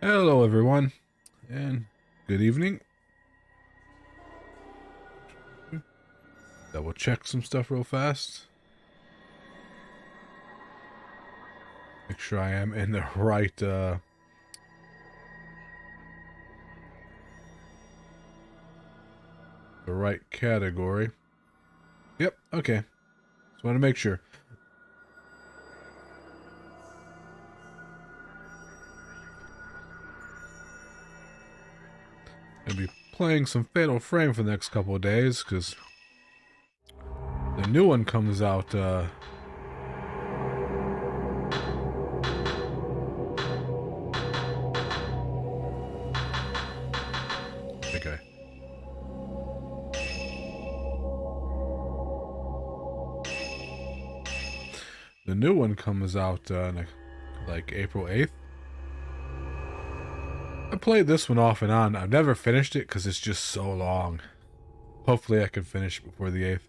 Hello, everyone, and good evening. Double check some stuff real fast. Make sure I am in the right category. Yep. Okay. Just want to make sure. I'll be playing some Fatal Frame for the next couple of days because the new one comes out. Okay. The new one comes out like April 8th. I played this one off and on. I've never finished it because it's just so long. Hopefully I can finish it before the 8th.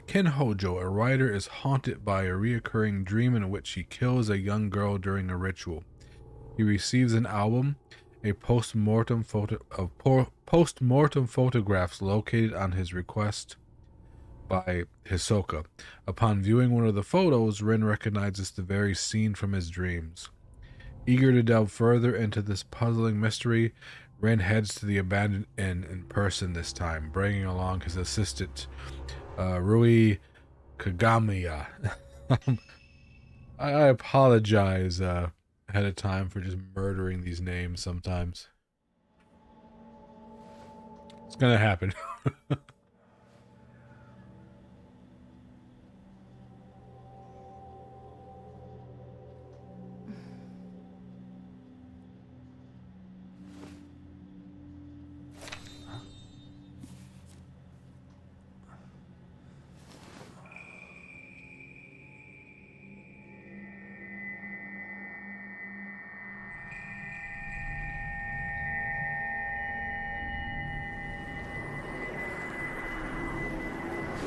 Ken Hojo, a writer, is haunted by a reoccurring dream in which he kills a young girl during a ritual. He receives an album, a post-mortem photographs located on his request by Hisoka. Upon viewing one of the photos, Rin recognizes the very scene from his dreams. Eager to delve further into this puzzling mystery, Rin heads to the abandoned inn in person this time, bringing along his assistant, Rui Kagamiya. I apologize ahead of time for just murdering these names sometimes. It's gonna happen.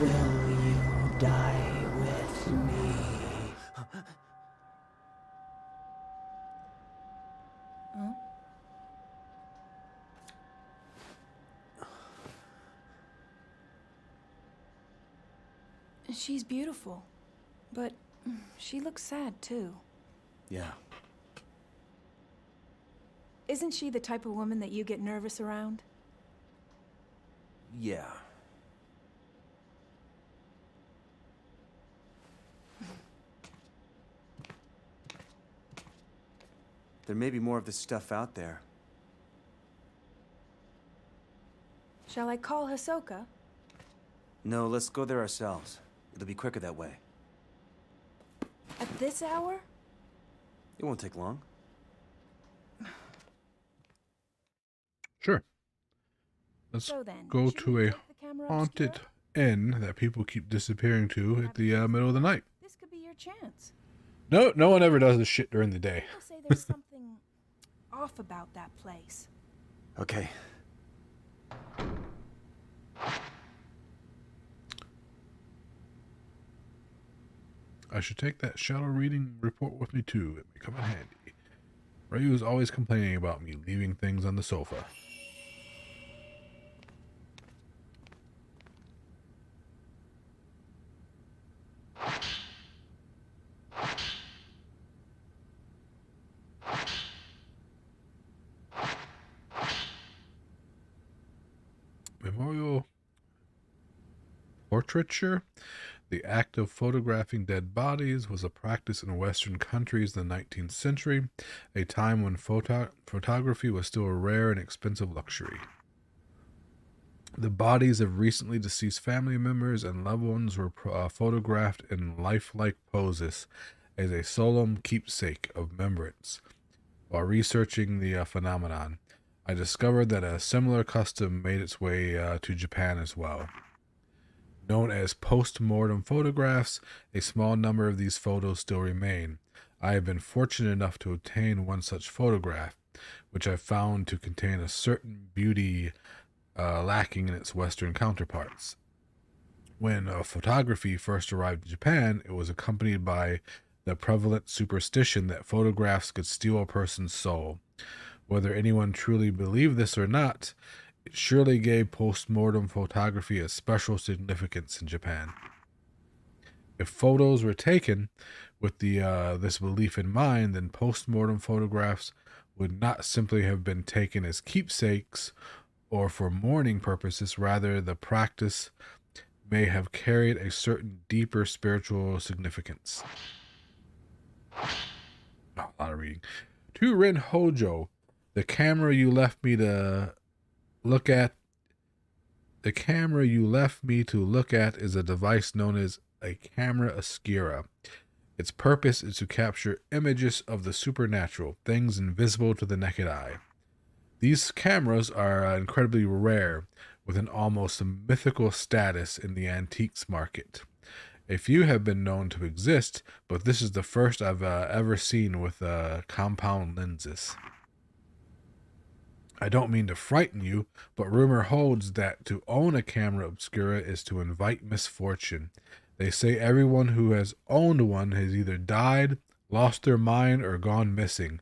Will you die with me? Huh? She's beautiful, but she looks sad too. Yeah. Isn't she the type of woman that you get nervous around? Yeah. There may be more of this stuff out there. Shall I call Hisoka? No, let's go there ourselves. It'll be quicker that way. At this hour? It won't take long. Sure. Let's So then, go should to we a take the camera haunted obscura? inn that people keep disappearing to at the middle of the night. This could be your chance. No one ever does this shit during the day. People say there's something off about that place. Okay. I should take that shadow reading report with me too. It may come in handy. Ryu is always complaining about me leaving things on the sofa. Memorial portraiture. The act of photographing dead bodies was a practice in Western countries in the 19th century, a time when photography was still a rare and expensive luxury. The bodies of recently deceased family members and loved ones were photographed in lifelike poses as a solemn keepsake of remembrance. While researching the phenomenon, I discovered that a similar custom made its way to Japan as well. Known as post-mortem photographs, a small number of these photos still remain. I have been fortunate enough to obtain one such photograph, which I found to contain a certain beauty lacking in its Western counterparts. When photography first arrived in Japan, it was accompanied by the prevalent superstition that photographs could steal a person's soul. Whether anyone truly believed this or not, it surely gave post-mortem photography a special significance in Japan. If photos were taken with this belief in mind, then post-mortem photographs would not simply have been taken as keepsakes or for mourning purposes. Rather, the practice may have carried a certain deeper spiritual significance. Oh, a lot of reading. To Rin Hojo, the camera you left me to look at. The camera you left me to look at is a device known as a camera oscura. Its purpose is to capture images of the supernatural, things invisible to the naked eye. These cameras are incredibly rare, with an almost mythical status in the antiques market. A few have been known to exist, but this is the first I've ever seen with compound lenses. I don't mean to frighten you, but rumor holds that to own a camera obscura is to invite misfortune. They say everyone who has owned one has either died, lost their mind, or gone missing.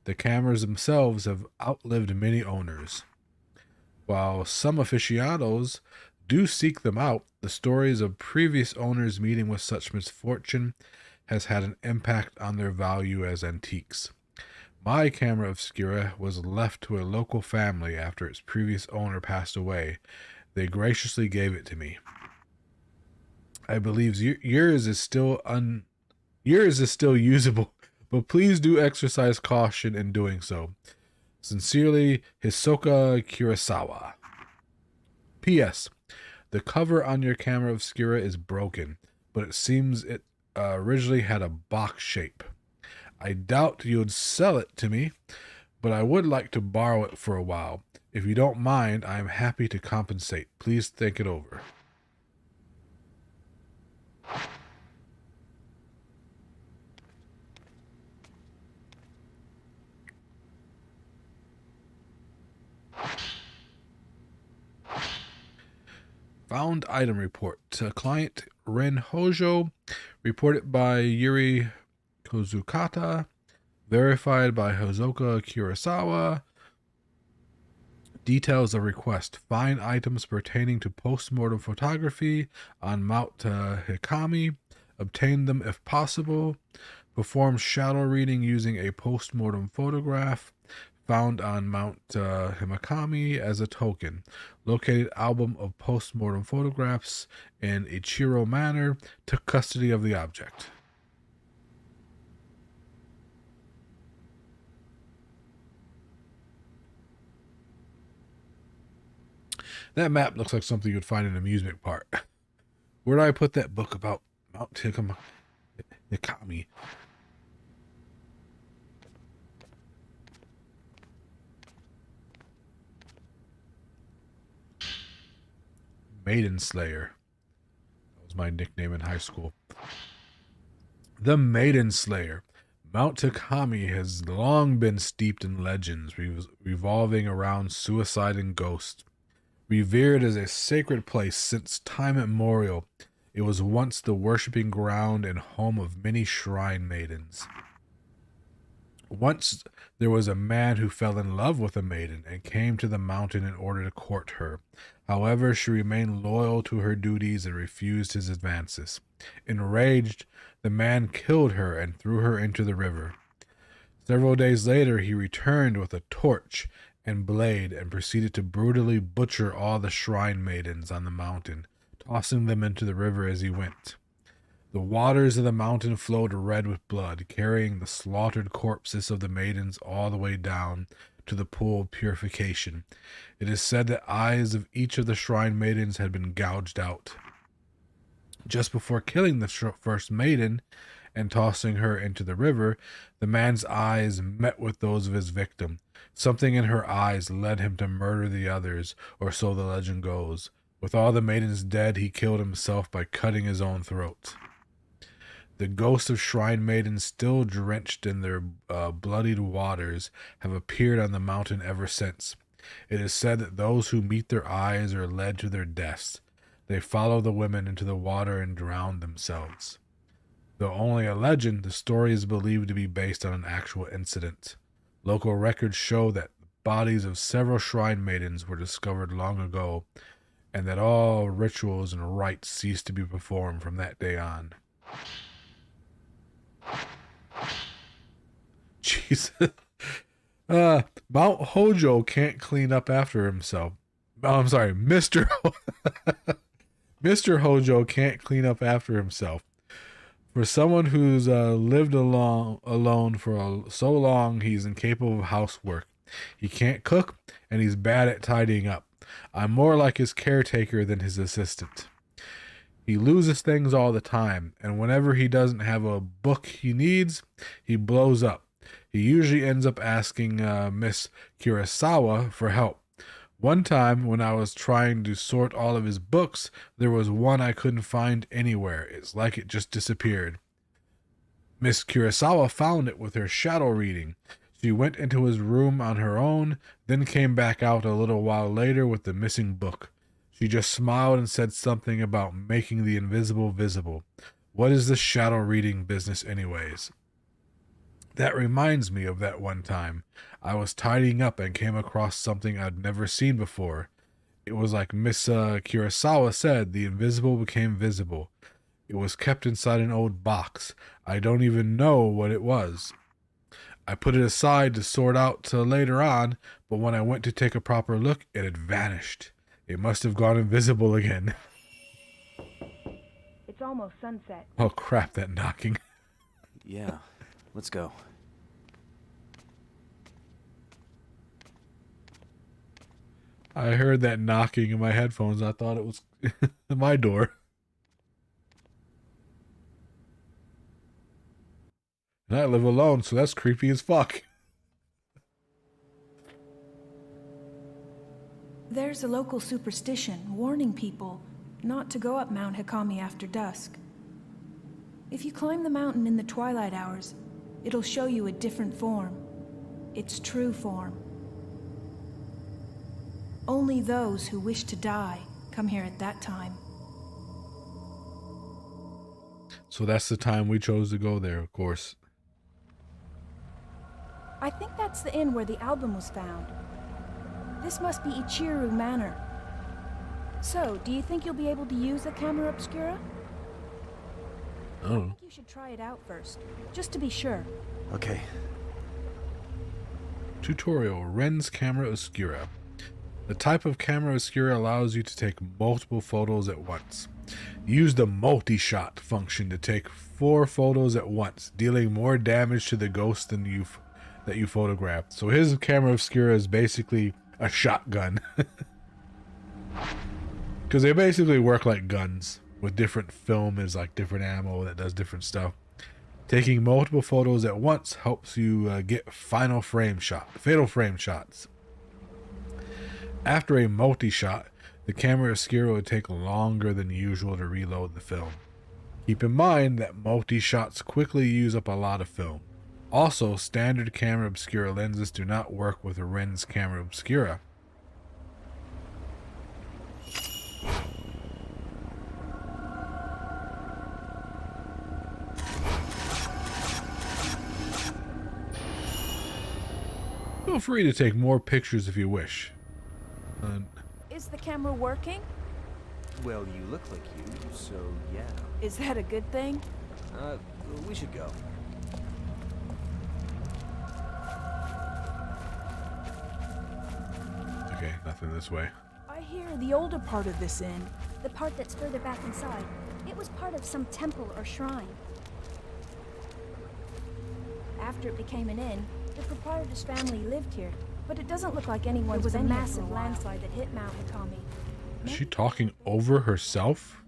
The cameras themselves have outlived many owners. While some aficionados do seek them out, the stories of previous owners meeting with such misfortune has had an impact on their value as antiques. My camera obscura was left to a local family after its previous owner passed away. They graciously gave it to me. I believe yours is still usable, but please do exercise caution in doing so. Sincerely, Hisoka Kurosawa. P.S. The cover on your camera obscura is broken, but it seems it originally had a box shape. I doubt you'd sell it to me, but I would like to borrow it for a while. If you don't mind, I am happy to compensate. Please think it over. Found item report. Client Ren Hojo, reported by Yuri Kozukata, verified by Hozoka Kurosawa. Details of request. Find items pertaining to post-mortem photography on Mount Hikami. Obtain them if possible. Perform shadow reading using a post-mortem photograph found on Mount Hikami as a token. Located album of post-mortem photographs in Ichiro Manor. Took custody of the object. That map looks like something you'd find in an amusement park. Where do I put that book about Mount Hikami? Maiden Slayer. That was my nickname in high school. The Maiden Slayer. Mount Hikami has long been steeped in legends revolving around suicide and ghosts. Revered as a sacred place since time immemorial, it was once the worshipping ground and home of many shrine maidens. Once there was a man who fell in love with a maiden and came to the mountain in order to court her. However, she remained loyal to her duties and refused his advances. Enraged, the man killed her and threw her into the river. Several days later, he returned with a torch and blade and proceeded to brutally butcher all the shrine maidens on the mountain, tossing them into the river as he went. The waters of the mountain flowed red with blood, carrying the slaughtered corpses of the maidens all the way down to the pool of purification. It is said that eyes of each of the shrine maidens had been gouged out. Just before killing the first maiden and tossing her into the river, the man's eyes met with those of his victim. Something in her eyes led him to murder the others, or so the legend goes. With all the maidens dead, he killed himself by cutting his own throat. The ghosts of shrine maidens, still drenched in their bloodied waters, have appeared on the mountain ever since. It is said that those who meet their eyes are led to their deaths. They follow the women into the water and drown themselves. Though only a legend, the story is believed to be based on an actual incident. Local records show that the bodies of several shrine maidens were discovered long ago, and that all rituals and rites ceased to be performed from that day on. Jesus. Mount Hojo can't clean up after himself. Oh, I'm sorry, Mr. Hojo can't clean up after himself. For someone who's lived alone for so long, he's incapable of housework. He can't cook, and he's bad at tidying up. I'm more like his caretaker than his assistant. He loses things all the time, and whenever he doesn't have a book he needs, he blows up. He usually ends up asking Miss Kurosawa for help. One time, when I was trying to sort all of his books, there was one I couldn't find anywhere. It's like it just disappeared. Miss Kurosawa found it with her shadow reading. She went into his room on her own, then came back out a little while later with the missing book. She just smiled and said something about making the invisible visible. What is this shadow reading business anyways? That reminds me of that one time. I was tidying up and came across something I'd never seen before. It was like Miss Kurosawa said, the invisible became visible. It was kept inside an old box. I don't even know what it was. I put it aside to sort out till later on, but when I went to take a proper look, it had vanished. It must have gone invisible again. It's almost sunset. Oh crap, that knocking. Yeah, let's go. I heard that knocking in my headphones. I thought it was my door. And I live alone, so that's creepy as fuck. There's a local superstition warning people not to go up Mount Hikami after dusk. If you climb the mountain in the twilight hours, it'll show you a different form. Its true form. Only those who wish to die come here at that time. So that's the time we chose to go there, of course. I think that's the inn where the album was found. This must be Ichiru Manor. So, do you think you'll be able to use the camera obscura? I think you should try it out first, just to be sure. Okay. Tutorial, Ren's Camera Obscura. The type of camera obscura allows you to take multiple photos at once. Use the multi-shot function to take 4 photos at once, dealing more damage to the ghost than that you photographed. So his camera obscura is basically a shotgun. Because they basically work like guns, with different film is like different ammo that does different stuff. Taking multiple photos at once helps you get fatal frame shots. After a multi-shot, the camera obscura would take longer than usual to reload the film. Keep in mind that multi-shots quickly use up a lot of film. Also, standard camera obscura lenses do not work with Ren's camera obscura. Feel free to take more pictures if you wish. Is the camera working? Well, you look like you, so yeah. Is that a good thing? We should go. Okay, nothing this way. I hear the older part of this inn. The part that's further back inside. It was part of some temple or shrine. After it became an inn, the proprietor's family lived here, but it doesn't look like anyone's There was a been here for massive while. landslide that hit Mount Hikami. Is she talking over herself?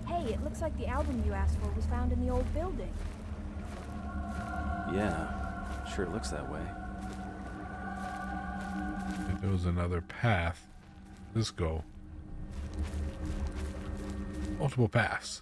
Hey, it looks like the album you asked for was found in the old building. Yeah, sure looks that way. If there was another path, let's go. Multiple paths.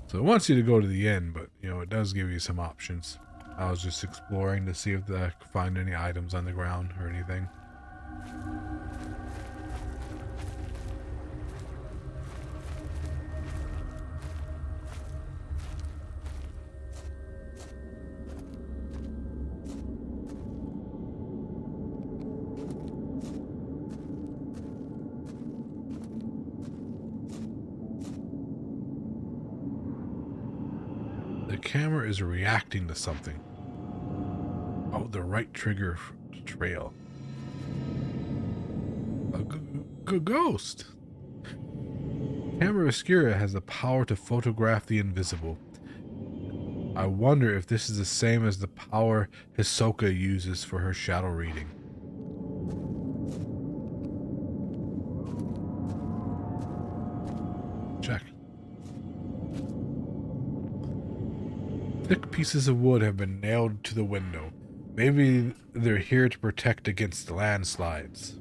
So it wants you to go to the end, but, you know, it does give you some options. I was just exploring to see if I could find any items on the ground or anything. The camera is reacting to something. Oh, the right trigger trail. A ghost. Camera Obscura has the power to photograph the invisible. I wonder if this is the same as the power Hisoka uses for her shadow reading. Check. Thick pieces of wood have been nailed to the window. Maybe they're here to protect against landslides.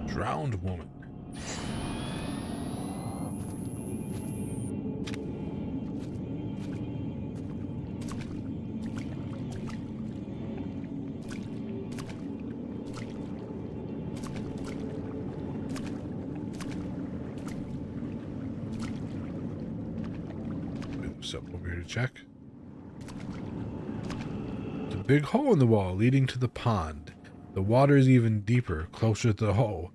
Drowned woman. What's up over here to check? There's a big hole in the wall leading to the pond. The water is even deeper, closer to the hole.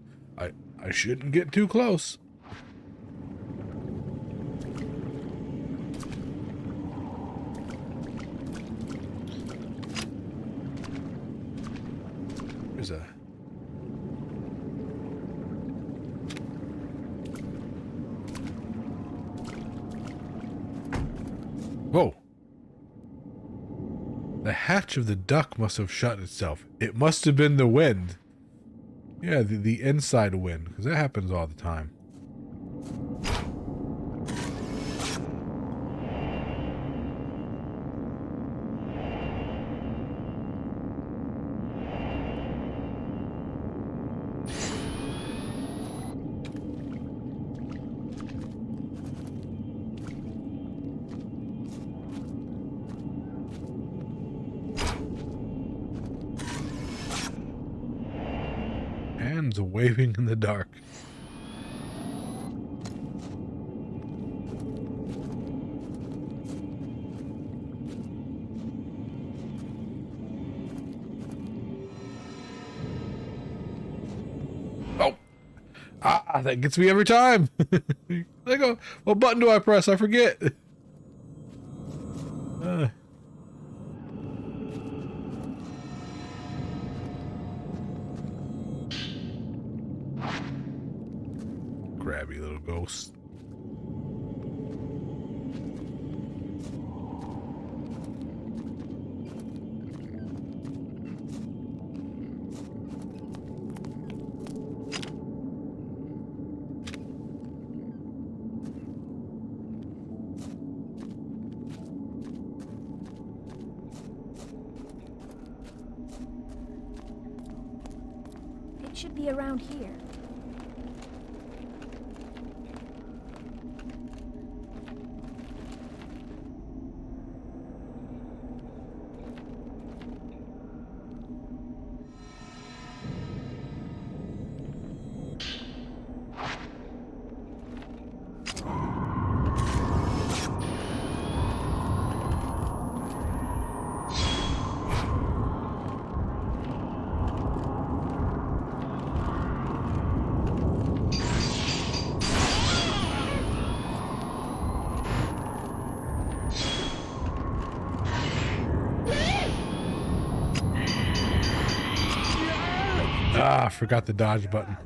I shouldn't get too close. There's a... Whoa. The hatch of the duck must have shut itself. It must have been the wind. Yeah, the inside wind, because that happens all the time. Hands waving in the dark. Oh! Ah, that gets me every time. I go, what button do I press? I forget. Grabby little ghost. It should be around here. Ah, I forgot the dodge button.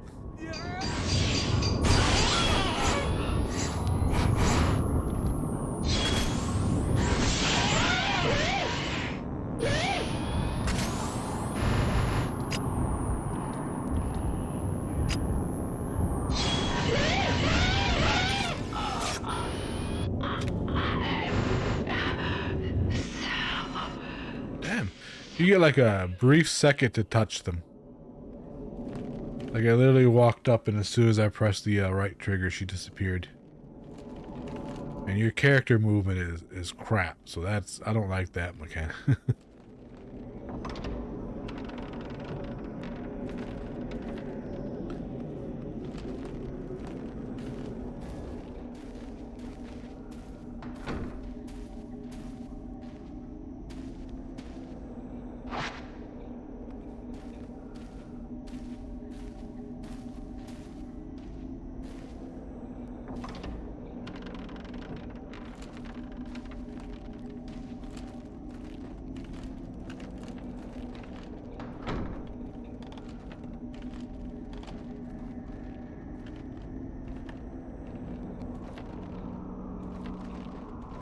You get like a brief second to touch them. Like I literally walked up and as soon as I pressed the right trigger, she disappeared. And your character movement is crap, so that's, I don't like that mechanic.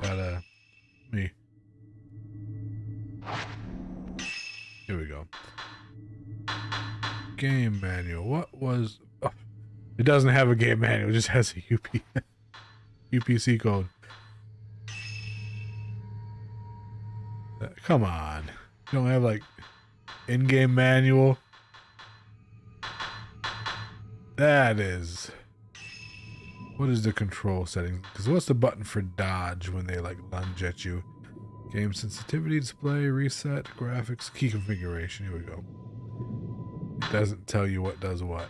Got me. Here we go. Game manual. What was... Oh, it doesn't have a game manual. It just has a UPC code. Come on. You don't have, like, in-game manual? That is... What is the control settings? Because what's the button for dodge when they, like, lunge at you? Game sensitivity, display, reset, graphics, key configuration. Here we go. It doesn't tell you what does what.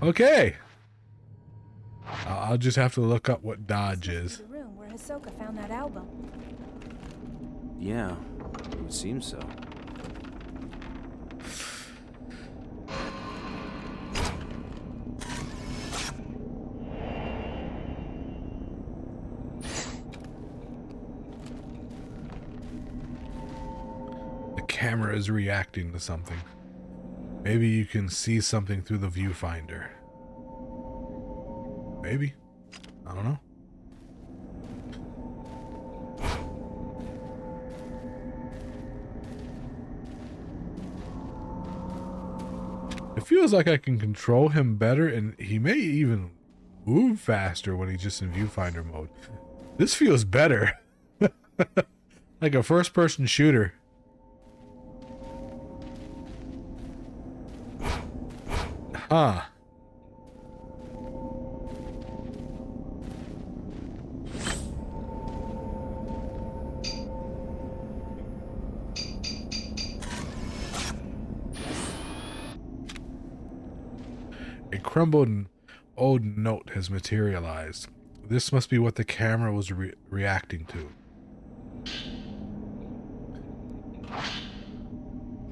Okay. I'll just have to look up what dodge is. The room where Hisoka found that album. Yeah, it seems so. The camera is reacting to something. Maybe you can see something through the viewfinder. Maybe. I don't know. It feels like I can control him better, and he may even move faster when he's just in viewfinder mode. This feels better. Like a first-person shooter. Huh. A crumbled old note has materialized. This must be what the camera was reacting to.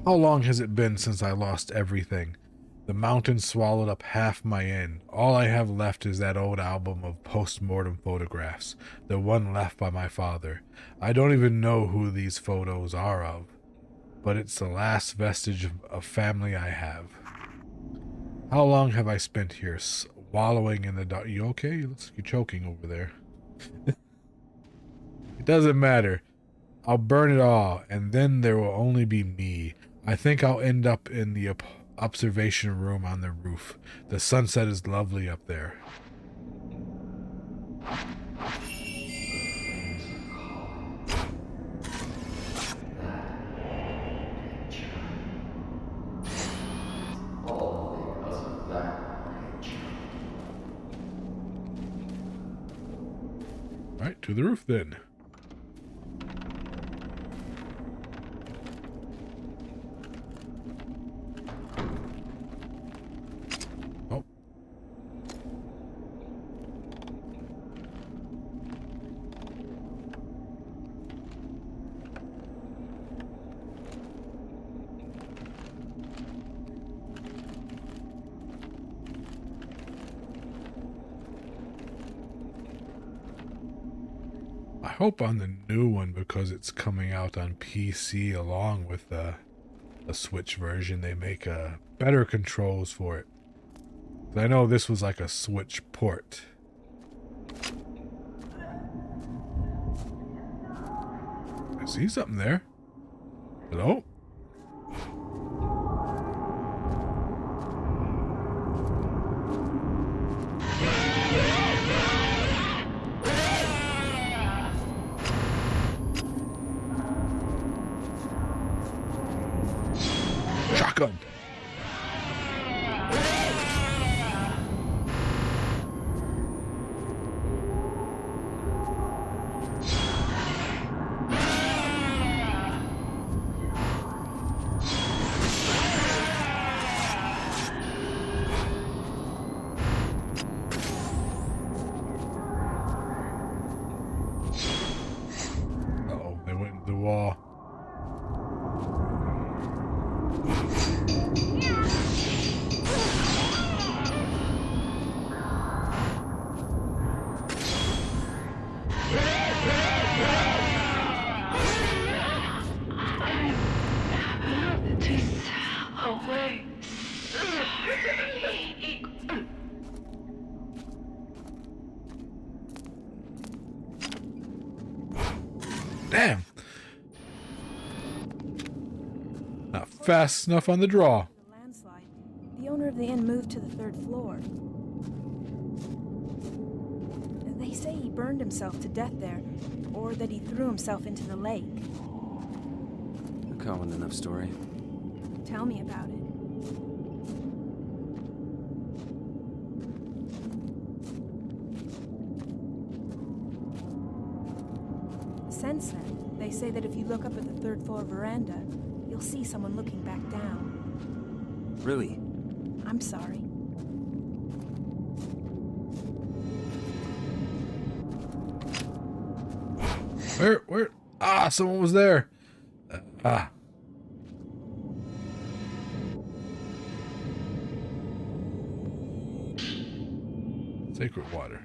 How long has it been since I lost everything? The mountain swallowed up half my inn. All I have left is that old album of post-mortem photographs, the one left by my father. I don't even know who these photos are of, but it's the last vestige of family I have. How long have I spent here, wallowing in the dark? You okay? Looks like you're choking over there. It doesn't matter. I'll burn it all, and then there will only be me. I think I'll end up in the observation room on the roof. The sunset is lovely up there. Right, to the roof then. Oh. I hope on the new one, because it's coming out on PC along with the Switch version, they make better controls for it. I know this was like a Switch port. I see something there. Hello? shotgun. Uh-oh, they went into the wall. Damn. Not fast enough on the draw. The landslide. The owner of the inn moved to the 3rd floor. They say he burned himself to death there, or that he threw himself into the lake. A common enough story. Tell me about it. Since then, they say that if you look up at the 3rd floor veranda, you'll see someone looking back down. Really? I'm sorry. Where? Ah, someone was there. Sacred water.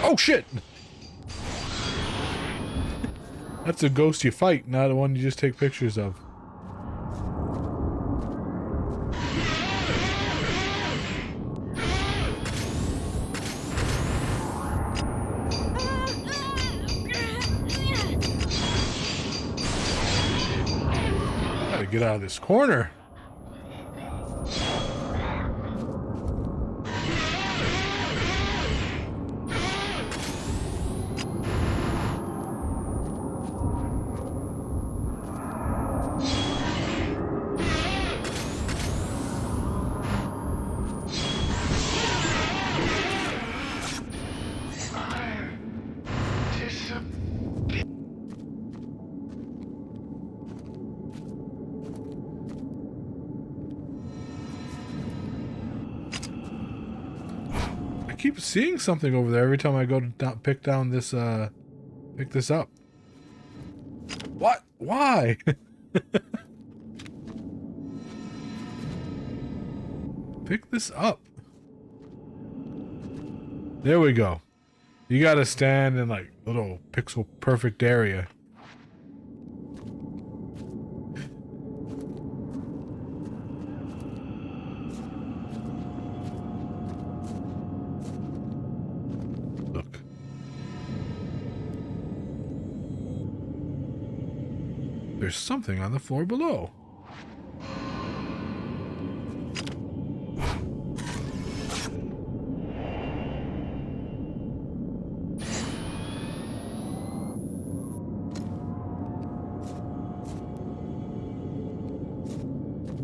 Oh shit! That's a ghost you fight, not the one you just take pictures of. Gotta get out of this corner. I keep seeing something over there every time I go to pick this up. What? Why? Pick this up. There we go. You gotta stand in like little pixel perfect area. Look. There's something on the floor below.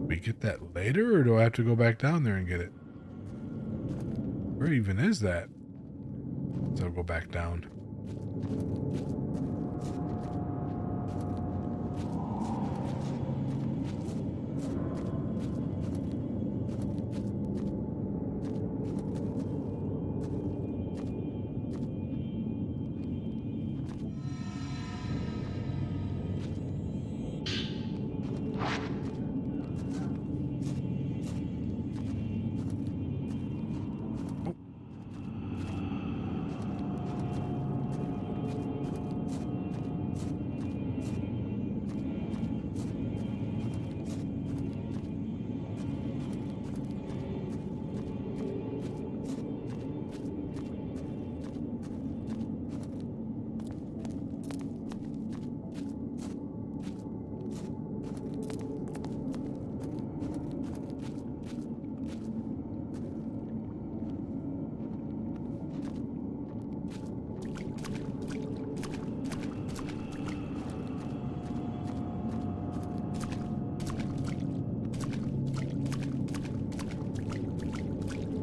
We get that later, or do I have to go back down there and get it? Where even is that? So I'll go back down.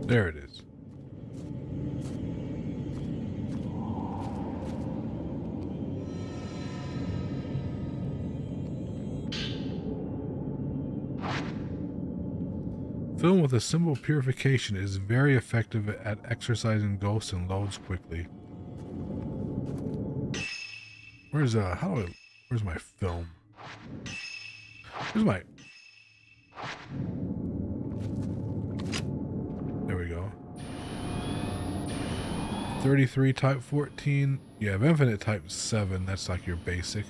There it is. Film with a simple purification is very effective at exorcising ghosts and loads quickly. Where's where's my film? Where's my... There we go. 33 type 14. You have infinite type 7. That's like your basic.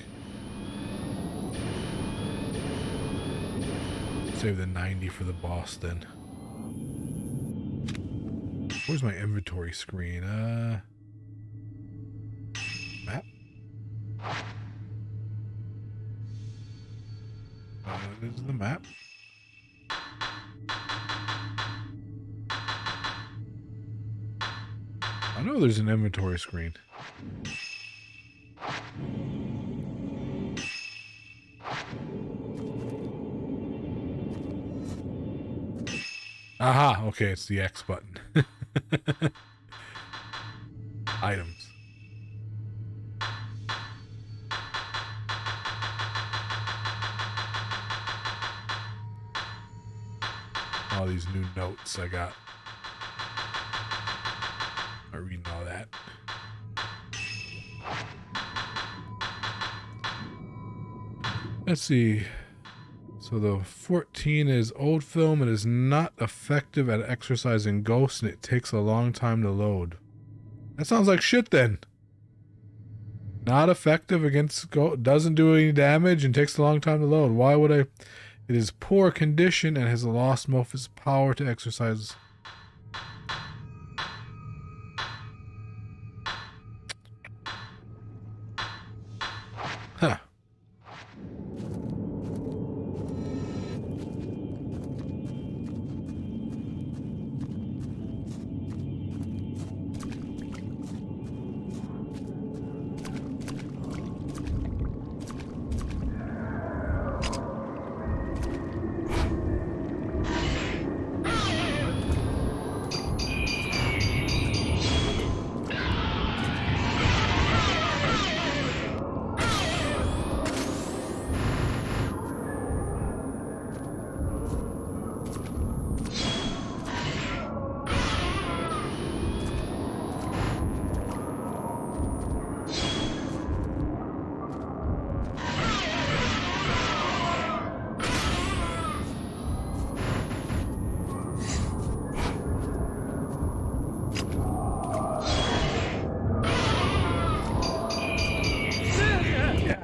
Save the 90 for the boss then. Where's my inventory screen? Map? This is the map. I know there's an inventory screen. Aha, okay, it's the X button. Items. All these new notes I got. I'm reading all that. Let's see. So the 14 is old film. It is not effective at exorcising ghosts, and it takes a long time to load. That sounds like shit then. Not effective against ghosts, doesn't do any damage, and takes a long time to load. Why would I? It is poor condition and has lost most of its power to exercise. Huh.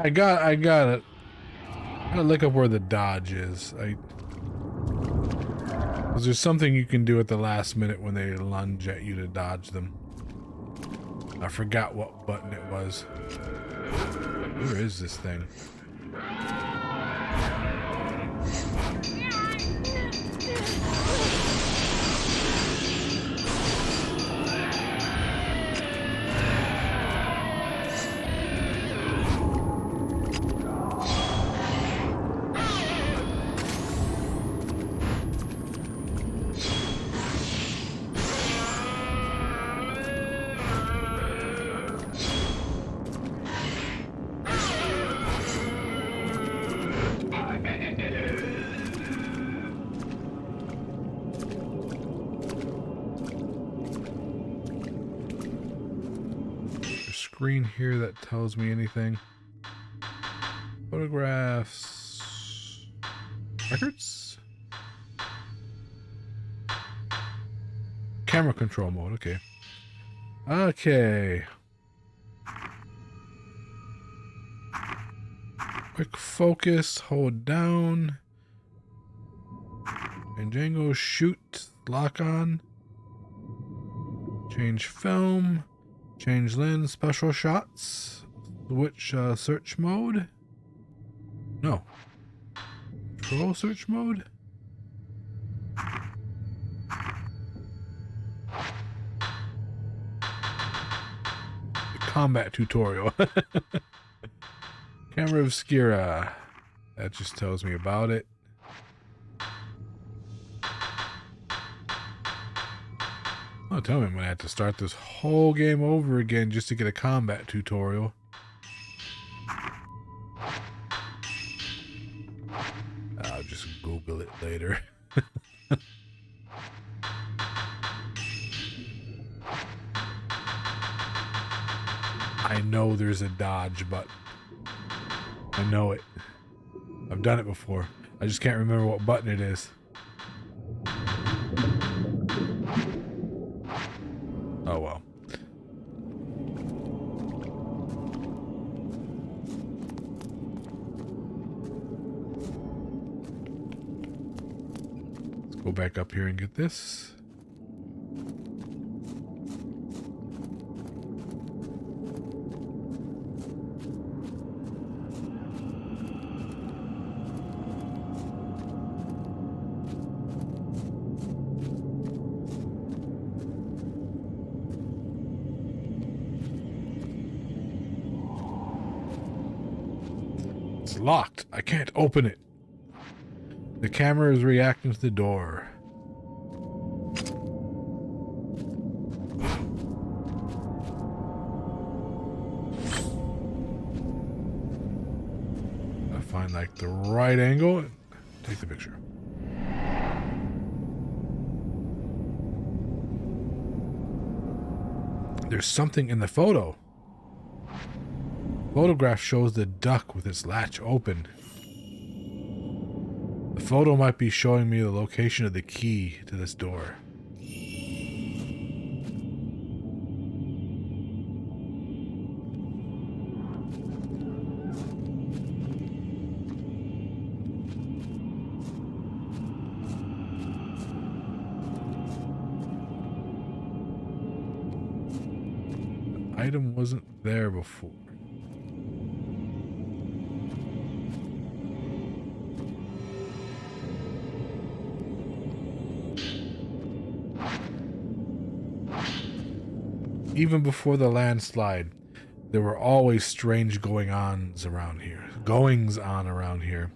I got it. I gotta look up where the dodge is. Because there's something you can do at the last minute when they lunge at you to dodge them. I forgot what button it was. Where is this thing? Screen here that tells me anything. Photographs. Records? Camera control mode, okay. Okay. Quick focus, hold down. And Django shoot, lock on. Change film. Change lens, special shots. Switch search mode. No. Control search mode. Combat tutorial. Camera obscura. That just tells me about it. Oh, tell me I'm gonna have to start this whole game over again just to get a combat tutorial. I'll just Google it later. I know there's a dodge button. I know it. I've done it before. I just can't remember what button it is. Oh well. Let's go back up here and get this. It's locked. I can't open it. The camera is reacting to the door. I find like the right angle and take the picture. There's something in the photo. Photograph shows the duck with its latch open. The photo might be showing me the location of the key to this door. The item wasn't there before. Even before the landslide, there were always strange goings-on around here.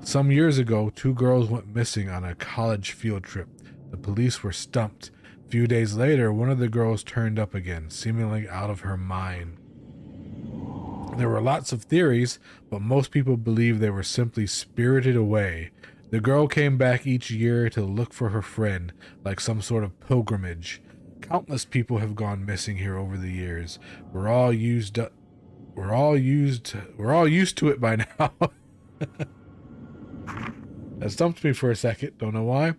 Some years ago, 2 girls went missing on a college field trip. The police were stumped. A few days later, one of the girls turned up again, seemingly out of her mind. There were lots of theories, but most people believe they were simply spirited away. The girl came back each year to look for her friend, like some sort of pilgrimage. Countless people have gone missing here over the years. We're all used to it by now. That stumped me for a second, don't know why.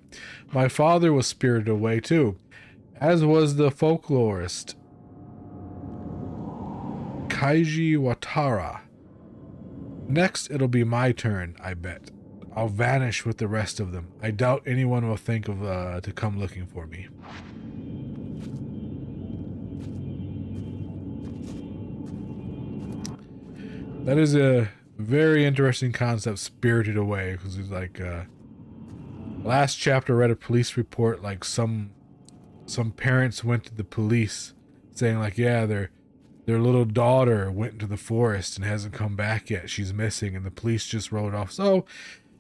My father was spirited away too, as was the folklorist Kaiji Watara. Next it'll be my turn, I bet. I'll vanish with the rest of them. I doubt anyone will think of to come looking for me. That is a very interesting concept, spirited away, because it's like last chapter I read a police report, like some parents went to the police saying like, yeah, their little daughter went into the forest and hasn't come back yet. She's missing, and the police just wrote it off. So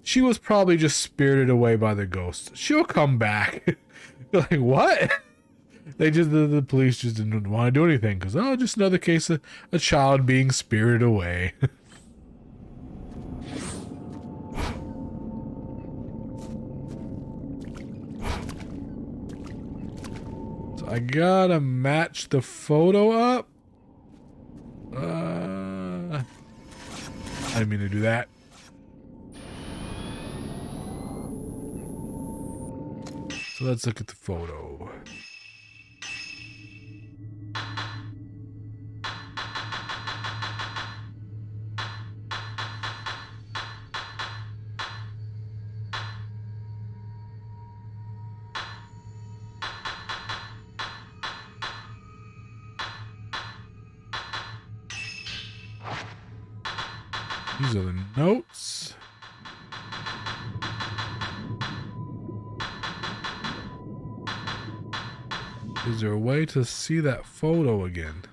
she was probably just spirited away by the ghost. She'll come back. You're like, what? The police just didn't want to do anything because, oh, just another case of a child being spirited away. So I gotta match the photo up. I didn't mean to do that. So let's look at the photo. These are the notes. Is there a way to see that photo again?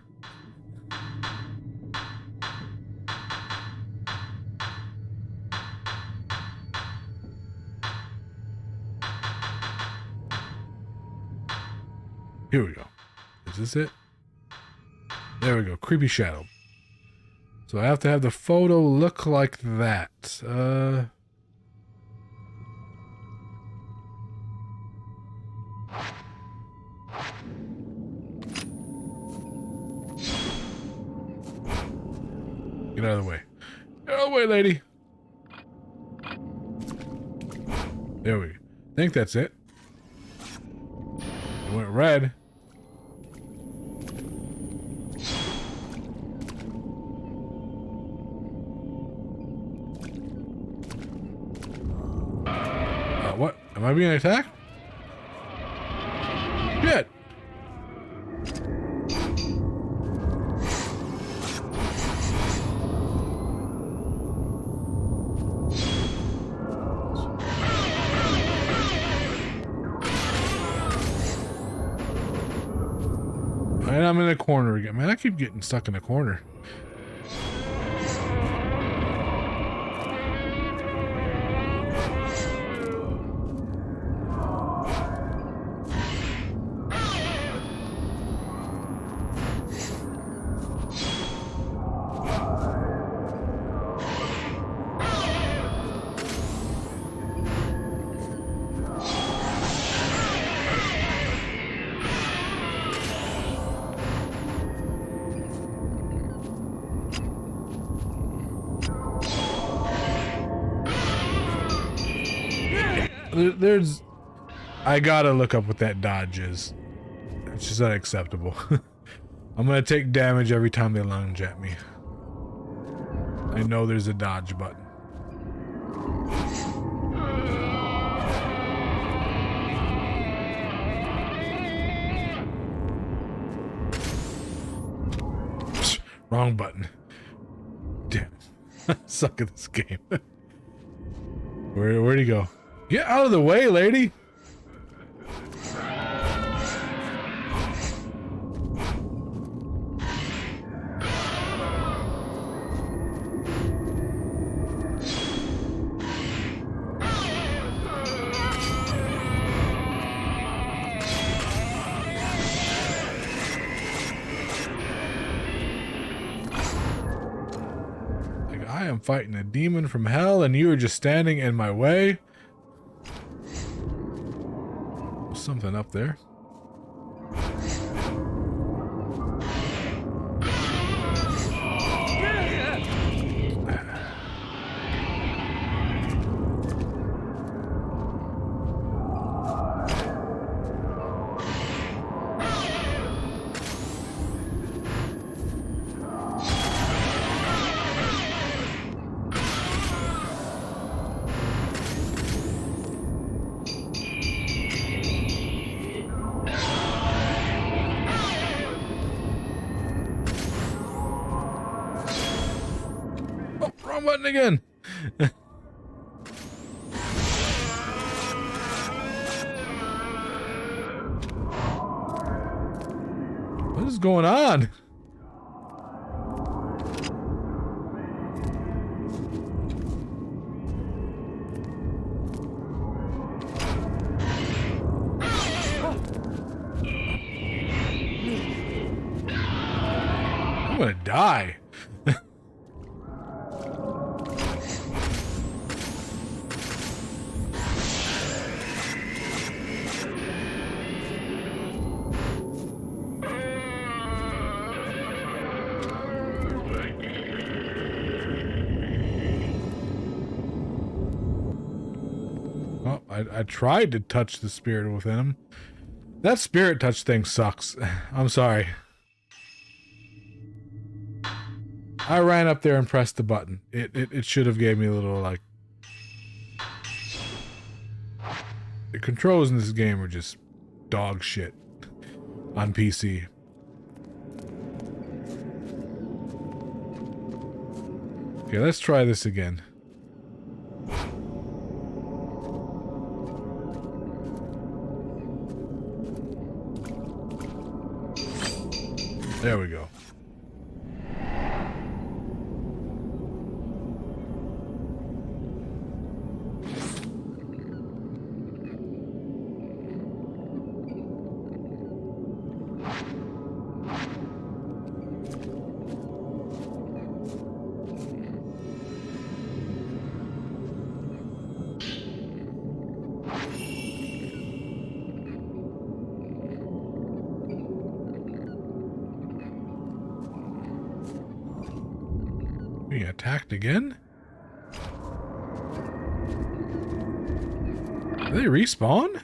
Here we go. Is this it? There we go. Creepy shadow. So I have to have the photo look like that. Get out of the way. Get out of the way, lady. There we go. I think that's it. It went red. What? Am I being attacked? Shit! And I'm in a corner again. Man, I keep getting stuck in a corner. There's... I gotta look up what that dodge is. It's just unacceptable. I'm gonna take damage every time they lunge at me. I know there's a dodge button. Wrong button. Damn. I suck at this game. Where'd he go? Get out of the way, lady! Like, I am fighting a demon from hell and you are just standing in my way. Something up there. Wrong button again. What is going on? I'm gonna die. I tried to touch the spirit within him. That spirit touch thing sucks. I'm sorry. I ran up there and pressed the button. It should have gave me a little, like... The controls in this game are just dog shit on PC. Okay, let's try this again. There we go. Being attacked again? Do they respawn?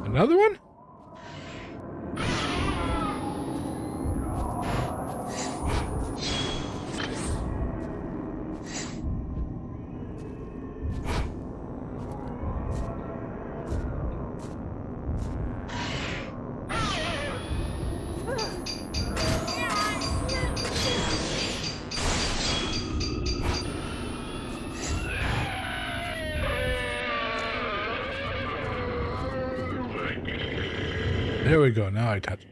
Another one? There we go. Now I touch it.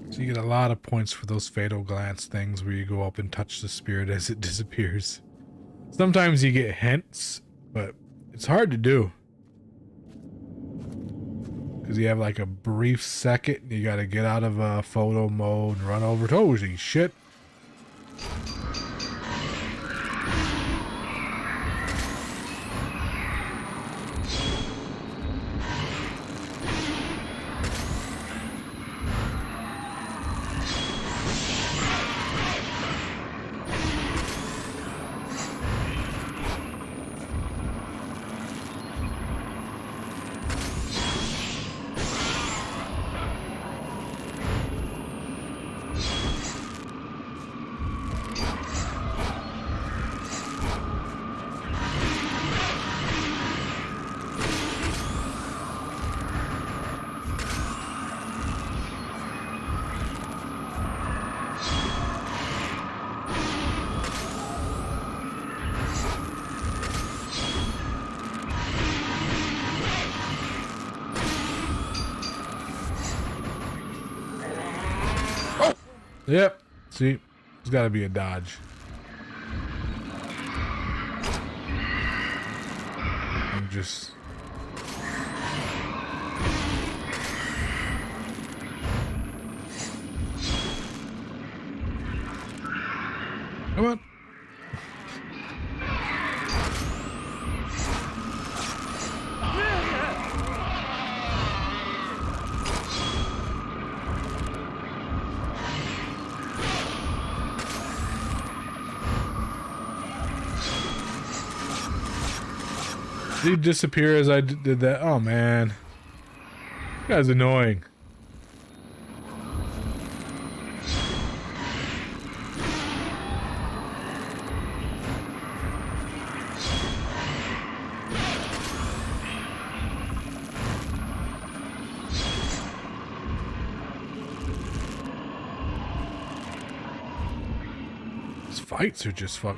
So you get a lot of points for those fatal glance things where you go up and touch the spirit as it disappears. Sometimes you get hints, but it's hard to do. Because you have like a brief second and you got to get out of photo mode and run over to, holy shit. Yep. See, there's got to be a dodge. I'm just... Come on. Did he disappear as I did that? Oh man, this guy's annoying. These fights are just fuck.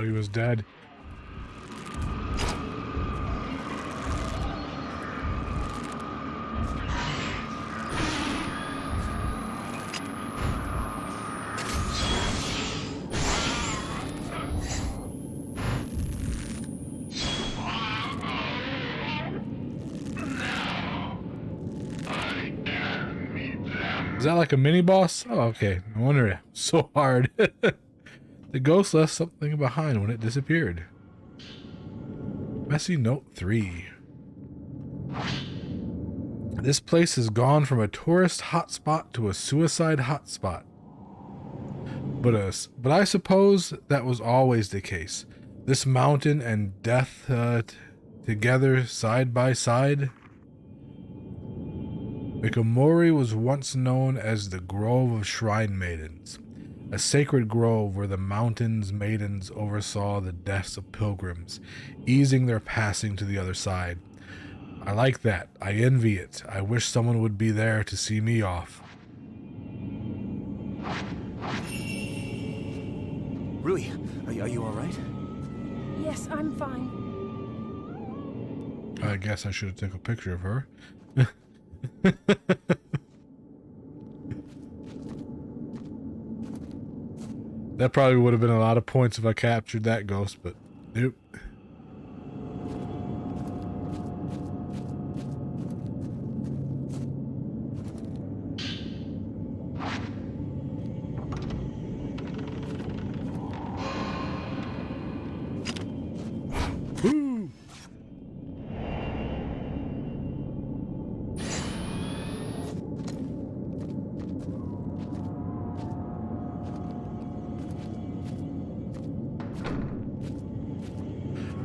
Thought he was dead. Is that like a mini boss? Oh, okay. No wonder it was so hard. The ghost left something behind when it disappeared. Messy note 3. This place has gone from a tourist hotspot to a suicide hotspot. But I suppose that was always the case. This mountain and death together side by side. Mikamori was once known as the Grove of Shrine Maidens, a sacred grove where the mountain's maidens oversaw the deaths of pilgrims, easing their passing to the other side. I like that. I envy it. I wish someone would be there to see me off. Rui, are you all right? Yes, I'm fine. I guess I should have taken a picture of her. That probably would have been a lot of points if I captured that ghost, but nope. Woo!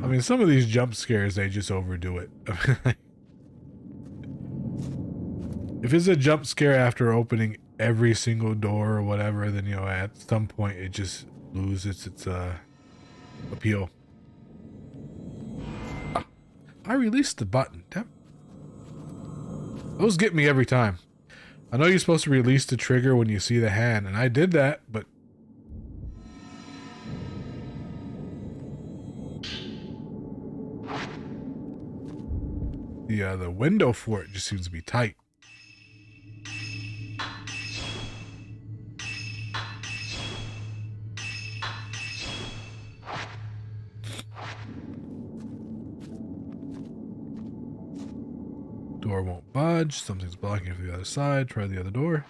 I mean, some of these jump scares, they just overdo it. If it's a jump scare after opening every single door or whatever, then, you know, at some point it just loses its appeal. Ah, I released the button. Damn. Those get me every time. I know you're supposed to release the trigger when you see the hand, and I did that, but the window for it just seems to be tight. Door won't budge. Something's blocking it from the other side. Try the other door.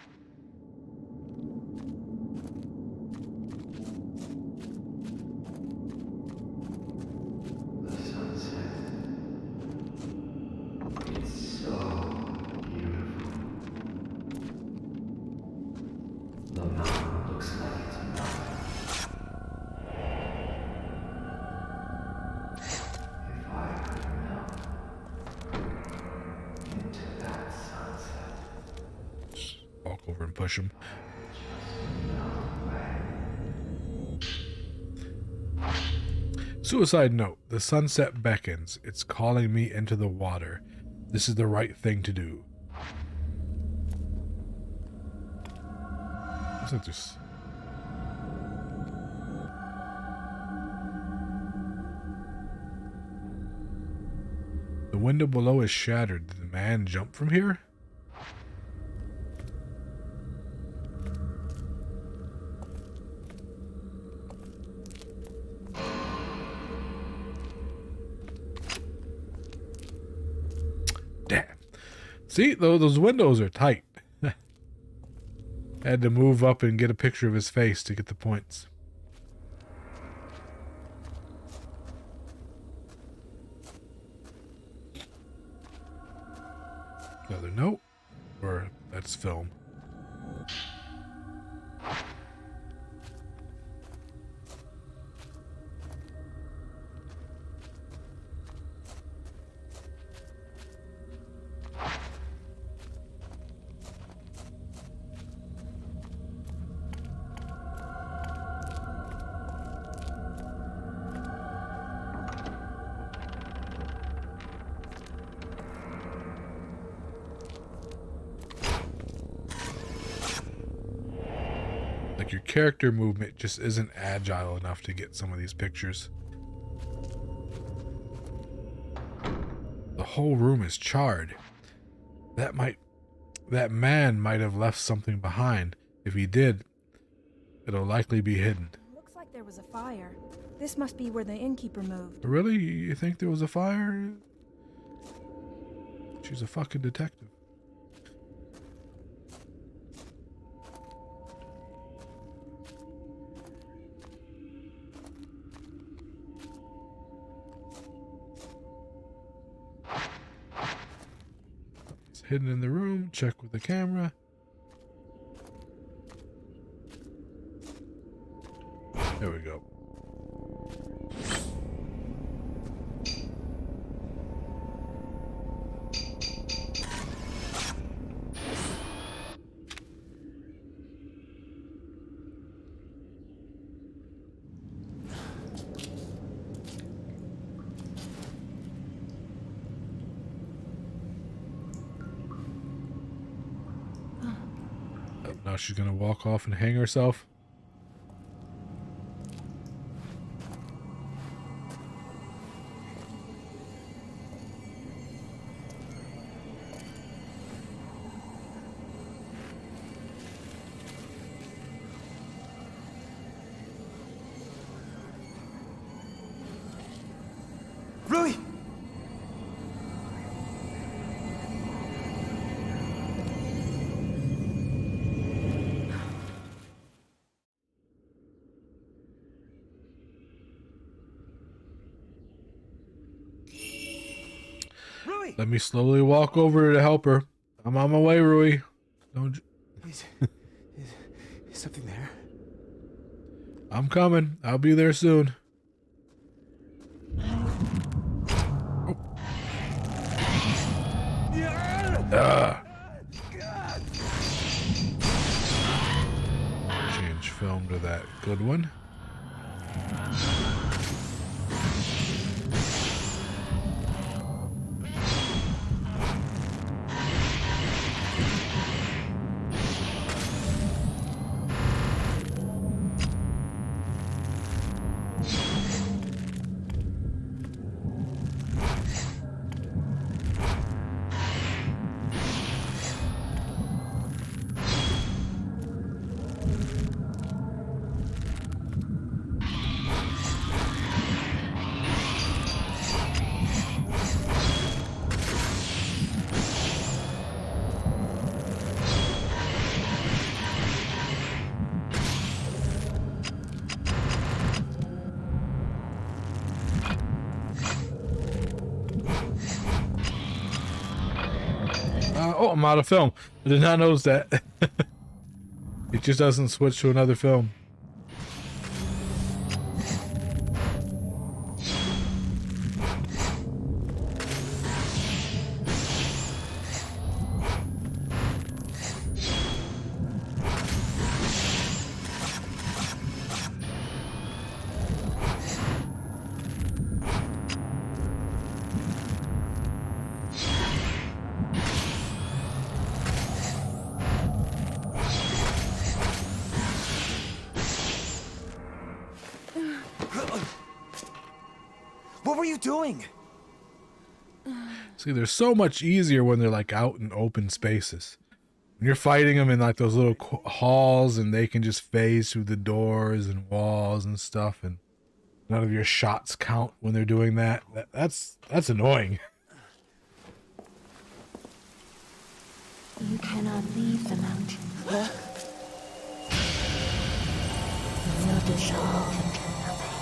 Walk over and push him. Suicide note. The sunset beckons. It's calling me into the water. This is the right thing to do. What's that just... The window below is shattered. Did the man jump from here? Damn. See, those windows are tight. Had to move up and get a picture of his face to get the points. Another note, or that's film. character movement just isn't agile enough to get some of these pictures. The whole room is charred. That man might have left something behind. If he did, it'll likely be hidden. Looks like there was a fire. This must be where the innkeeper moved. Really? You think there was a fire? She's a fucking detective. It's hidden in the room. Check with the camera. There we go. Now she's gonna walk off and hang herself. Rui! Rui! Let me slowly walk over to help her. I'm on my way, Rui. Don't. Is something there? I'm coming. I'll be there soon. Change film to that good one. Oh, I'm out of film. I did not notice that. It just doesn't switch to another film. What were you doing? See, they're so much easier when they're like out in open spaces. When you're fighting them in like those little halls and they can just phase through the doors and walls and stuff, and none of your shots count when they're doing that. That's annoying. You cannot leave the mountain. Huh? You will dissolve into nothing.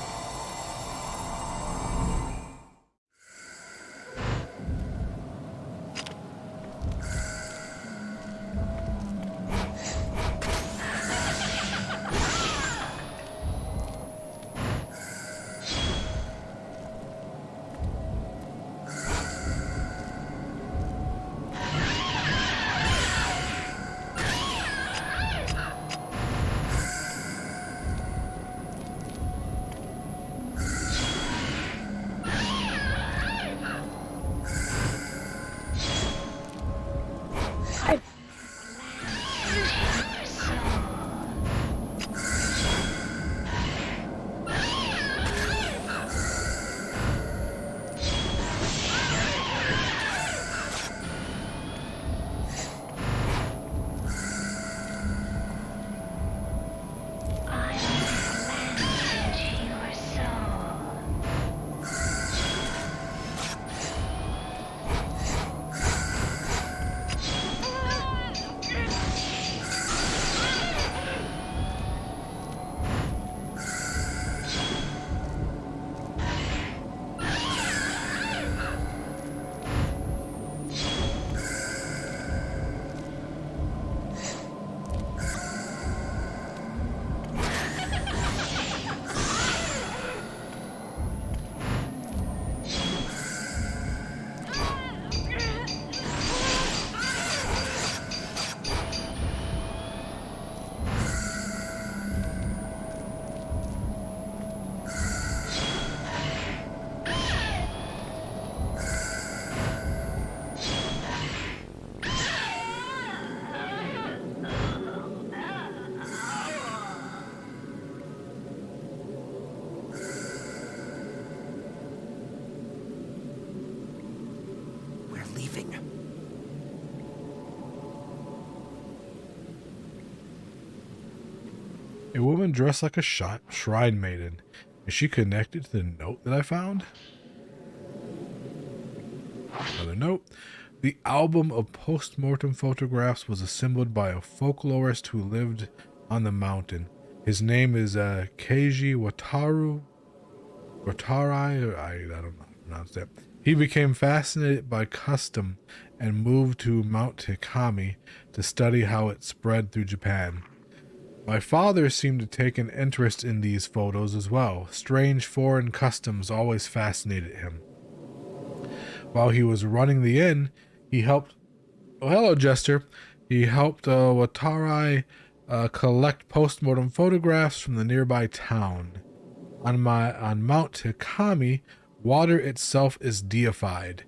everything. A woman dressed like a shrine maiden. Is she connected to the note that I found? Another note. The album of post-mortem photographs was assembled by a folklorist who lived on the mountain. His name is Keiji Watarai. I don't know how to pronounce that. He became fascinated by custom and moved to Mount Hikami to study how it spread through Japan. My father seemed to take an interest in these photos as well. Strange foreign customs always fascinated him. While he was running the inn, he helped... Oh, hello, Jester. He helped Watarai collect postmortem photographs from the nearby town. On Mount Hikami, water itself is deified.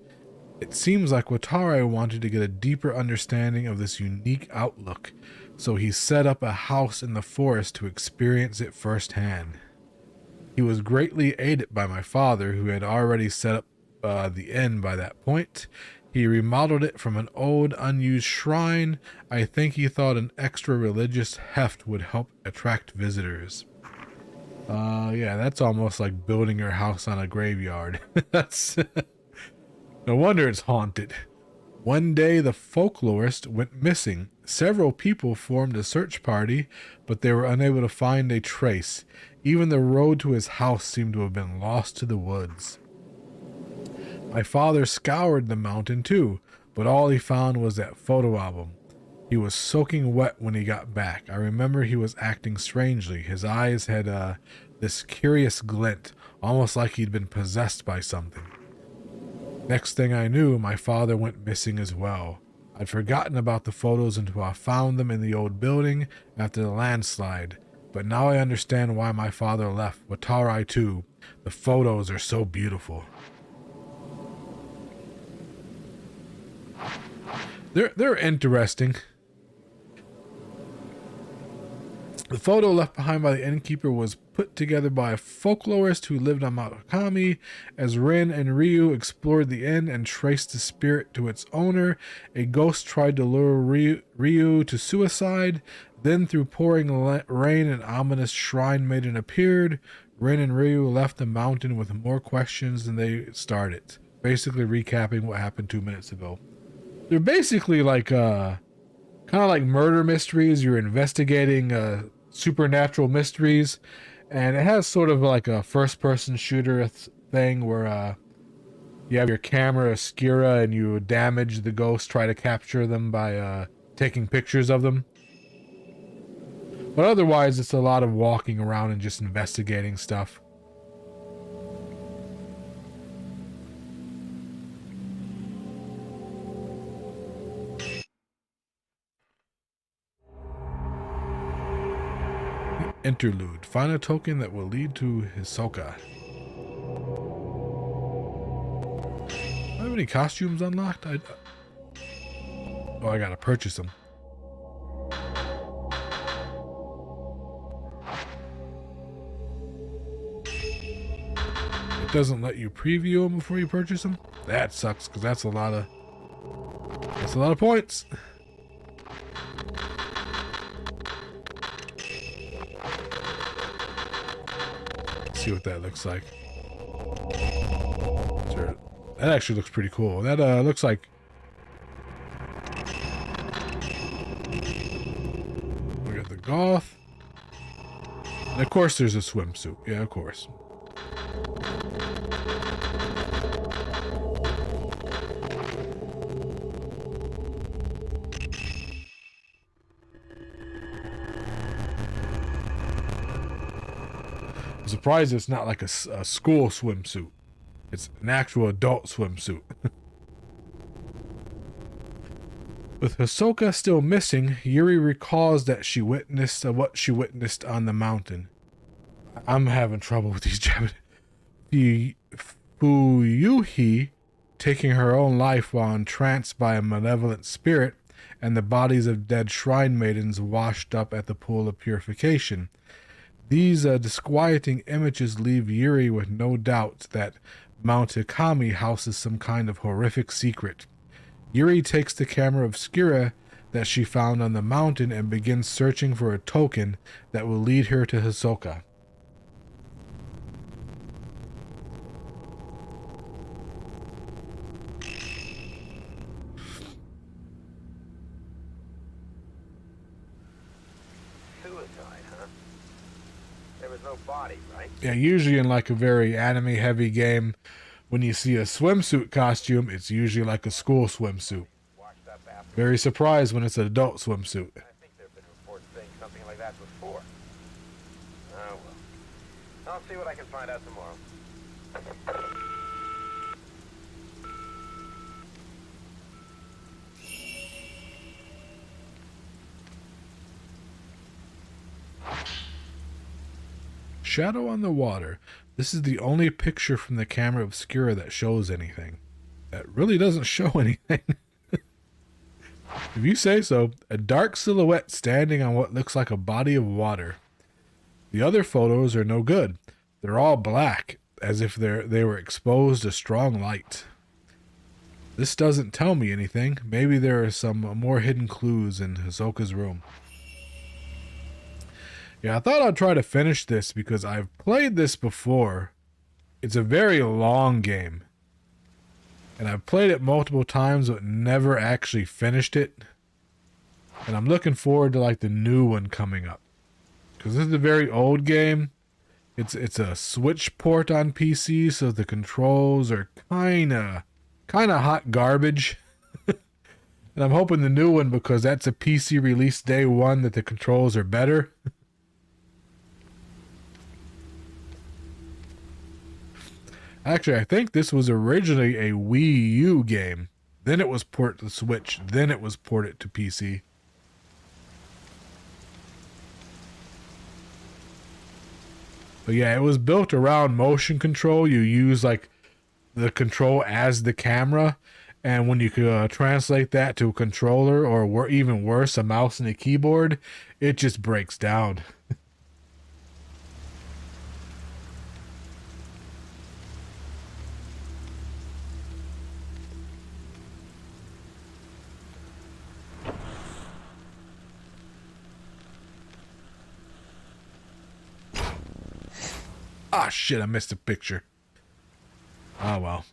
It seems like Watarai wanted to get a deeper understanding of this unique outlook, so he set up a house in the forest to experience it firsthand. He was greatly aided by my father, who had already set up the inn by that point. He remodeled it from an old, unused shrine. I think he thought an extra religious heft would help attract visitors. Yeah, that's almost like building your house on a graveyard. That's... No wonder it's haunted. One day, the folklorist went missing. Several people formed a search party, but they were unable to find a trace. Even the road to his house seemed to have been lost to the woods. My father scoured the mountain too, but all he found was that photo album. He was soaking wet when he got back. I remember he was acting strangely. His eyes had this curious glint, almost like he'd been possessed by something. Next thing I knew, my father went missing as well. I'd forgotten about the photos until I found them in the old building after the landslide. But now I understand why my father left. Watarai too. The photos are so beautiful. They're interesting. The photo left behind by the innkeeper was put together by a folklorist who lived on Mount Hikami. As Rin and Ryu explored the inn and traced the spirit to its owner, a ghost tried to lure Ryu to suicide. Then, through pouring rain, an ominous shrine maiden appeared. Rin and Ryu left the mountain with more questions than they started. Basically recapping what happened 2 minutes ago. They're basically like, kind of like murder mysteries. You're investigating supernatural mysteries. And it has sort of like a first-person shooter thing where you have your camera obscura and you damage the ghost, try to capture them by taking pictures of them. But otherwise, it's a lot of walking around and just investigating stuff. Interlude. Find a token that will lead to Hisoka. Do I have any costumes unlocked? Oh, I gotta purchase them. It doesn't let you preview them before you purchase them? That sucks, because that's a lot of points. See what that looks like. Sure. That actually looks pretty cool. That looks like... We got the goth. And of course there's a swimsuit. Yeah, of course. I'm surprised it's not like a school swimsuit. It's an actual adult swimsuit. With Hisoka still missing, Yuri recalls that she witnessed what she witnessed on the mountain. I'm having trouble with these Japanese. Fuyuhi taking her own life while entranced by a malevolent spirit, and the bodies of dead shrine maidens washed up at the pool of purification. These disquieting images leave Yuri with no doubt that Mount Hikami houses some kind of horrific secret. Yuri takes the camera obscura that she found on the mountain and begins searching for a token that will lead her to Hisoka. Suicide, huh? There was no body, right? Yeah, usually in like a very anime-heavy game, when you see a swimsuit costume, it's usually like a school swimsuit. Washed up after. Very surprised when it's an adult swimsuit. I think there have been reports saying something like that before. Oh well. I'll see what I can find out tomorrow. Shadow on the water. This is the only picture from the camera obscura that shows anything. That really doesn't show anything. If you say so, a dark silhouette standing on what looks like a body of water. The other photos are no good. They're all black, as if they were exposed to strong light. This doesn't tell me anything. Maybe there are some more hidden clues in Hisoka's room. Yeah, I thought I'd try to finish this because I've played this before. It's a very long game. And I've played it multiple times but never actually finished it. And I'm looking forward to like the new one coming up. Because this is a very old game. It's a Switch port on PC, so the controls are kinda hot garbage. And I'm hoping the new one, because that's a PC release day one, that the controls are better. Actually, I think this was originally a Wii U game. Then it was ported to Switch. Then it was ported to PC. But yeah, it was built around motion control. You use like the control as the camera. And when you could translate that to a controller, or even worse, a mouse and a keyboard, it just breaks down. Ah, shit, I missed a picture. Oh, well.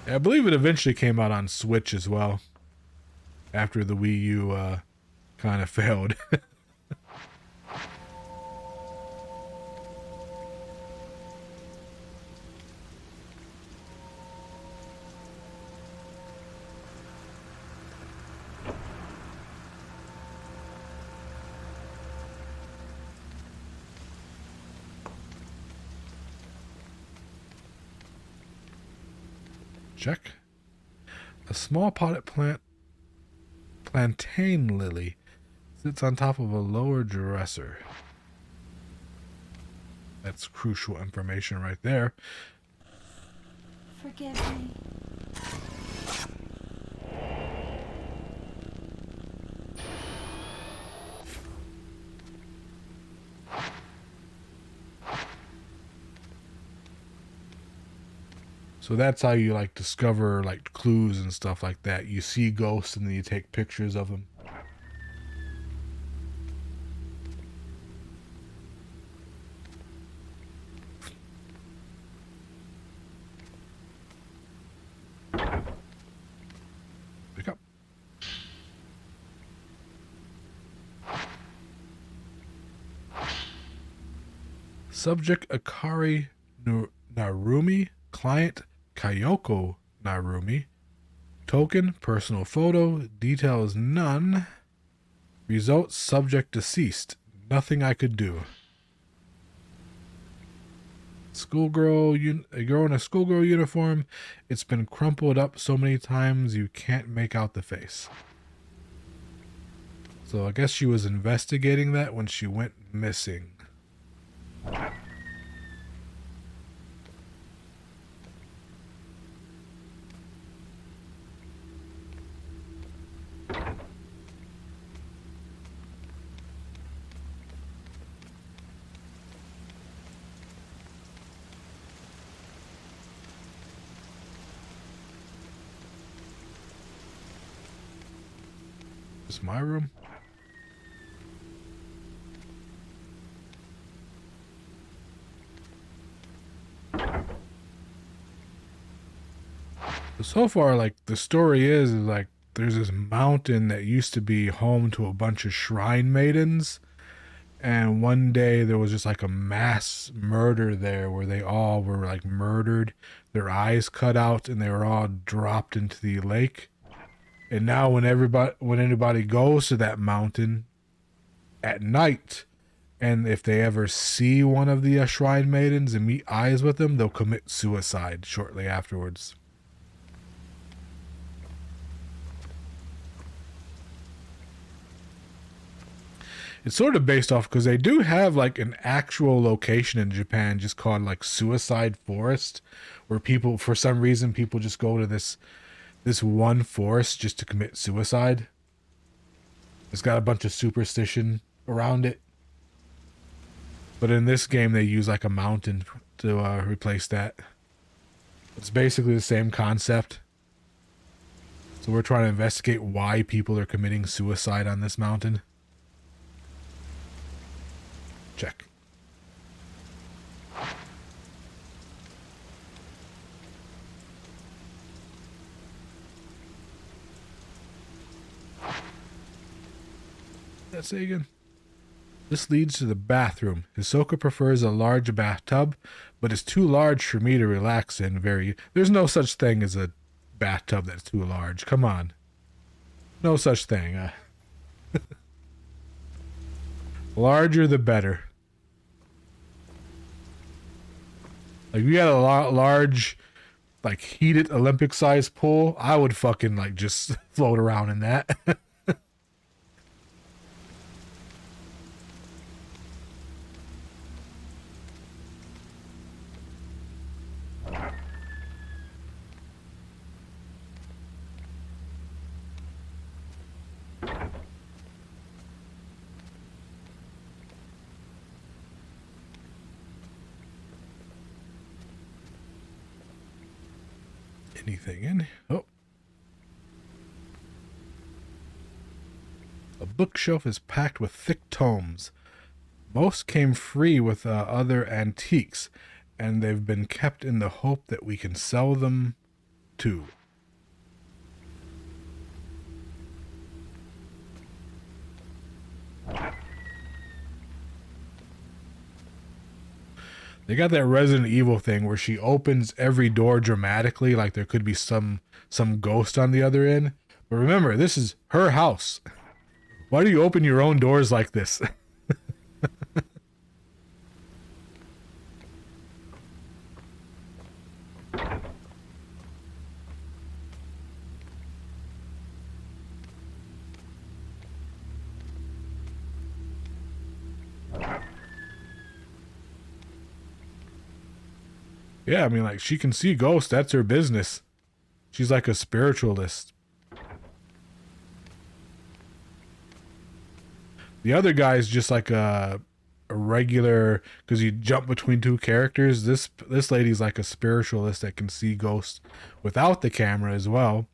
I believe it eventually came out on Switch as well. After the Wii U kind of failed. Check. A small potted plantain lily sits on top of a lower dresser. That's crucial information right there. Forgive me. So that's how you like discover like clues and stuff like that. You see ghosts and then you take pictures of them. Pick up. Subject Akari Narumi. Client Kayoko Narumi. Token, personal photo, details none. Results, subject deceased. Nothing I could do. Schoolgirl, a girl in a schoolgirl uniform. It's been crumpled up so many times you can't make out the face. So I guess she was investigating that when she went missing. It's my room. So far, like, the story is like there's this mountain that used to be home to a bunch of shrine maidens, and one day there was just like a mass murder there where they all were like murdered, their eyes cut out, and they were all dropped into the lake. And now when anybody goes to that mountain at night, and if they ever see one of the shrine maidens and meet eyes with them, they'll commit suicide shortly afterwards. It's sort of based off, because they do have like an actual location in Japan just called like Suicide Forest, where people, for some reason, people just go to this one forest just to commit suicide. It's got a bunch of superstition around it. But in this game, they use like a mountain to replace that. It's basically the same concept. So we're trying to investigate why people are committing suicide on this mountain. Check. Let's say again. This leads to the bathroom. Hisoka prefers a large bathtub, but it's too large for me to relax in. There's no such thing as a bathtub that's too large. Come on. No such thing. Larger the better. Like, if you had a large, like, heated Olympic-sized pool, I would fucking, like, just float around in that. Anything in? Oh. A bookshelf is packed with thick tomes. Most came free with other antiques, and they've been kept in the hope that we can sell them too. They got that Resident Evil thing where she opens every door dramatically, like there could be some ghost on the other end. But remember, this is her house. Why do you open your own doors like this? Yeah, I mean, like, she can see ghosts. That's her business. She's like a spiritualist. The other guy's just like a regular, because you jump between two characters. This lady's like a spiritualist that can see ghosts without the camera as well.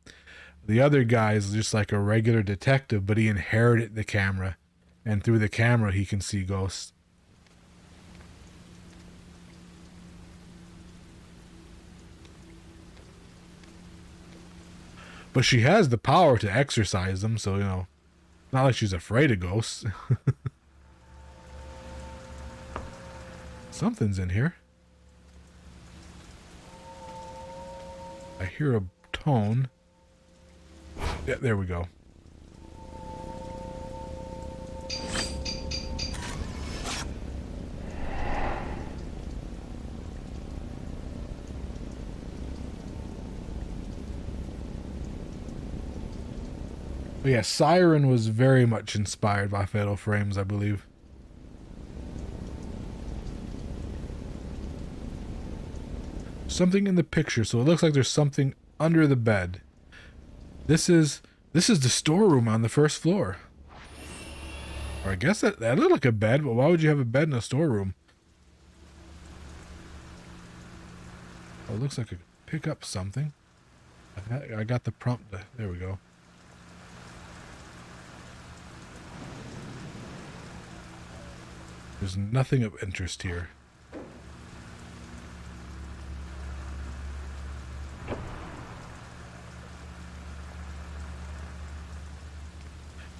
The other guy's just like a regular detective, but he inherited the camera, and through the camera he can see ghosts. But she has the power to exorcise them, so, you know, not like she's afraid of ghosts. Something's in here. I hear a tone. Yeah, there we go. But yeah, Siren was very much inspired by Fatal Frames, I believe. Something in the picture, so it looks like there's something under the bed. This is the storeroom on the first floor. Or I guess that looked like a bed, but why would you have a bed in a storeroom? Oh, it looks like I could pick up something. I got the prompt. There we go. There's nothing of interest here.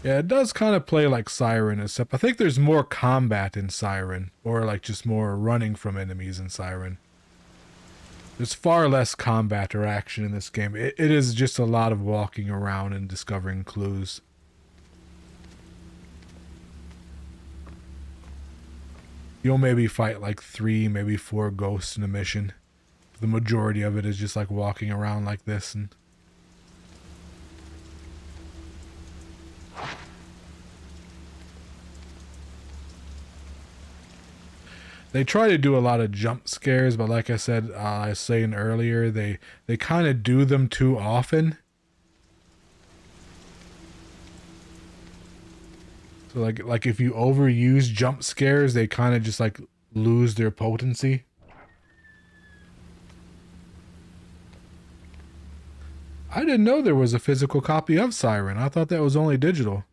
Yeah, it does kind of play like Siren, except I think there's more combat in Siren, or like just more running from enemies in Siren. There's far less combat or action in this game. It is just a lot of walking around and discovering clues. You'll maybe fight like 3, maybe 4 ghosts in a mission. The majority of it is just like walking around like this and... They try to do a lot of jump scares, but like I said, I was saying earlier, they kind of do them too often. So like if you overuse jump scares, they kind of just like lose their potency. I didn't know there was a physical copy of Siren. I thought that was only digital.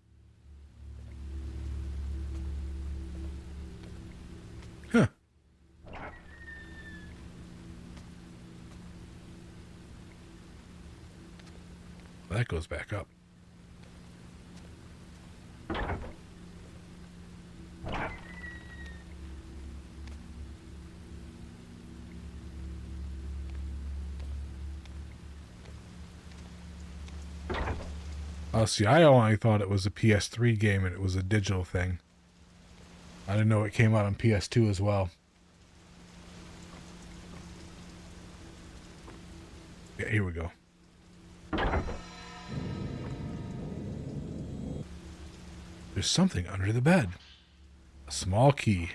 Huh. That goes back up. Oh, see, I only thought it was a PS3 game and it was a digital thing. I didn't know it came out on PS2 as well. Yeah, here we go. There's something under the bed. A small key.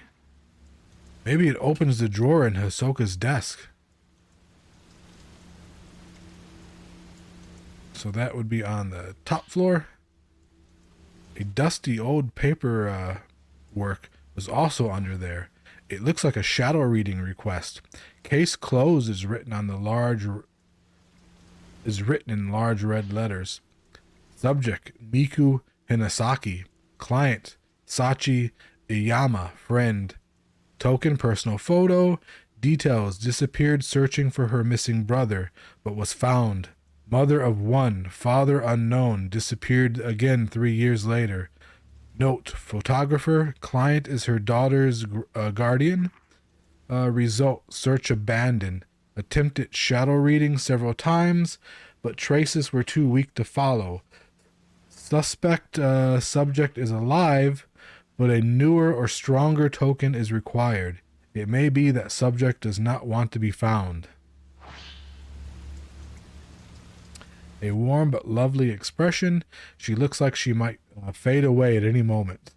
Maybe it opens the drawer in Hisoka's desk. So that would be on the top floor. A dusty old paper work was also under there. It looks like a shadow reading request. Case closed is written in large red letters. Subject Miku Hinasaki. Client Sachi Iyama. Friend. Token personal photo. Details disappeared searching for her missing brother, but was found. Mother of 1, father unknown, disappeared again 3 years later. Note, photographer, client is her daughter's guardian. Result, search abandoned. Attempted shadow reading several times, but traces were too weak to follow. Suspect subject is alive, but a newer or stronger token is required. It may be that subject does not want to be found. A warm but lovely expression. She looks like she might fade away at any moment.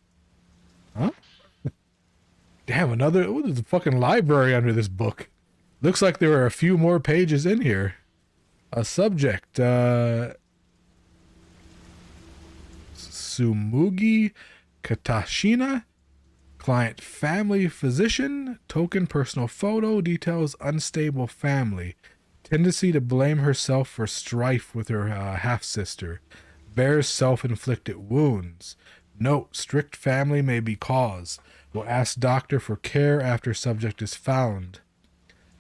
Huh? Damn, another... Oh, there's a fucking library under this book. Looks like there are a few more pages in here. A subject. Sumugi Katashina. Client family physician. Token personal photo. Details unstable family. Tendency to blame herself for strife with her half-sister. Bears self-inflicted wounds. Note, strict family may be cause. Will ask doctor for care after subject is found.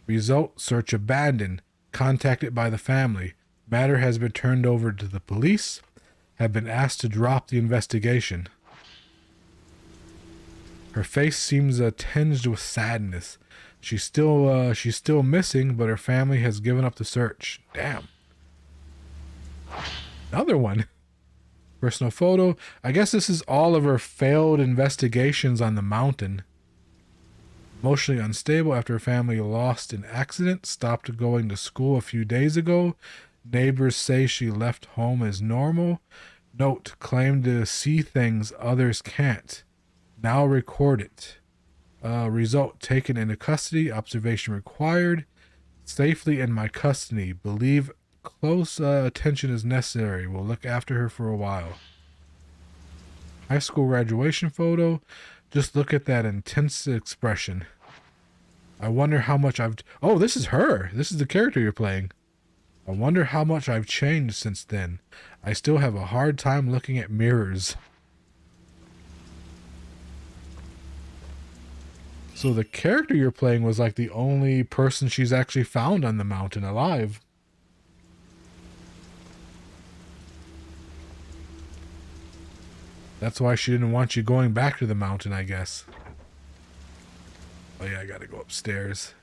Result, search abandoned. Contacted by the family. Matter has been turned over to the police. Have been asked to drop the investigation. Her face seems tinged with sadness. She's still missing, but her family has given up the search. Damn. Another one. Personal photo. I guess this is all of her failed investigations on the mountain. Emotionally unstable after her family lost in accident. Stopped going to school a few days ago. Neighbors say she left home as normal. Note, claim to see things others can't. Now record it. Result, taken into custody. Observation required. Safely in my custody. Believe close attention is necessary. We'll look after her for a while. High school graduation photo. Just look at that intense expression. I wonder how much I've... Oh, this is her. This is the character you're playing. I wonder how much I've changed since then. I still have a hard time looking at mirrors. So the character you're playing was like the only person she's actually found on the mountain alive. That's why she didn't want you going back to the mountain, I guess. Oh yeah, I gotta go upstairs.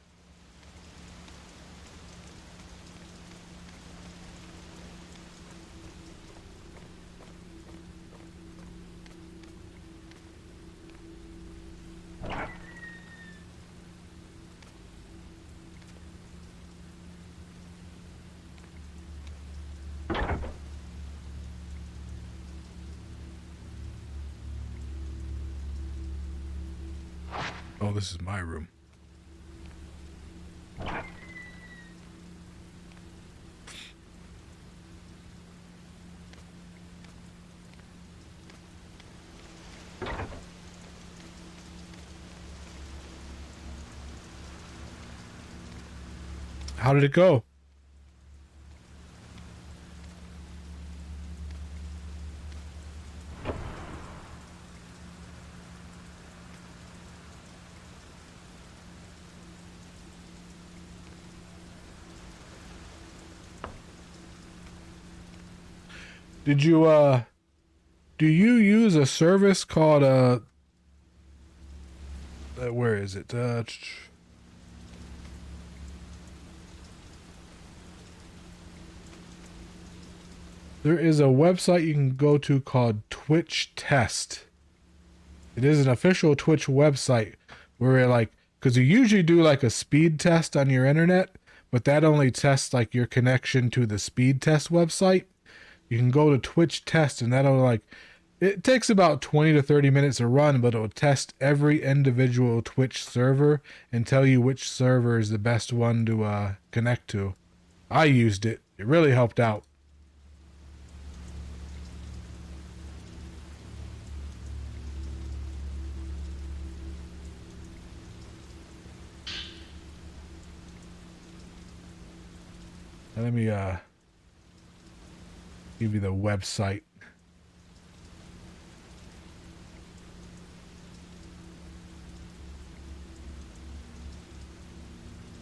Oh, this is my room. How did it go? Did you, do you use a service called, where is it? There is a website you can go to called Twitch Test. It is an official Twitch website where like, because you usually do like a speed test on your internet, but that only tests like your connection to the speed test website. You can go to Twitch Test and that'll like, it takes about 20 to 30 minutes to run, but it'll test every individual Twitch server and tell you which server is the best one to connect to. I used it. It really helped out. Let me give you the website.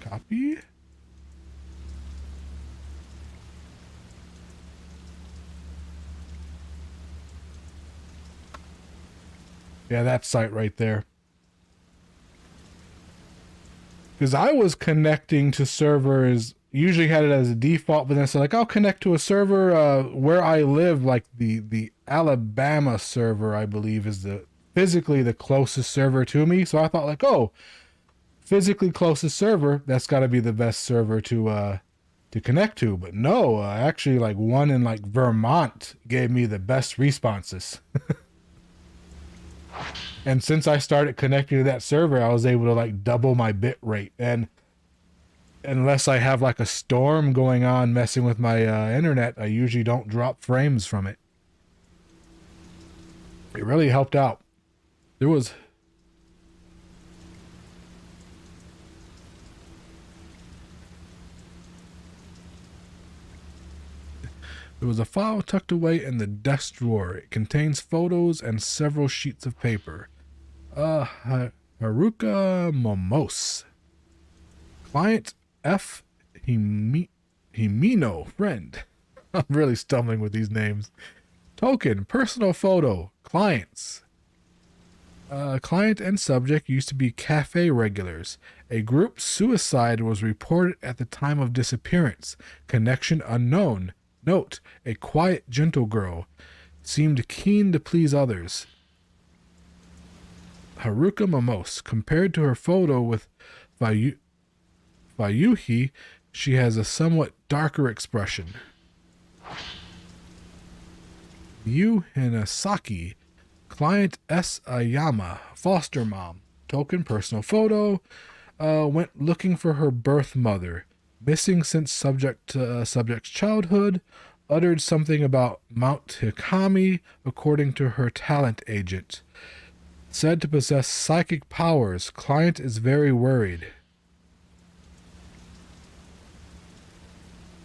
Copy. Yeah, that site right there. Because I was connecting to servers, usually had it as a default, but then it's like, I'll connect to a server where I live, like the Alabama server, I believe, is physically the closest server to me. So I thought like, oh, physically closest server, that's got to be the best server to connect to. But no, actually like one in like Vermont gave me the best responses. And since I started connecting to that server, I was able to like double my bit rate. And unless I have like a storm going on messing with my internet, I usually don't drop frames from it. It really helped out. There was a file tucked away in the desk drawer. It contains photos and several sheets of paper. Haruka Momose. Client F. Himino. Friend. I'm really stumbling with these names. Token. Personal photo. Clients. Client and subject used to be cafe regulars. A group suicide was reported at the time of disappearance. Connection unknown. Note, a quiet, gentle girl. Seemed keen to please others. Haruka Momose. Compared to her photo with Fayuhi, she has a somewhat darker expression. Yu Hinasaki. Client S. Ayama. Foster mom. Token personal photo. Went looking for her birth mother. Missing since subject's childhood. Uttered something about Mount Hikami, according to her talent agent. Said to possess psychic powers. Client is very worried.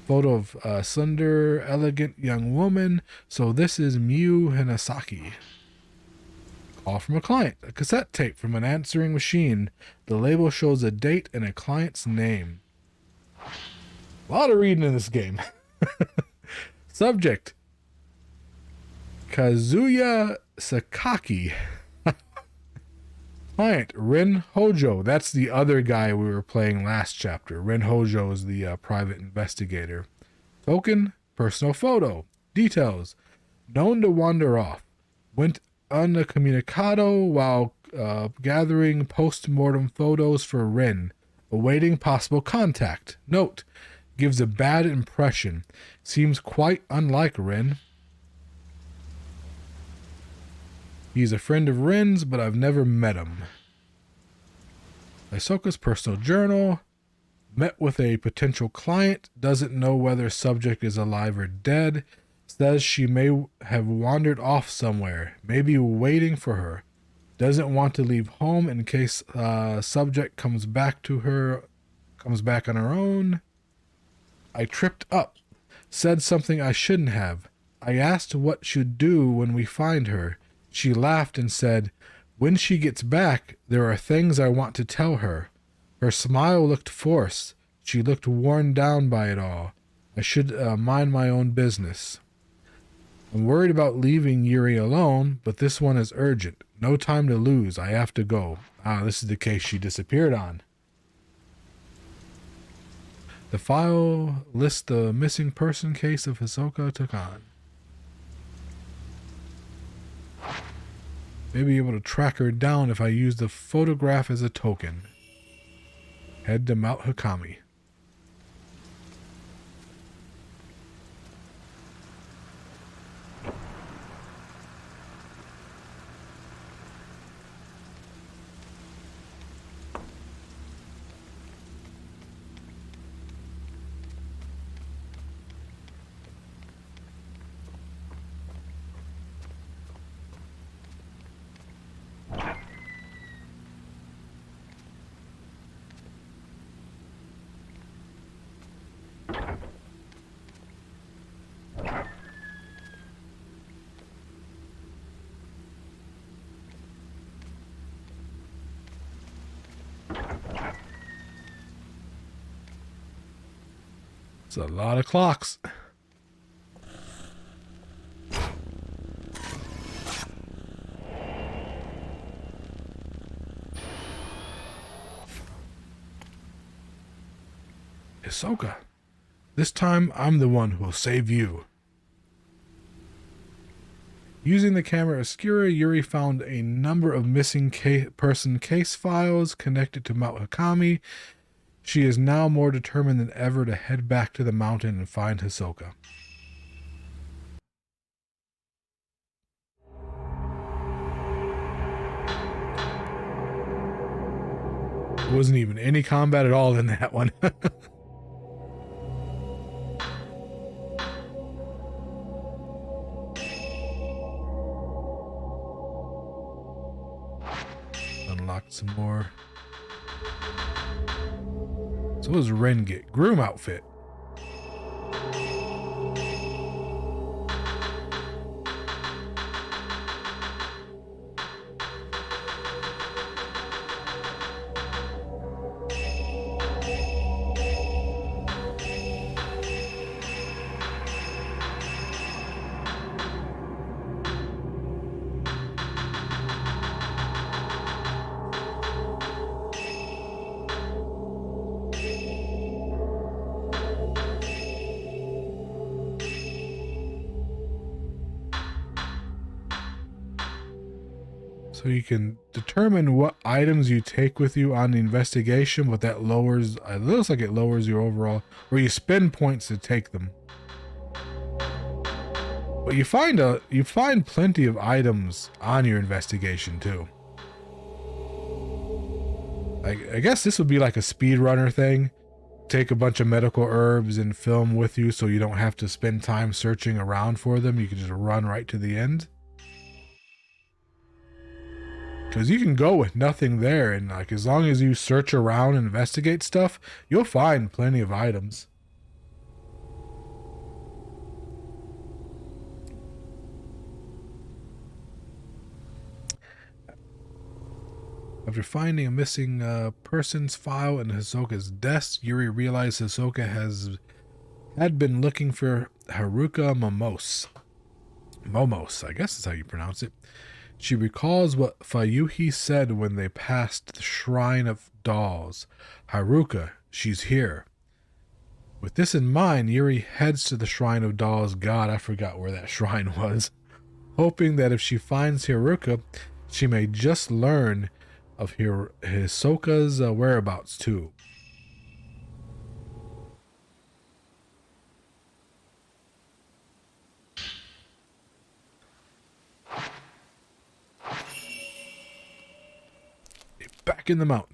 Photo of a slender, elegant young woman. So this is Miu Hinasaki. Call from a client. A cassette tape from an answering machine. The label shows a date and a client's name. A lot of reading in this game. Subject: Kazuya Sakaki. Client: Rin Hojo. That's the other guy we were playing last chapter. Rin Hojo is the private investigator. Token: personal photo. Details: known to wander off. Went uncommunicado while gathering post-mortem photos for Rin. Awaiting possible contact. Note: gives a bad impression. Seems quite unlike Rin. He's a friend of Rin's, but I've never met him. Ahsoka's personal journal. Met with a potential client. Doesn't know whether subject is alive or dead. Says she may have wandered off somewhere. Maybe waiting for her. Doesn't want to leave home in case subject comes back on her own. I tripped up. Said something I shouldn't have. I asked what she'd do when we find her. She laughed and said, when she gets back, there are things I want to tell her. Her smile looked forced. She looked worn down by it all. I should mind my own business. I'm worried about leaving Yuri alone, but this one is urgent. No time to lose. I have to go. This is the case she disappeared on. The file lists the missing person case of Ahsoka Taqan. May be able to track her down if I use the photograph as a token. Head to Mount Hakami. It's a lot of clocks. Ahsoka, this time I'm the one who will save you. Using the camera obscura, Yuri found a number of missing person case files connected to Mount Hakami. She is now more determined than ever to head back to the mountain and find Ahsoka. There wasn't even any combat at all in that one. Unlocked some more. So what does Ren get? Groom outfit. So you can determine what items you take with you on the investigation, but that lowers, it looks like it lowers your overall, or you spend points to take them. But you find plenty of items on your investigation too. I guess this would be like a speedrunner thing. Take a bunch of medical herbs and film with you so you don't have to spend time searching around for them. You can just run right to the end. Because you can go with nothing there, and like as long as you search around and investigate stuff, you'll find plenty of items. After finding a missing persons file in Hisoka's desk, Yuri realized Hisoka had been looking for Haruka Momos, I guess is how you pronounce it. She recalls what Fayuhi said when they passed the Shrine of Dolls. Haruka, she's here. With this in mind, Yuri heads to the Shrine of Dolls. God, I forgot where that shrine was. Hoping that if she finds Haruka, she may just learn of Hisoka's whereabouts too. Back in the mountain.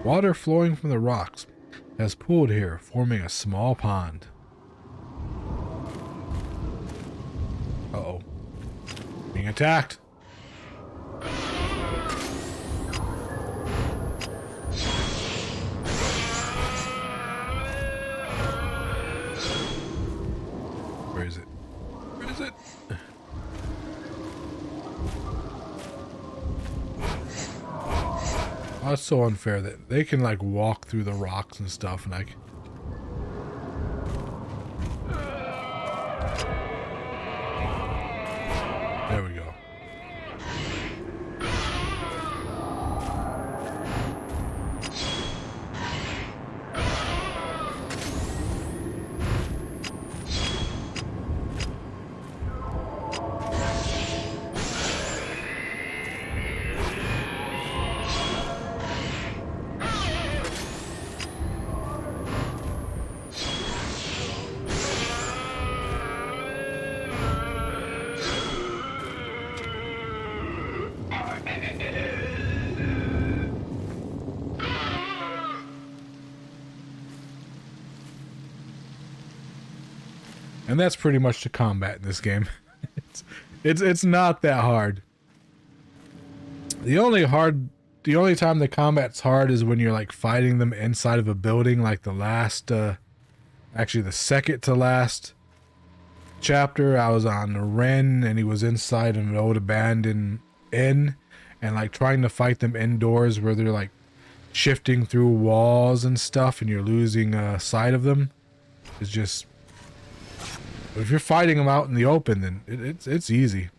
Water flowing from the rocks has pooled here, forming a small pond. Uh-oh. Being attacked. Where is it? Where is it? Oh, it's so unfair that they can like walk through the rocks and stuff, and like. There we go. And that's pretty much the combat in this game. it's not that hard. The only time the combat's hard is when you're like fighting them inside of a building, like the last actually the second to last chapter. I was on Ren and he was inside an old abandoned inn, and like trying to fight them indoors where they're like shifting through walls and stuff and you're losing sight of them. It's just, if you're fighting them out in the open, then it's easy.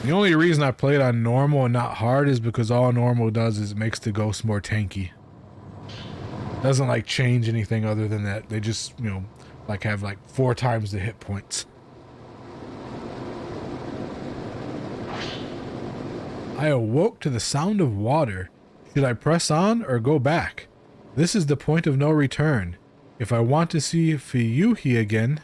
The only reason I played on normal and not hard is because all normal does is it makes the ghosts more tanky. Doesn't like change anything other than that. They just, you know, like have like 4 times the hit points. I awoke to the sound of water. Should I press on or go back? This is the point of no return. If I want to see Fiyuhi again...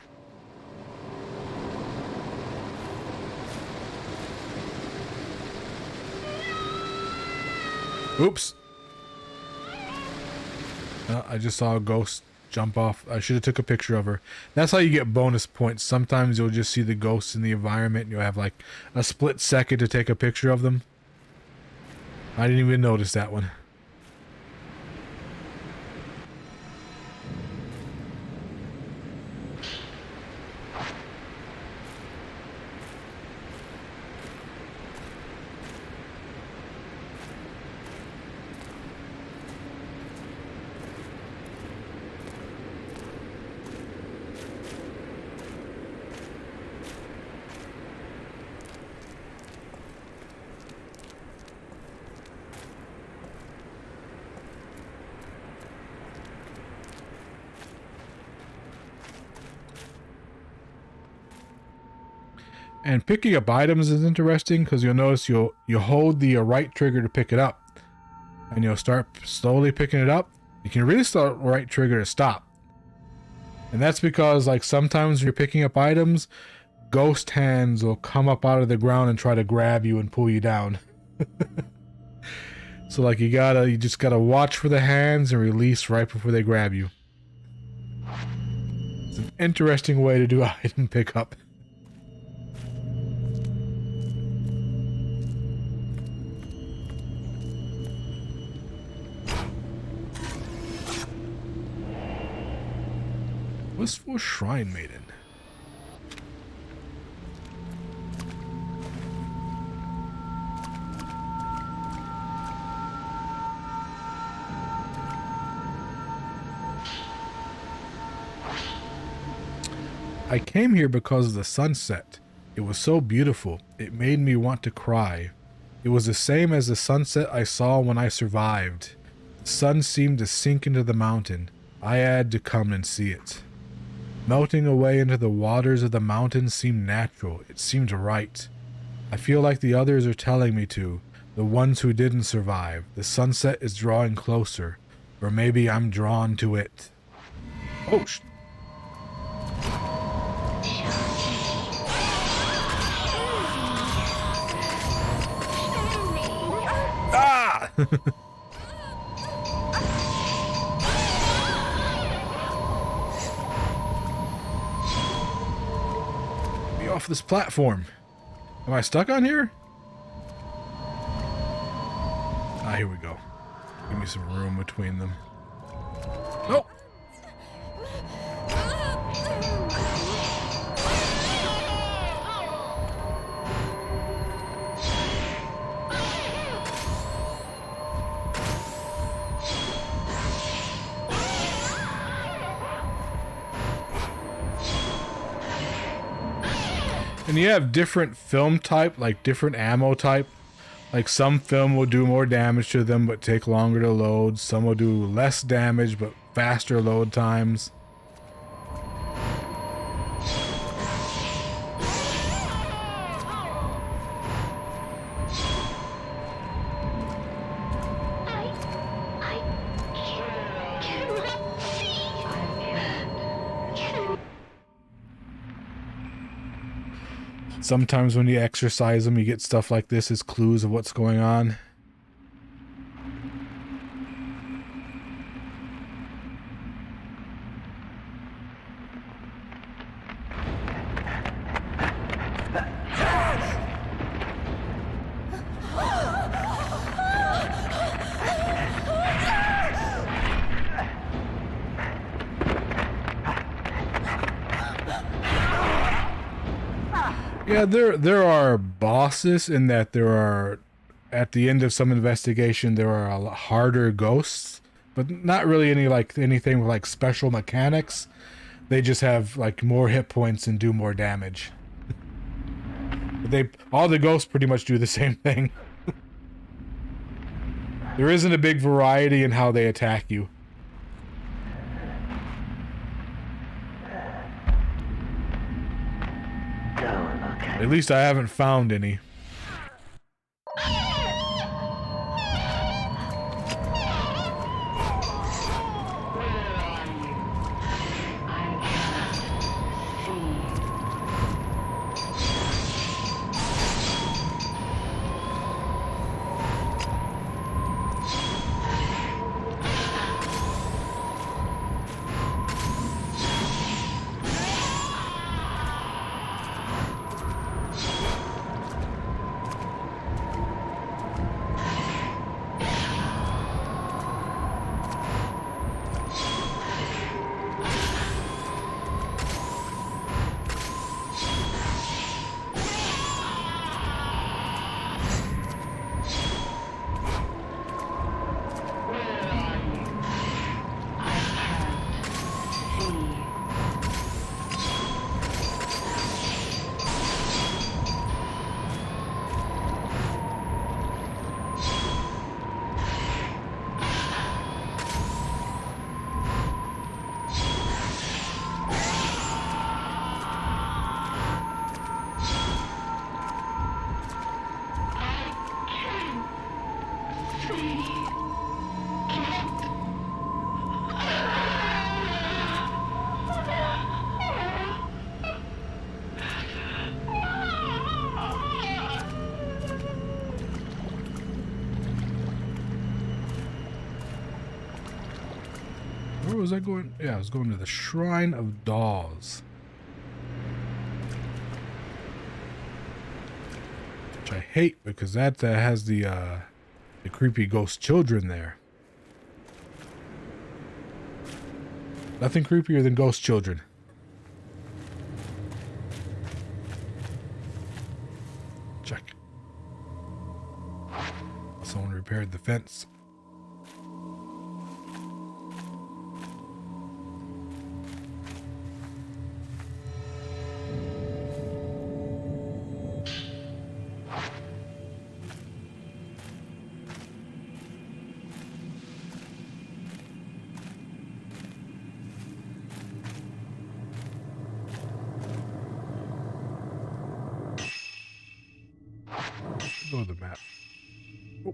Oops. I just saw a ghost jump off. I should have took a picture of her. That's how you get bonus points. Sometimes you'll just see the ghosts in the environment and you'll have like a split second to take a picture of them. I didn't even notice that one. And picking up items is interesting because you'll notice you'll hold the right trigger to pick it up, and you'll start slowly picking it up. You can really start right trigger to stop, and that's because like sometimes when you're picking up items, ghost hands will come up out of the ground and try to grab you and pull you down. So like you just gotta watch for the hands and release right before they grab you. It's an interesting way to do item pickup. Wistful Shrine Maiden. I came here because of the sunset. It was so beautiful. It made me want to cry. It was the same as the sunset I saw when I survived. The sun seemed to sink into the mountain. I had to come and see it. Melting away into the waters of the mountain seemed natural. It seemed right. I feel like the others are telling me to. The ones who didn't survive. The sunset is drawing closer. Or maybe I'm drawn to it. Oh, ah! Be off this platform. Am I stuck on here? Ah, here we go. Give me some room between them. Nope. And you have different film type, like different ammo type. Like some film will do more damage to them but take longer to load. Some will do less damage but faster load times. Sometimes when you exercise them, you get stuff like this as clues of what's going on. Yeah, there are bosses in that there are, at the end of some investigation, there are a lot harder ghosts, but not really anything with like special mechanics. They just have like more hit points and do more damage. But all the ghosts pretty much do the same thing. There isn't a big variety in how they attack you. At least I haven't found any. was I going? Yeah, I was going to the Shrine of Dawes. Which I hate because that has the creepy ghost children there. Nothing creepier than ghost children. Check. Someone repaired the fence. Go to the map. Oh.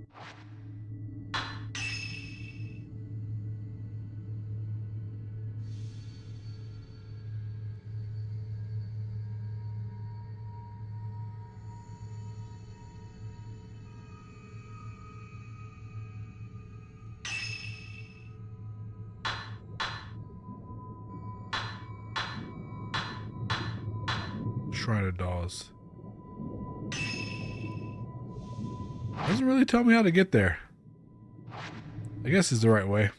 Shrine of Dawes. Doesn't really tell me how to get there. I guess it's the right way.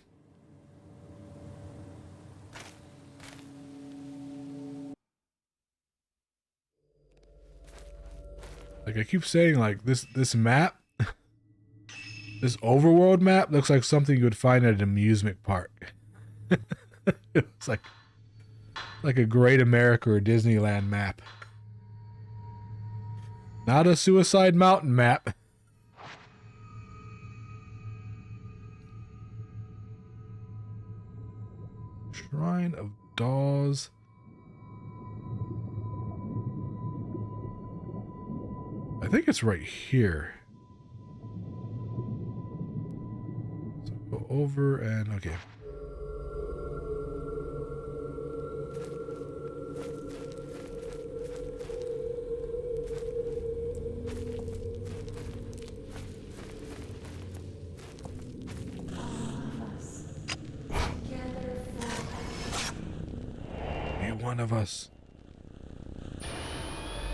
Like I keep saying, like this map, this overworld map looks like something you would find at an amusement park. It's like a Great America or Disneyland map. Not a Suicide Mountain map. Shrine of Dawes. I think it's right here. So go over and okay. One of us.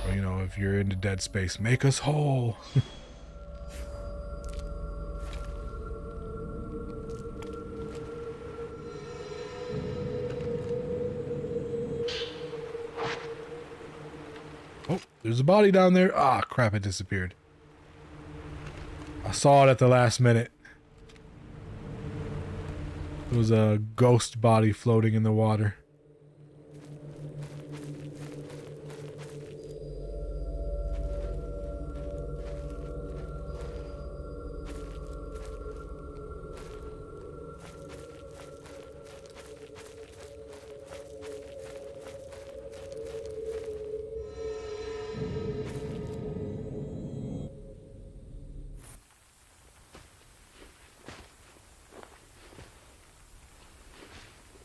Or, you know, if you're into Dead Space, make us whole. Oh, there's a body down there. Ah, crap, it disappeared. I saw it at the last minute. It was a ghost body floating in the water.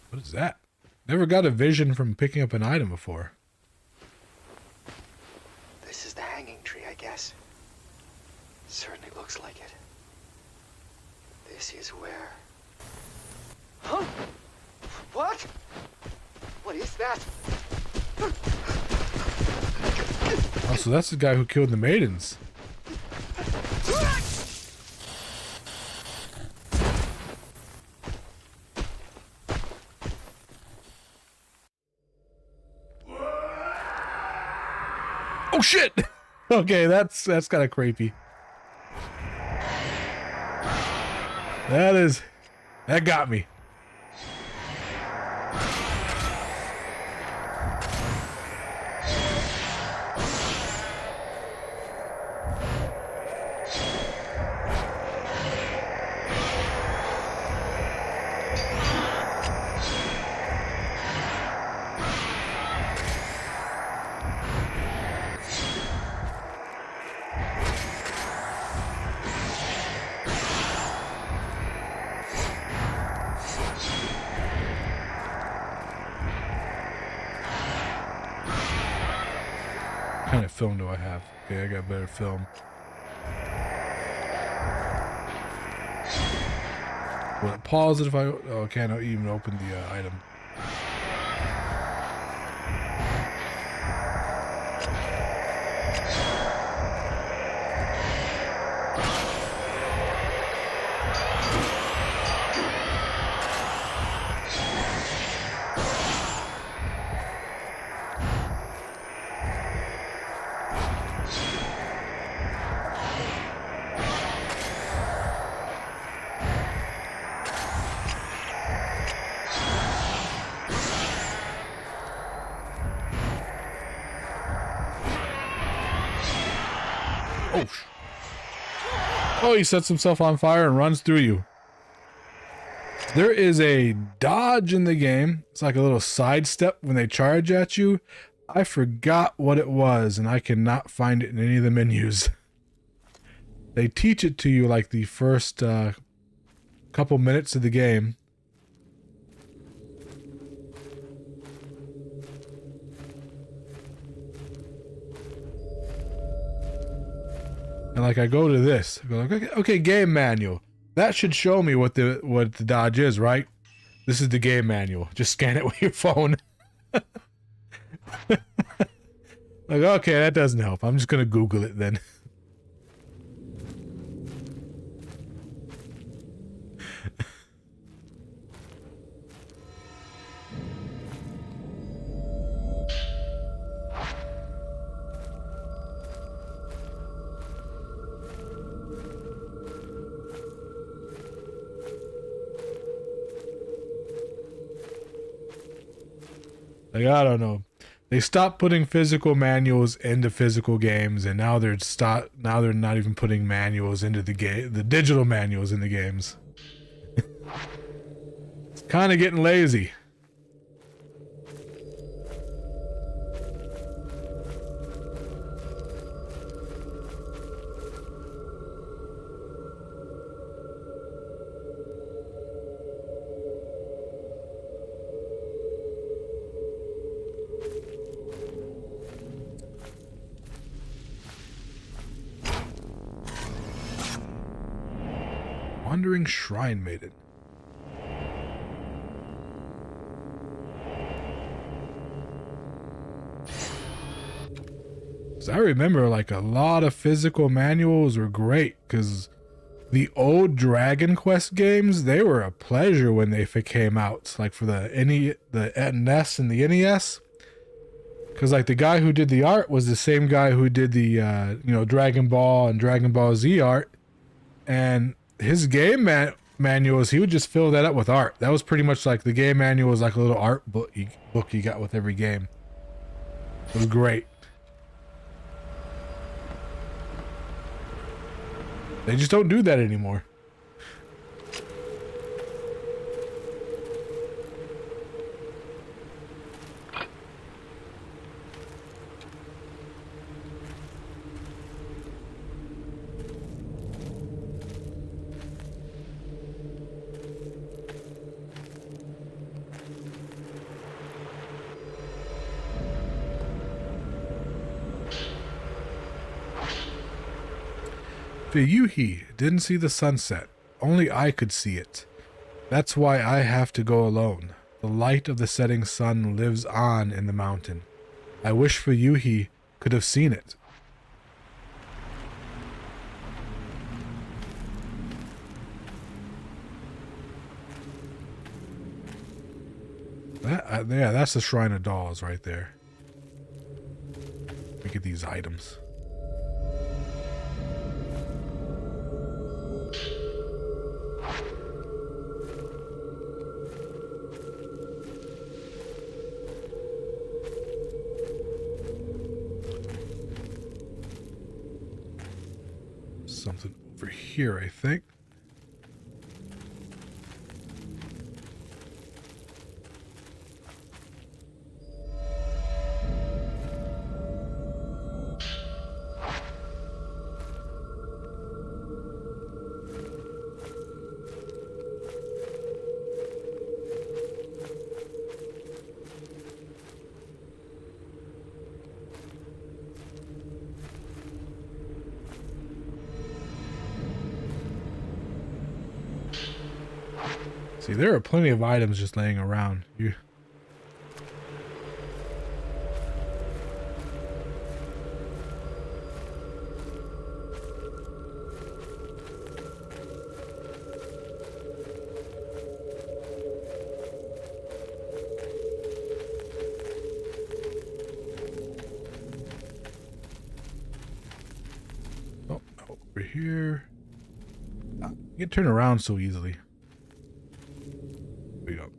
What is that? Never got a vision from picking up an item before. This is the hanging tree, I guess. Certainly looks like it. This is where... Huh? What? What is that? Oh, so that's the guy who killed the maidens. Oh shit! Okay, that's kind of creepy. That got me. What kind of film do I have? Okay, I got better film. Will it pause it if I... Oh, I can't even open the item. Oh, he sets himself on fire and runs through you. There is a dodge in the game. It's like a little sidestep when they charge at you. I forgot what it was, and I cannot find it in any of the menus. They teach it to you like the first couple minutes of the game. And like I go to this, I go like, okay, game manual. That should show me what the dodge is, right? This is the game manual. Just scan it with your phone. Like, okay, that doesn't help. I'm just gonna Google it then. Like, I don't know. They stopped putting physical manuals into physical games, and now they're not even putting manuals into the digital manuals in the games. It's kind of getting lazy. Wandering Shrine Maiden. I remember like a lot of physical manuals were great because the old Dragon Quest games, they were a pleasure when they came out, like for the NES and the NES. Because like the guy who did the art was the same guy who did the Dragon Ball and Dragon Ball Z art, and his game manuals, he would just fill that up with art. That was pretty much like the game manual was like a little art book you got with every game. It was great. They just don't do that anymore. Fiyuhi didn't see the sunset. Only I could see it. That's why I have to go alone. The light of the setting sun lives on in the mountain. I wish Fiyuhi could have seen it. Yeah, that's the Shrine of Dolls right there. Look at these items. Something over here, I think. See, there are plenty of items just laying around. You... Oh, over here. Ah, you can turn around so easily. There we go.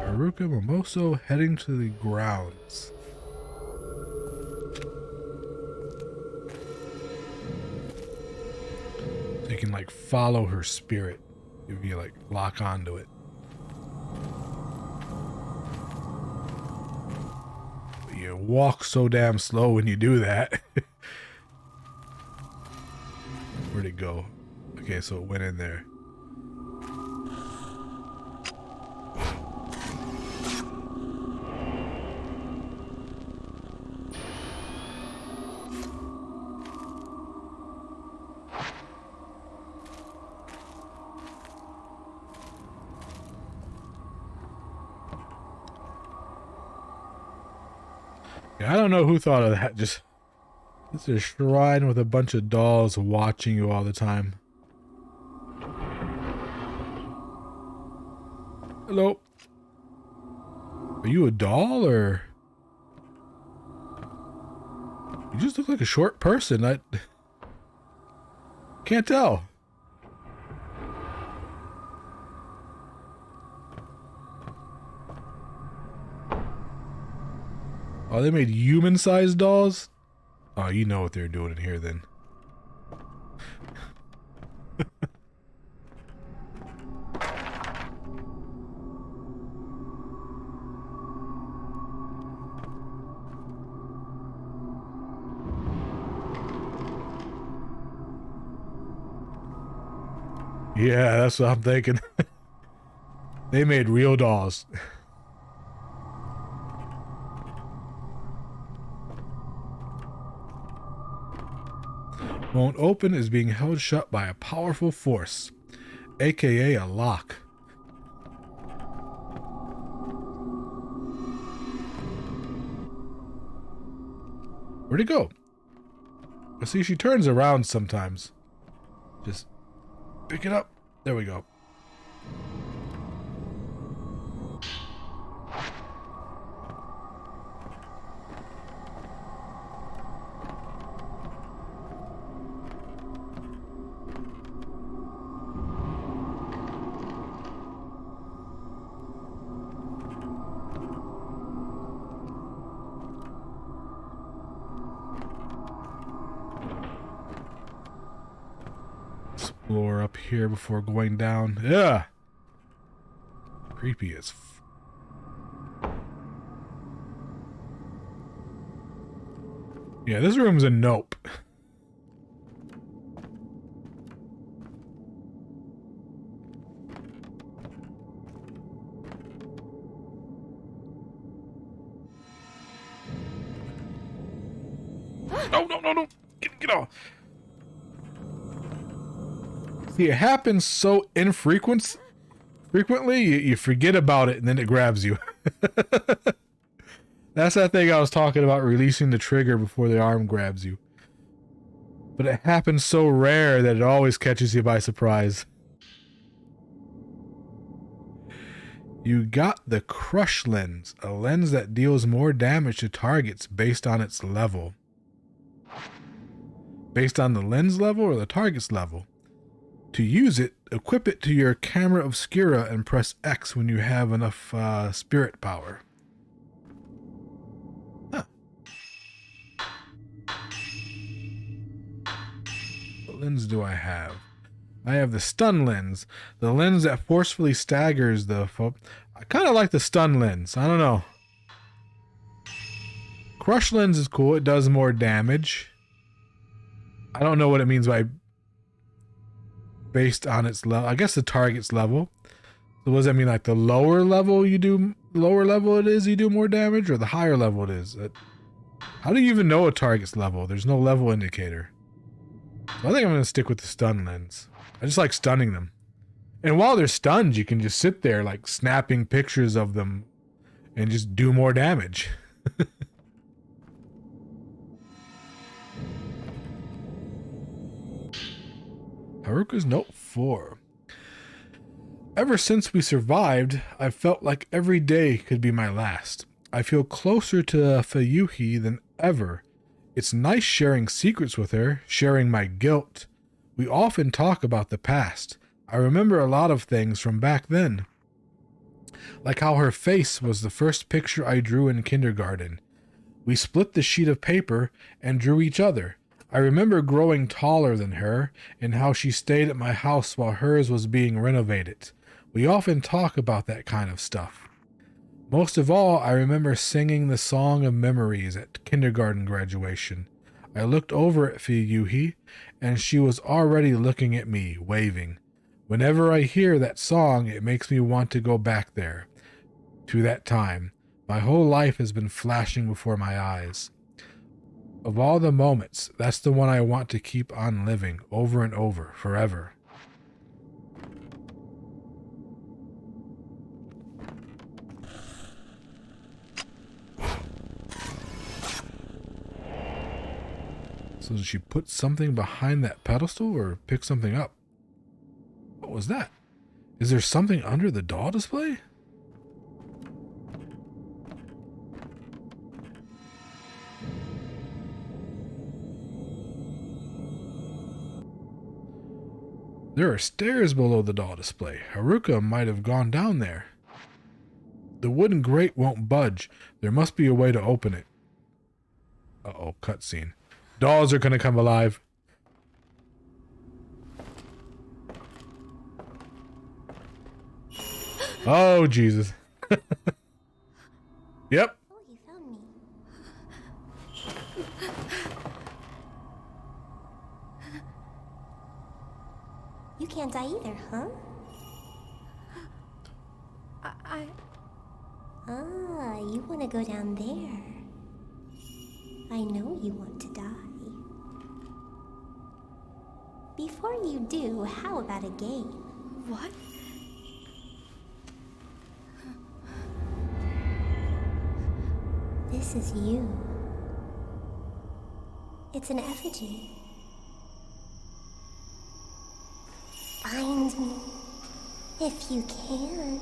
Haruka Mimoso heading to the grounds. So you can like follow her spirit if you like lock onto it. But you walk so damn slow when you do that. Where'd it go? Okay, so it went in there. Yeah, I don't know who thought of that. Just it's a shrine with a bunch of dolls watching you all the time. Hello. Are you a doll or? You just look like a short person. I can't tell. Oh, they made human-sized dolls? Oh, you know what they're doing in here then. Yeah, that's what I'm thinking. They made real dolls. Won't open, is being held shut by a powerful force, aka a lock. Where'd it go? I see she turns around sometimes. Just pick it up. There we go. Explore up here before going down. Yeah. Creepy as yeah, this room's a nope. No. Get off. See, it happens so frequently, you forget about it and then it grabs you. That's that thing I was talking about, releasing the trigger before the arm grabs you. But it happens so rare that it always catches you by surprise. You got the Crush Lens, a lens that deals more damage to targets based on its level. Based on the lens level or the target's level. To use it, equip it to your camera obscura and press X when you have enough spirit power. Huh. What lens do I have? I have the stun lens. The lens that forcefully staggers the I kind of like the stun lens. I don't know. Crush lens is cool. It does more damage. I don't know what it means by based on its level. I guess the target's level. So what does that mean? Like the lower level you do more damage, or the higher level it is? How do you even know a target's level? There's no level indicator. So I think I'm going to stick with the stun lens. I just like stunning them. And while they're stunned, you can just sit there like snapping pictures of them and just do more damage. Haruka's note 4. Ever since we survived, I've felt like every day could be my last. I feel closer to Fuyuhi than ever. It's nice sharing secrets with her, sharing my guilt. We often talk about the past. I remember a lot of things from back then. Like how her face was the first picture I drew in kindergarten. We split the sheet of paper and drew each other. I remember growing taller than her and how she stayed at my house while hers was being renovated. We often talk about that kind of stuff. Most of all, I remember singing the Song of Memories at kindergarten graduation. I looked over at Fuyuhi, and she was already looking at me, waving. Whenever I hear that song, it makes me want to go back there, to that time. My whole life has been flashing before my eyes. Of all the moments, that's the one I want to keep on living, over and over, forever. So did she put something behind that pedestal or pick something up? What was that? Is there something under the doll display? There are stairs below the doll display. Haruka might have gone down there. The wooden grate won't budge. There must be a way to open it. Uh-oh, cutscene. Dolls are gonna come alive. Oh, Jesus. Yep. Oh, you found me. You can't die either, huh? Ah, you want to go down there. I know you want to die. Before you do, how about a game? What? This is you. It's an effigy. Find me, if you can.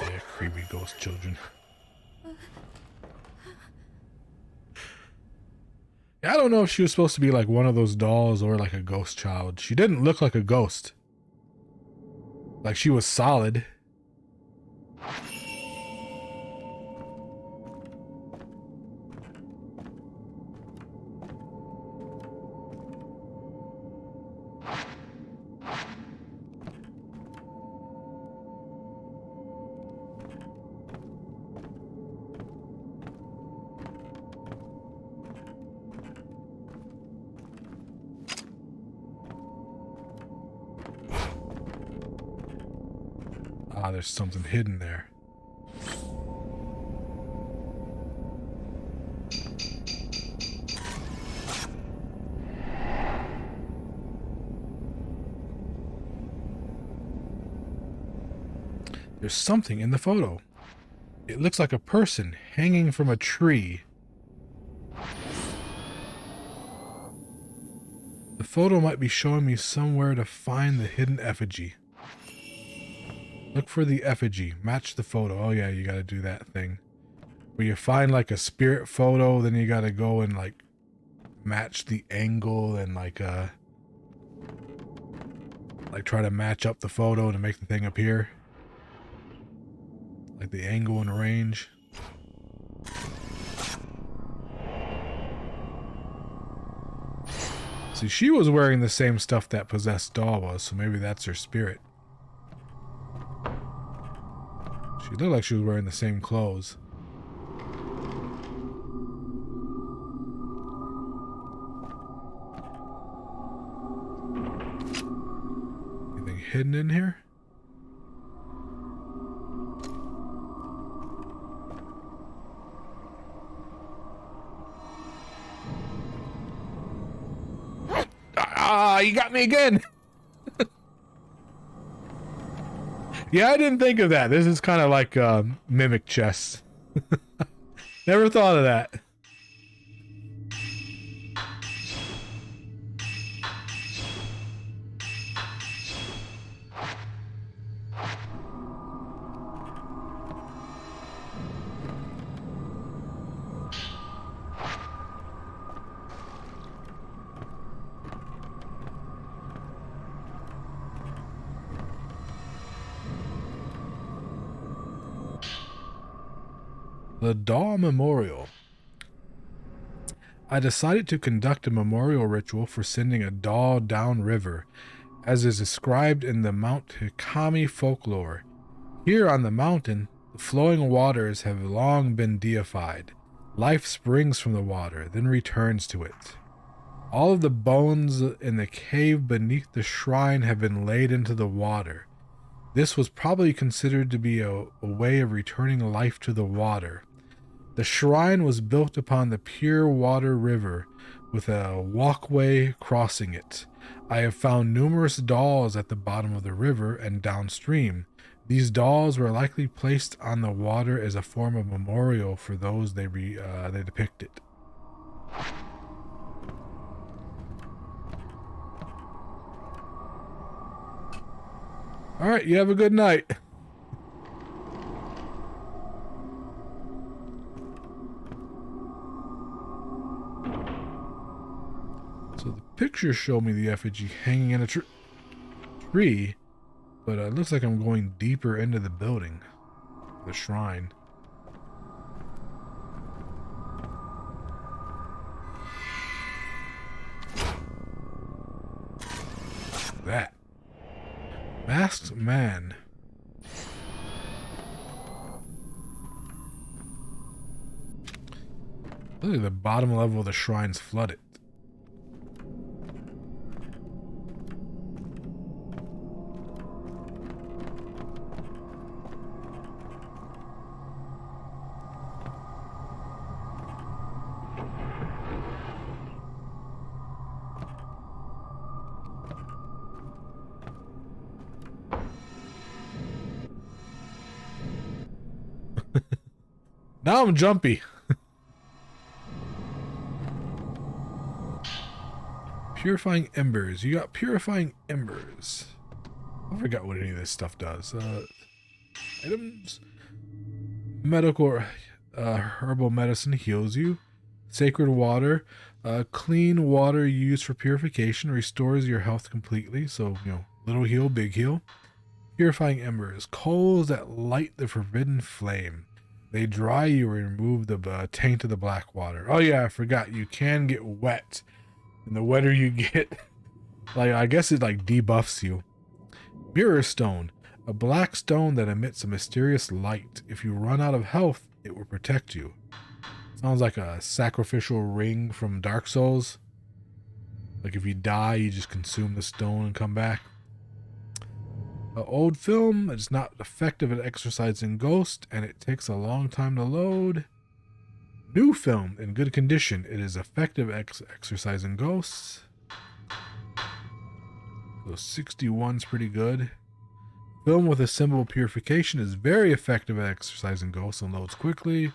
Yeah, creepy ghost children. Yeah, I don't know if she was supposed to be like one of those dolls or like a ghost child. She didn't look like a ghost. Like she was solid. Ah, there's something hidden there. There's something in the photo. It looks like a person hanging from a tree. The photo might be showing me somewhere to find the hidden effigy. Look for the effigy. Match the photo. Oh yeah, you gotta do that thing. Where you find like a spirit photo, then you gotta go and like match the angle and like try to match up the photo to make the thing appear. Like the angle and range. See, she was wearing the same stuff that possessed doll was, so maybe that's her spirit. She looked like she was wearing the same clothes. Anything hidden in here? Ah, you got me again. Yeah, I didn't think of that. This is kind of like mimic chess. Never thought of that. The Daw Memorial. I decided to conduct a memorial ritual for sending a Daw downriver, as is described in the Mount Hikami folklore. Here on the mountain, the flowing waters have long been deified. Life springs from the water, then returns to it. All of the bones in the cave beneath the shrine have been laid into the water. This was probably considered to be a way of returning life to the water. The shrine was built upon the pure water river, with a walkway crossing it. I have found numerous dolls at the bottom of the river and downstream. These dolls were likely placed on the water as a form of memorial for those they depicted. All right, you have a good night. So the pictures show me the effigy hanging in a tree, but it looks like I'm going deeper into the building, the shrine. That masked man. Look at the bottom level of the shrine's flooded. Now I'm jumpy. Purifying embers. You got purifying embers. I forgot what any of this stuff does. Items. Medical herbal medicine heals you. Sacred water. Clean water used for purification restores your health completely. So, you know, little heal, big heal. Purifying embers. Coals that light the forbidden flame. They dry you and remove the taint of the black water. Oh yeah, I forgot. You can get wet. And the wetter you get, like, I guess it like debuffs you. Mirror stone. A black stone that emits a mysterious light. If you run out of health, it will protect you. Sounds like a sacrificial ring from Dark Souls. Like if you die, you just consume the stone and come back. Old film. It's not effective at exorcising ghosts, and it takes a long time to load. New film. In good condition. It is effective at exorcising ghosts. So 61's pretty good. Film with a symbol of purification is very effective at exorcising ghosts and loads quickly.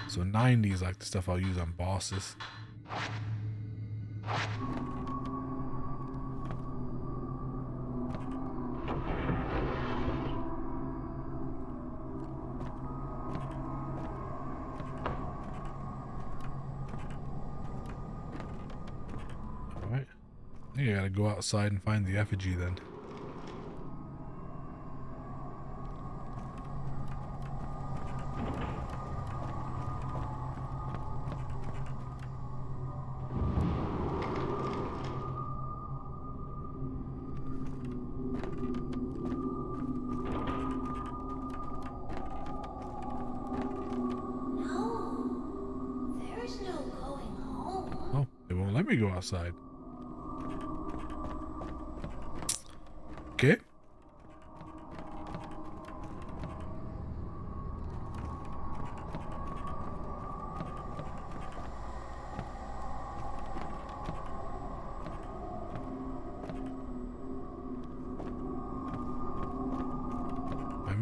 So 90 is like the stuff I'll use on bosses. Alright. I think I gotta go outside and find the effigy then. Let me go outside.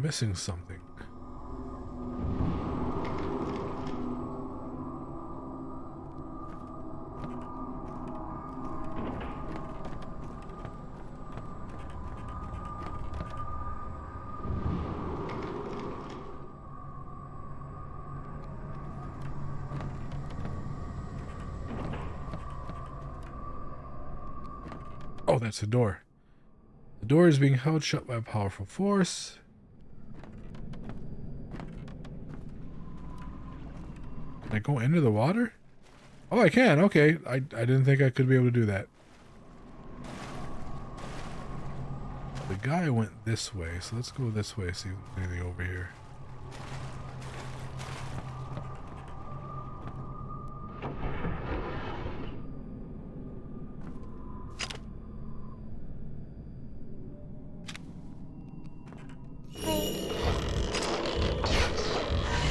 missing something. Oh, that's a door. The door is being held shut by a powerful force. Can I go into the water? Oh, I can. Okay. I didn't think I could be able to do that. The guy went this way, so let's go this way, see if there's anything over here.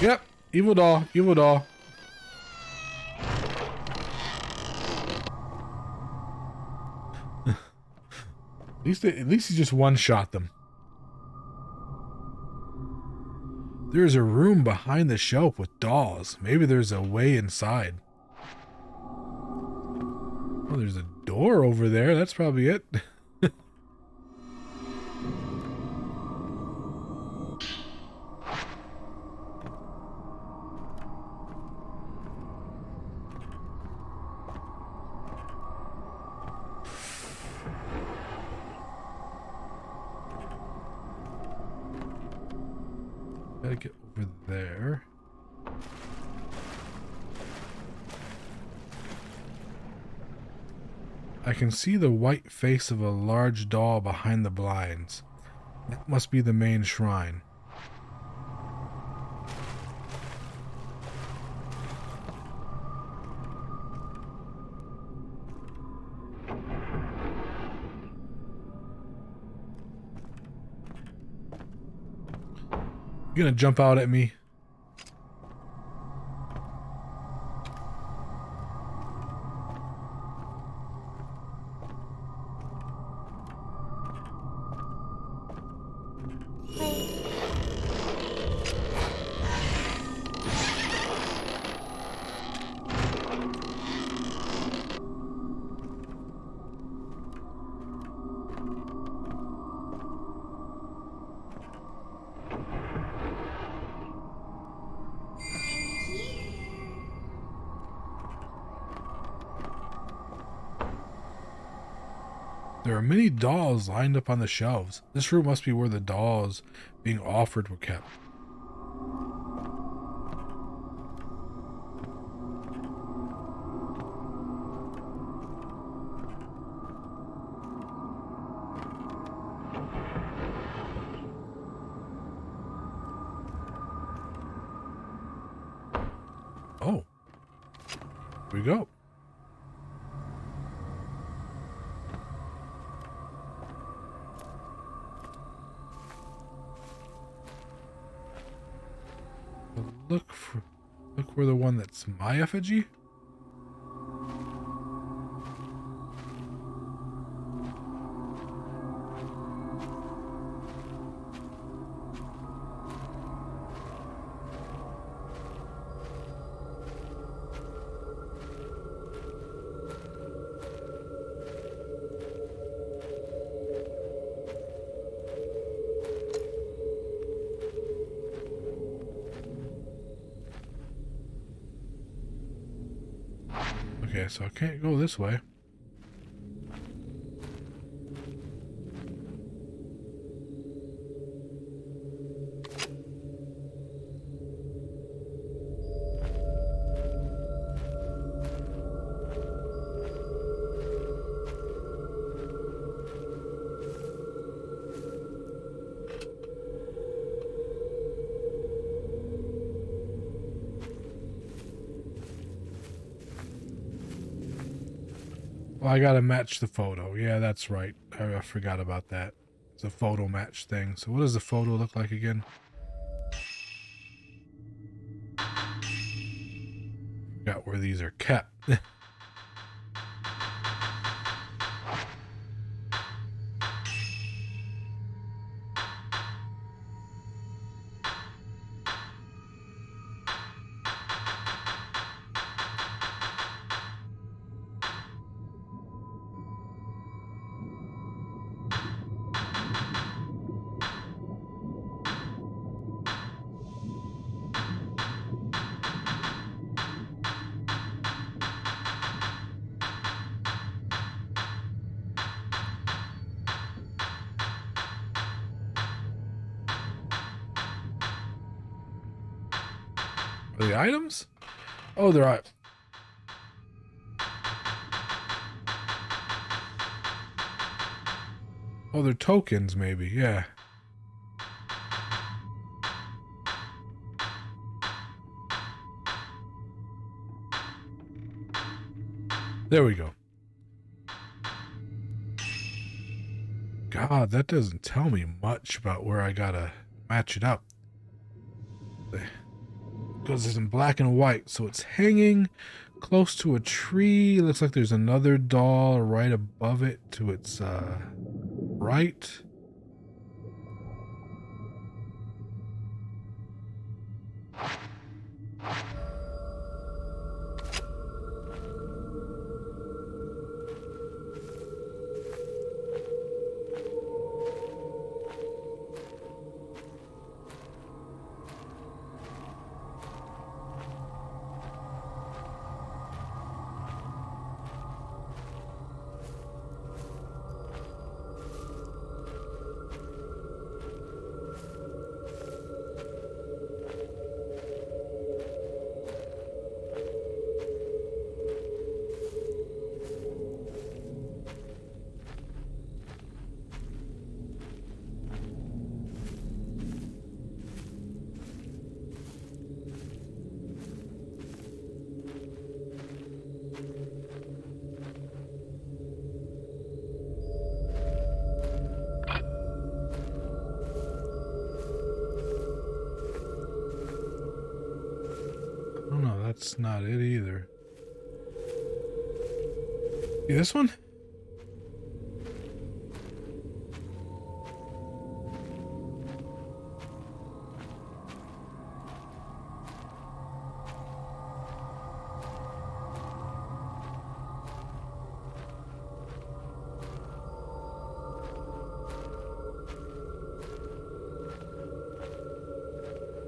Yep, evil doll, evil doll. At least he just one-shot them. There's a room behind the shelf with dolls. Maybe there's a way inside. Oh, there's a door over there. That's probably it. Gotta get over there. I can see the white face of a large doll behind the blinds. That must be the main shrine. You're gonna jump out at me. There are many dolls lined up on the shelves. This room must be where the dolls being offered were kept. Oh, here we go. Look for the one that's my effigy. Okay, so I can't go this way. Well, I gotta match the photo. Yeah, that's right. I forgot about that. It's a photo match thing. So what does the photo look like again? Forgot where these are kept. Are they items? Oh, they're... Oh, they're tokens, maybe. Yeah. There we go. God, that doesn't tell me much about where I gotta match it up. Because it's in black and white, so it's hanging close to a tree. Looks like there's another doll right above it to its right. Oh no, that's not it either. See this one?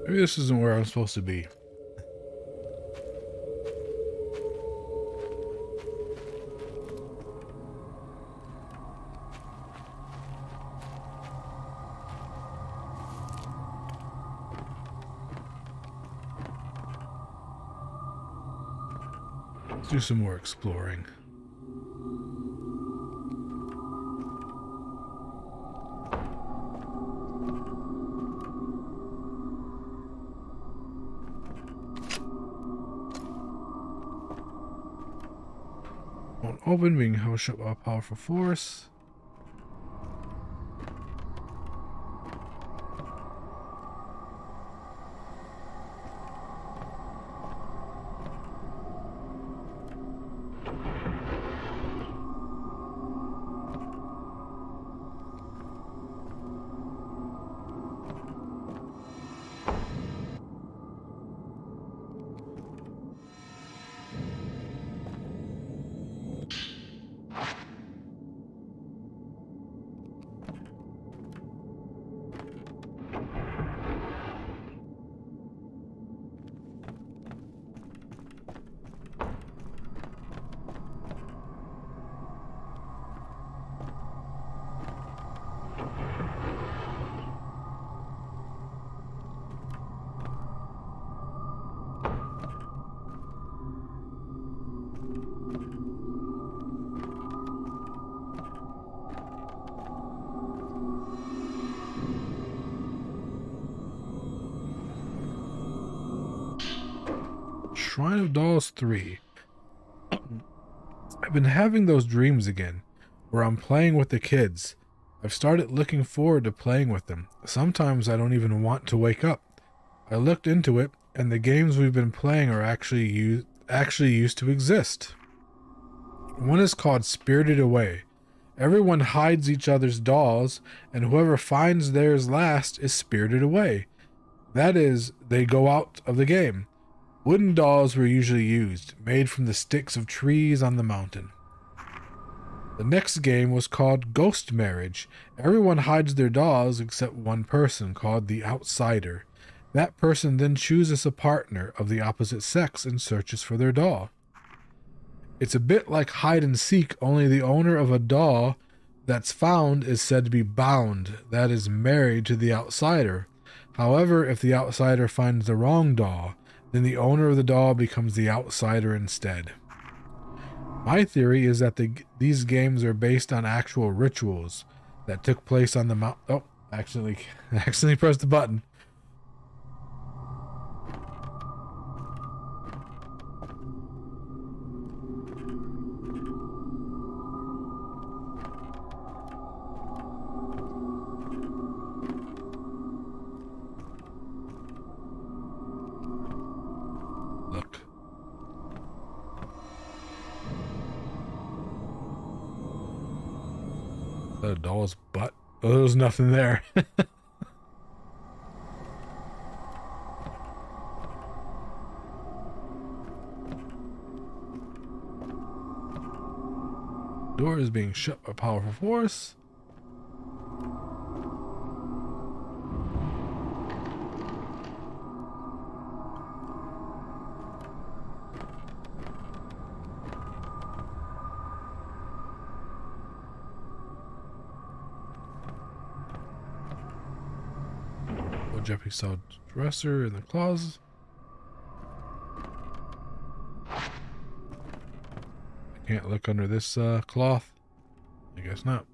Maybe this isn't where I'm supposed to be. Let's do some more exploring. Won't open, being held shut by a powerful force. Shrine of Dolls 3. I've been having those dreams again, where I'm playing with the kids. I've started looking forward to playing with them. Sometimes I don't even want to wake up. I looked into it, and the games we've been playing are actually used to exist. One is called Spirited Away. Everyone hides each other's dolls, and whoever finds theirs last is spirited away. That is, they go out of the game. Wooden dolls were usually used, made from the sticks of trees on the mountain. The next game was called Ghost Marriage. Everyone hides their dolls except one person, called the Outsider. That person then chooses a partner of the opposite sex and searches for their doll. It's a bit like hide and seek, only the owner of a doll that's found is said to be bound, that is, married to the outsider. However, if the outsider finds the wrong doll, then the owner of the doll becomes the outsider instead. My theory is that these games are based on actual rituals that took place on the mount. Oh, accidentally pressed the button. Look. Is that a doll's butt? Oh, there was nothing there. Door is being shut by powerful force. Jeffrey saw dresser in the closet. I can't look under this cloth. I guess not.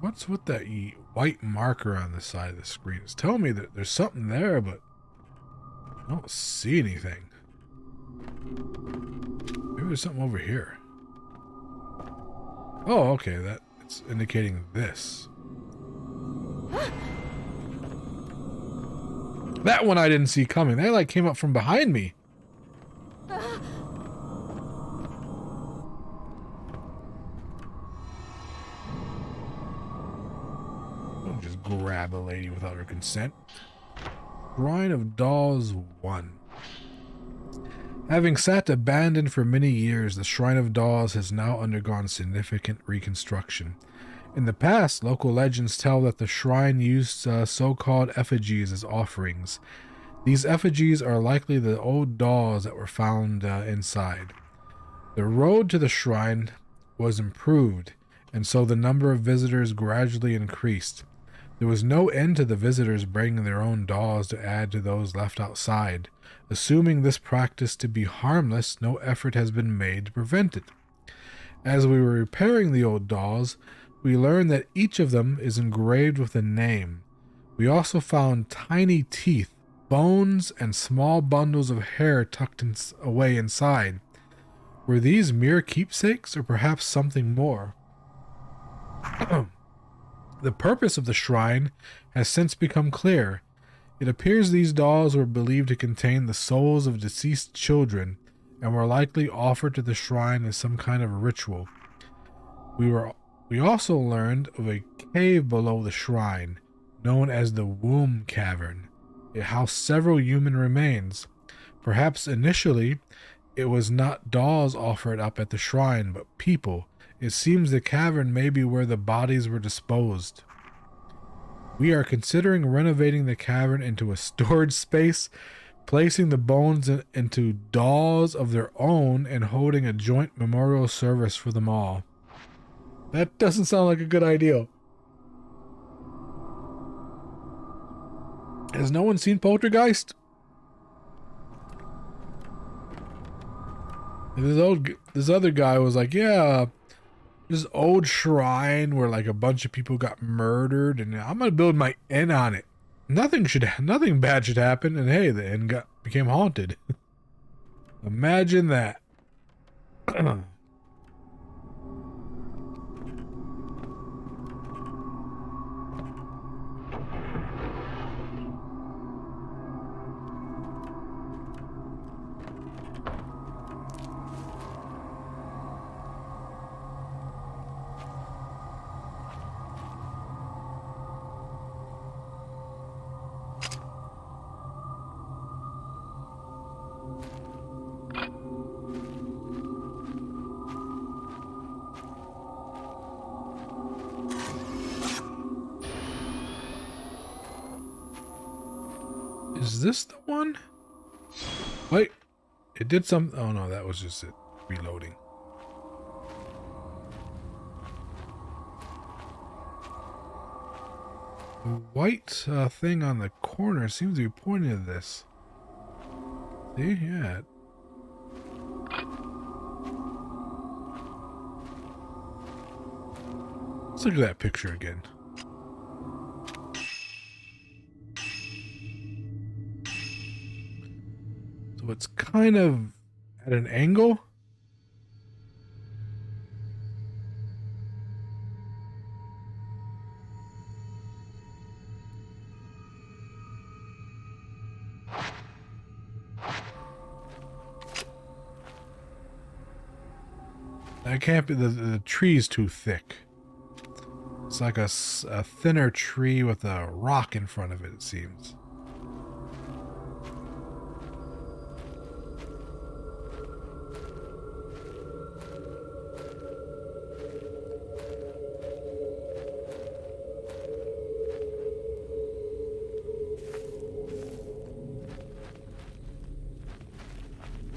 What's with that white marker on the side of the screen? It's telling me that there's something there, but I don't see anything. Maybe there's something over here. Oh, okay. It's indicating this. That one I didn't see coming. That like came up from behind me. Grab a lady without her consent. Shrine of Dolls 1. Having sat abandoned for many years, the Shrine of Dolls has now undergone significant reconstruction. In the past, local legends tell that the shrine used so-called effigies as offerings. These effigies are likely the old dolls that were found inside. The road to the shrine was improved, and so the number of visitors gradually increased. There was no end to the visitors bringing their own dolls to add to those left outside. Assuming this practice to be harmless, no effort has been made to prevent it. As we were repairing the old dolls, we learned that each of them is engraved with a name. We also found tiny teeth, bones, and small bundles of hair tucked away inside. Were these mere keepsakes, or perhaps something more? The purpose of the shrine has since become clear. It appears these dolls were believed to contain the souls of deceased children and were likely offered to the shrine as some kind of ritual. We also learned of a cave below the shrine, known as the Womb Cavern. It housed several human remains. Perhaps initially it was not dolls offered up at the shrine, but people. It seems the cavern may be where the bodies were disposed. We are considering renovating the cavern into a storage space, placing the bones into dolls of their own, and holding a joint memorial service for them all. That doesn't sound like a good idea. Has no one seen Poltergeist? This other guy was like, yeah, this old shrine where like a bunch of people got murdered, and I'm gonna build my inn on it. Nothing bad should happen, and hey, the inn became haunted. Imagine that. Is this the one? Wait, it did some. Oh no, that was just it reloading. The white thing on the corner seems to be pointing to this. See? Yeah. Let's look at that picture again. So it's kind of at an angle. That can't be, the tree's too thick. It's like a thinner tree with a rock in front of it, it seems.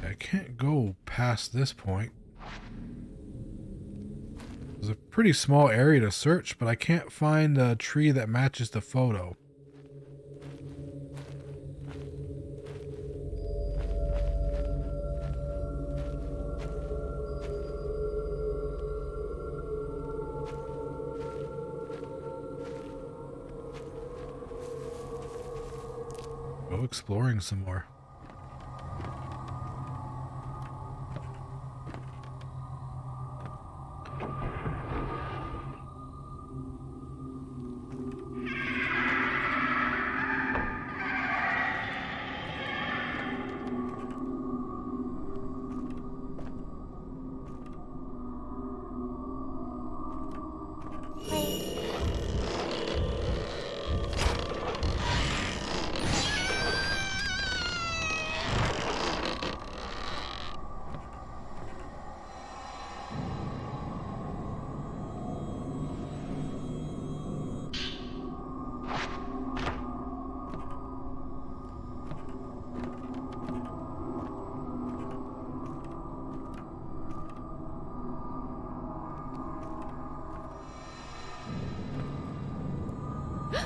I can't go past this point. There's a pretty small area to search, but I can't find a tree that matches the photo. Go exploring some more.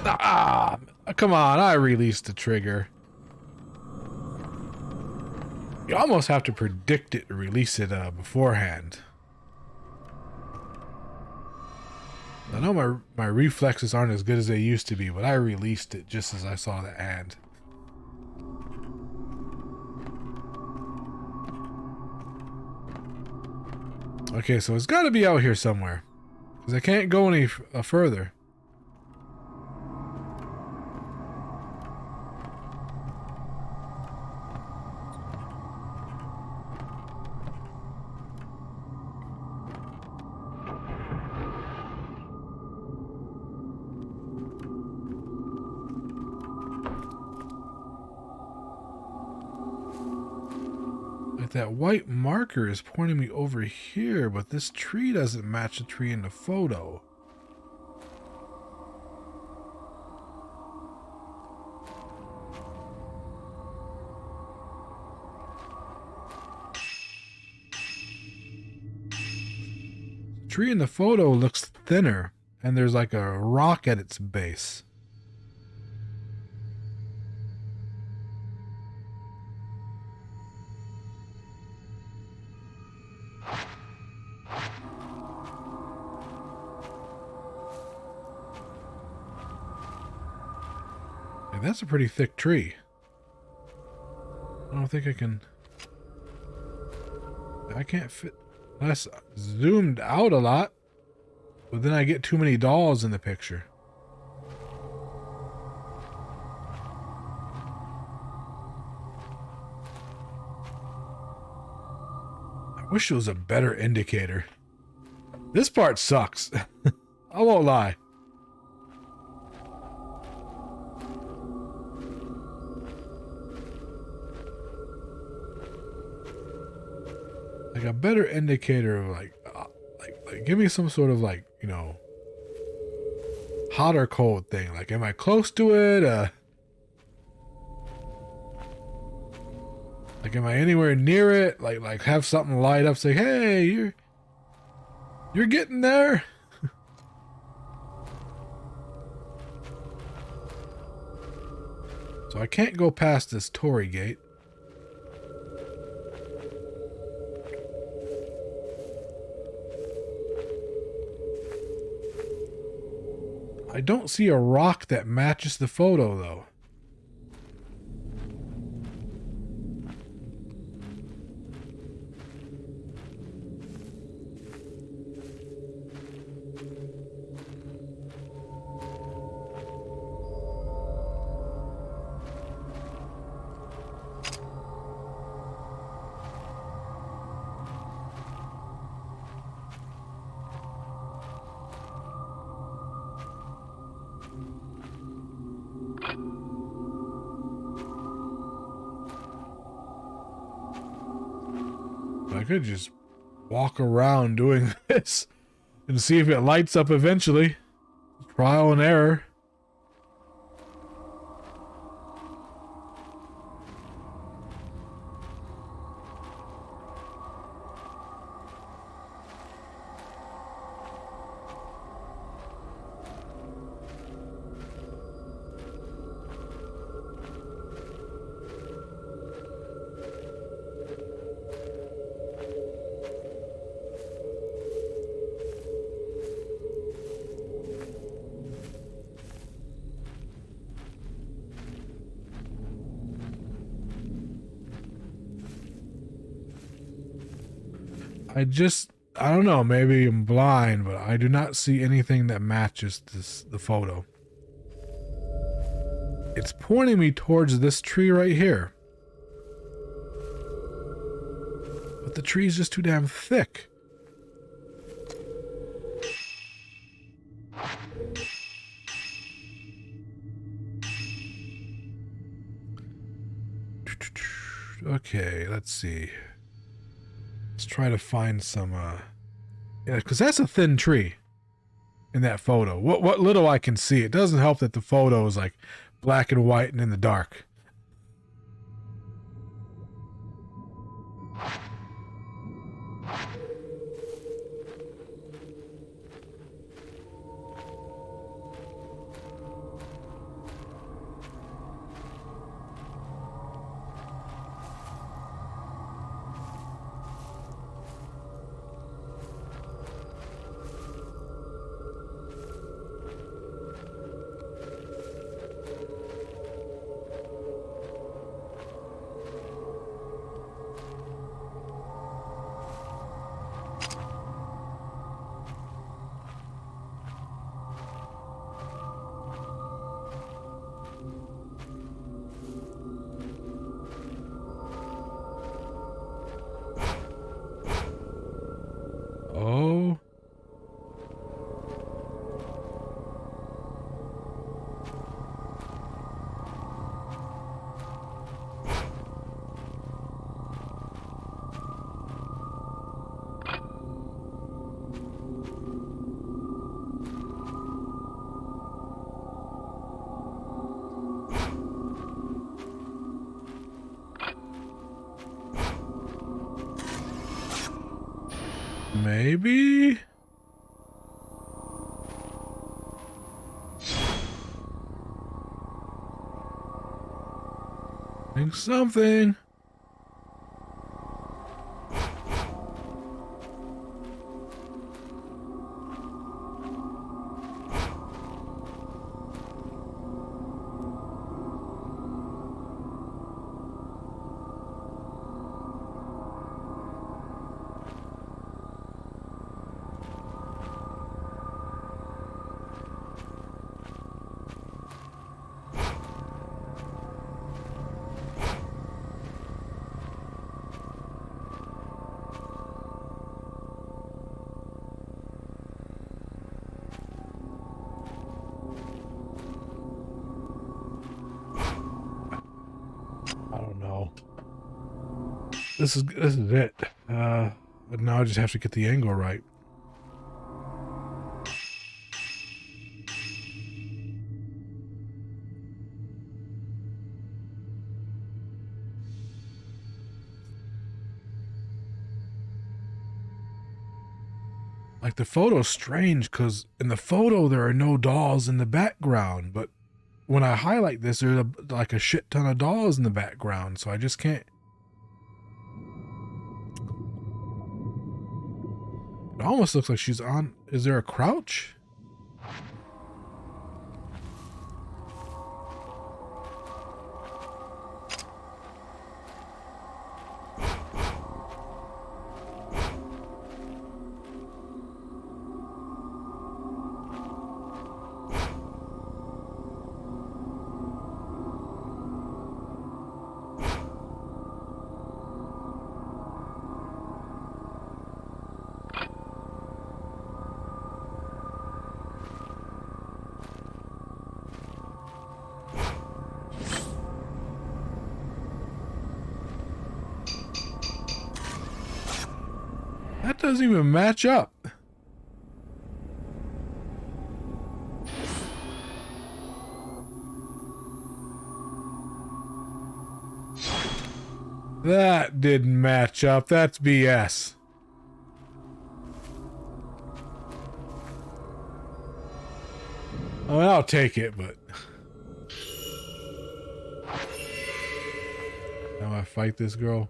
Ah, come on, I released the trigger. You almost have to predict it to release it beforehand. I know my reflexes aren't as good as they used to be, but I released it just as I saw the hand. Okay, so it's got to be out here somewhere, because I can't go any further. That white marker is pointing me over here, but this tree doesn't match the tree in the photo. The tree in the photo looks thinner, and there's like a rock at its base. That's a pretty thick tree. I don't think I can... I can't fit... Unless zoomed out a lot. But then I get too many dolls in the picture. I wish it was a better indicator. This part sucks. I won't lie. Like a better indicator of like give me some sort of like, you know, hot or cold thing. Like, am I close to it? Like, am I anywhere near it? Like have something light up, say, "Hey, you're getting there." So I can't go past this Tory gate. I don't see a rock that matches the photo, though. I could just walk around doing this and see if it lights up eventually. Trial and error. I don't know, maybe I'm blind, but I do not see anything that matches the photo. It's pointing me towards this tree right here. But the tree is just too damn thick. Okay, let's see. Let's try to find some, yeah, because that's a thin tree in that photo. What little I can see. It doesn't help that the photo is like black and white and in the dark. Oh. Maybe? Think something. I don't know. This is it. But now I just have to get the angle right. Like, the photo's strange because in the photo there are no dolls in the background, but when I highlight this, there's like a shit ton of dolls in the background, so I just can't. It almost looks like she's on. Is there a crouch? That doesn't even match up. That didn't match up. That's BS. I mean, I'll take it, but now I fight this girl.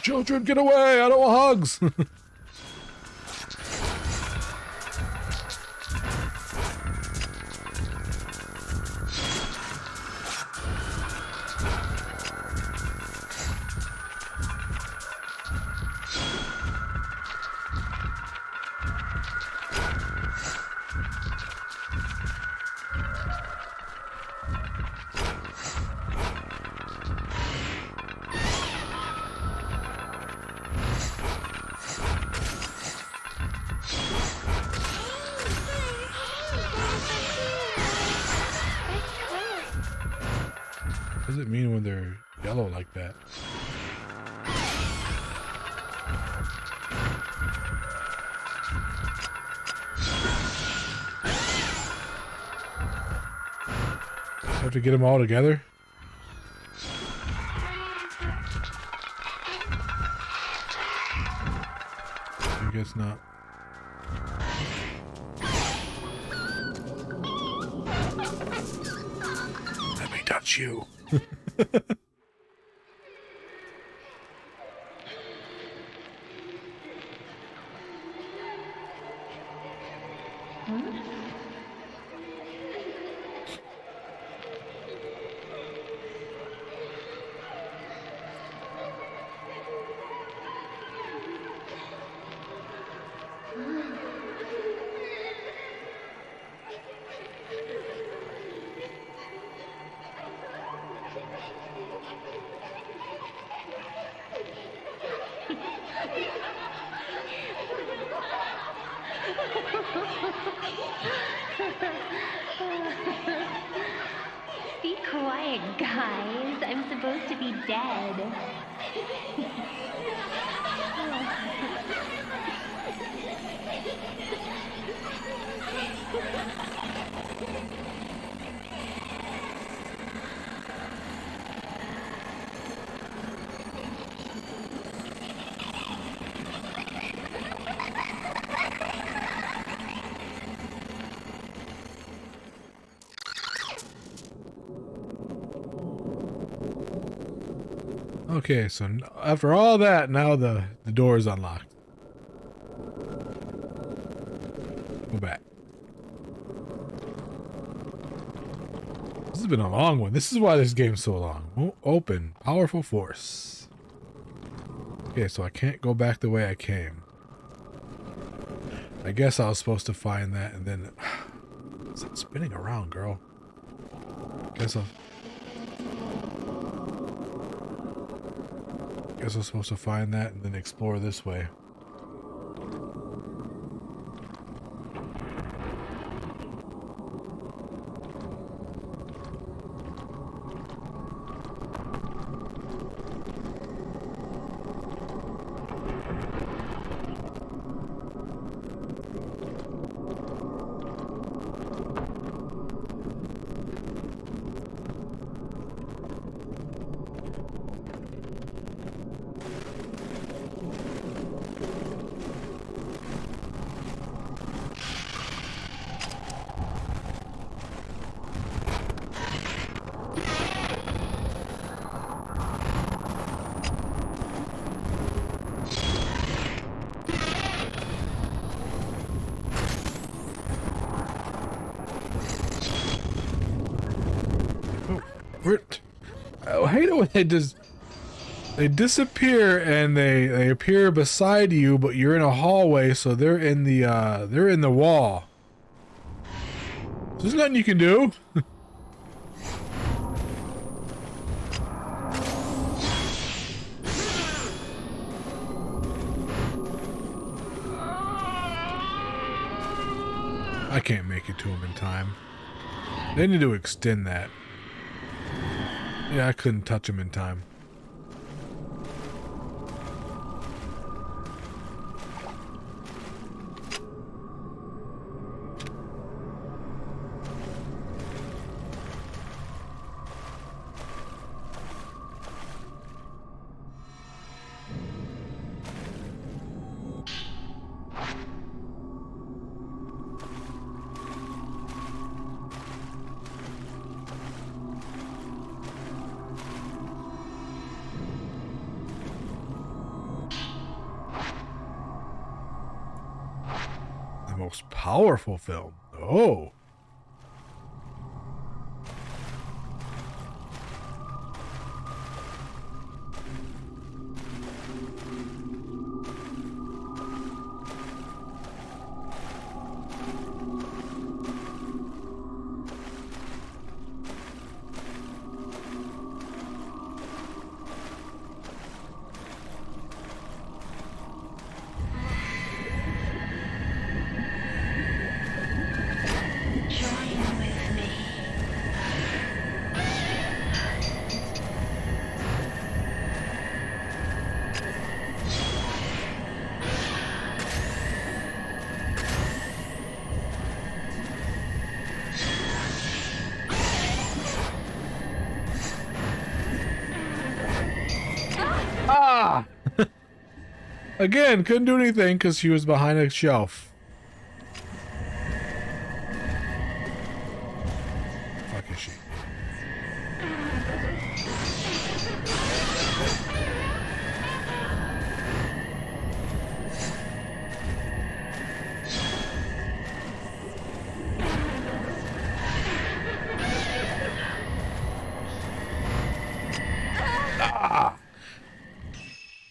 Children, get away! I don't want hugs! What does it mean when they're yellow like that? Have to get them all together? I guess not. Let me touch you. Be quiet, guys. I'm supposed to be dead. Okay, so after all that, now the door is unlocked. Go back. This has been a long one. This is why this game's so long. Won't open. Powerful force. Okay, so I can't go back the way I came. I guess I was supposed to find that and then... Stop spinning around, girl. Guess I was supposed to find that and then explore this way. hate it when they disappear and they appear beside you, but you're in a hallway, so they're in the wall. There's nothing you can do. I can't make it to him in time. They need to extend that. Yeah, I couldn't touch him in time. Most powerful film. Oh. Ah! Again, couldn't do anything because she was behind a shelf. Fuck is she?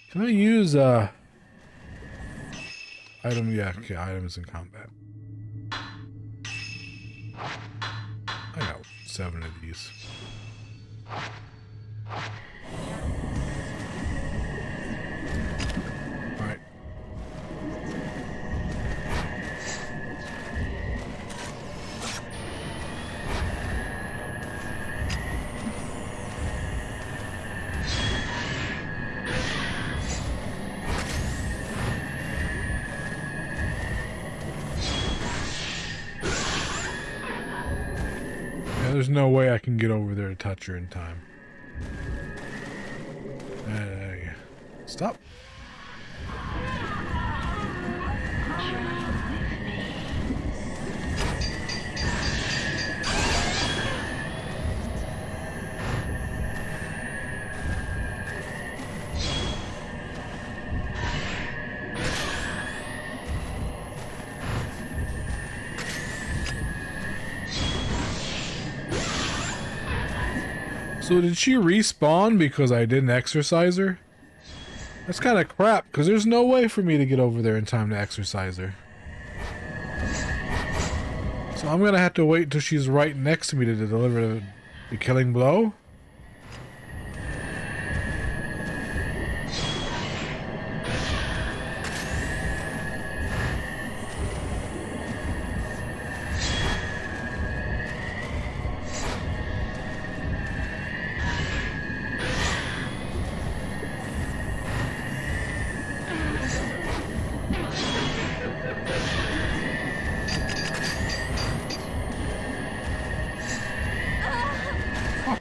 Can I use item? Yeah, okay, items in combat. I got 7 of these. Alright. There's no way I can get over there to touch her in time. Stop. So did she respawn because I didn't exercise her? That's kind of crap, because there's no way for me to get over there in time to exercise her. So I'm going to have to wait until she's right next to me to deliver the killing blow?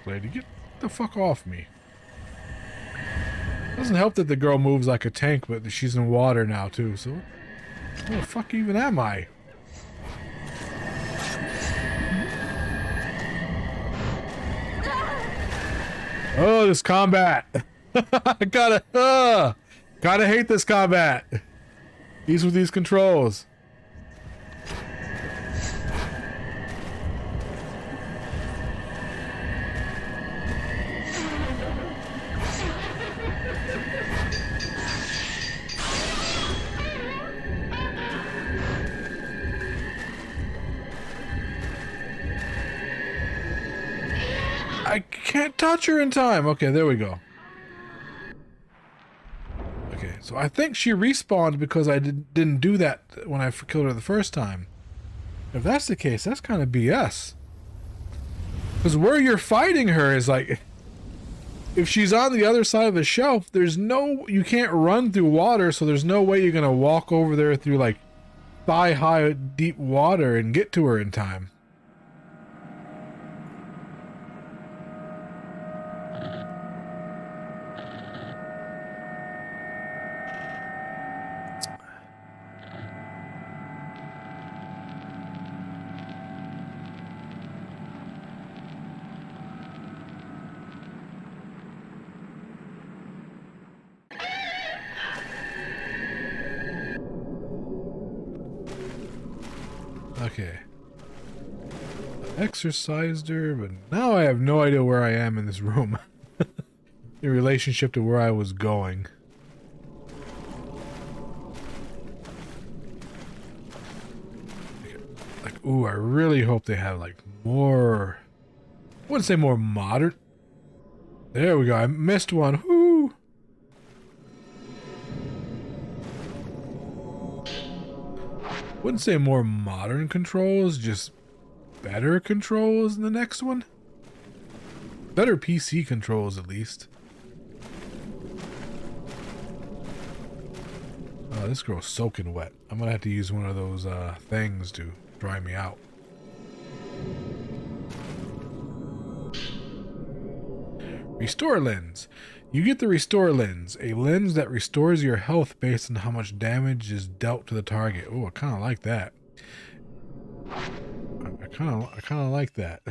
Lady, get the fuck off me. Doesn't help that the girl moves like a tank, but she's in water now too, so where the fuck even am I? Oh, this combat. I gotta hate this combat. These with these controls. can't touch her in time. Okay, there we go. Okay, so I think she respawned because I didn't do that when I killed her the first time. If that's the case, that's kind of BS. Because where you're fighting her is like... If she's on the other side of the shelf, there's no... You can't run through water, so there's no way you're going to walk over there through, like, thigh-high deep water and get to her in time. Okay. I exercised her, but now I have no idea where I am in this room. In relationship to where I was going. Like, ooh, I really hope they have, like, more... I wouldn't say more modern. There we go, I missed one. Whoo! Wouldn't say more modern controls, just better controls in the next one. Better PC controls, at least. Oh, this girl's soaking wet. I'm gonna have to use one of those things to dry me out. Restore lens. You get the restore lens, a lens that restores your health based on how much damage is dealt to the target. Oh, I kind of like that. I kind of like that.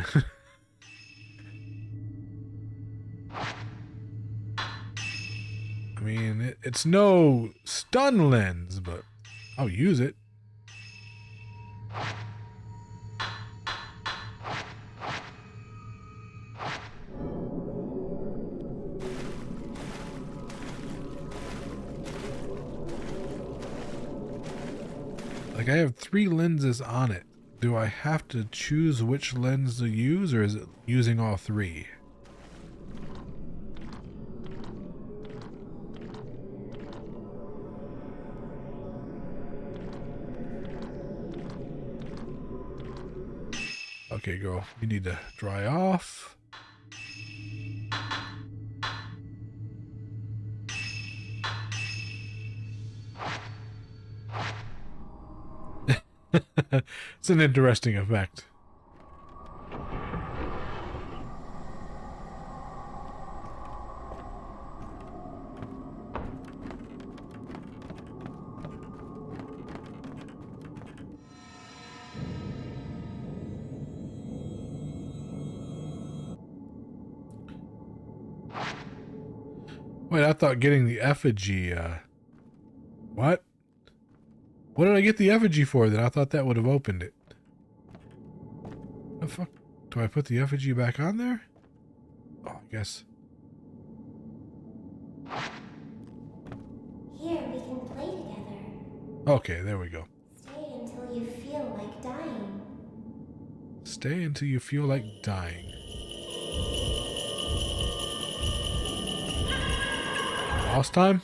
I mean, it's no stun lens, but I'll use it. Like, I have 3 lenses on it. Do I have to choose which lens to use, or is it using all 3? Okay, girl, you need to dry off. It's an interesting effect. Wait, I thought getting the effigy, what? What did I get the effigy for then? I thought that would have opened it. The fuck? Do I put the effigy back on there? Oh, I guess. Here, we can play together. Okay, there we go. Stay until you feel like dying. Stay until you feel like dying. Boss time?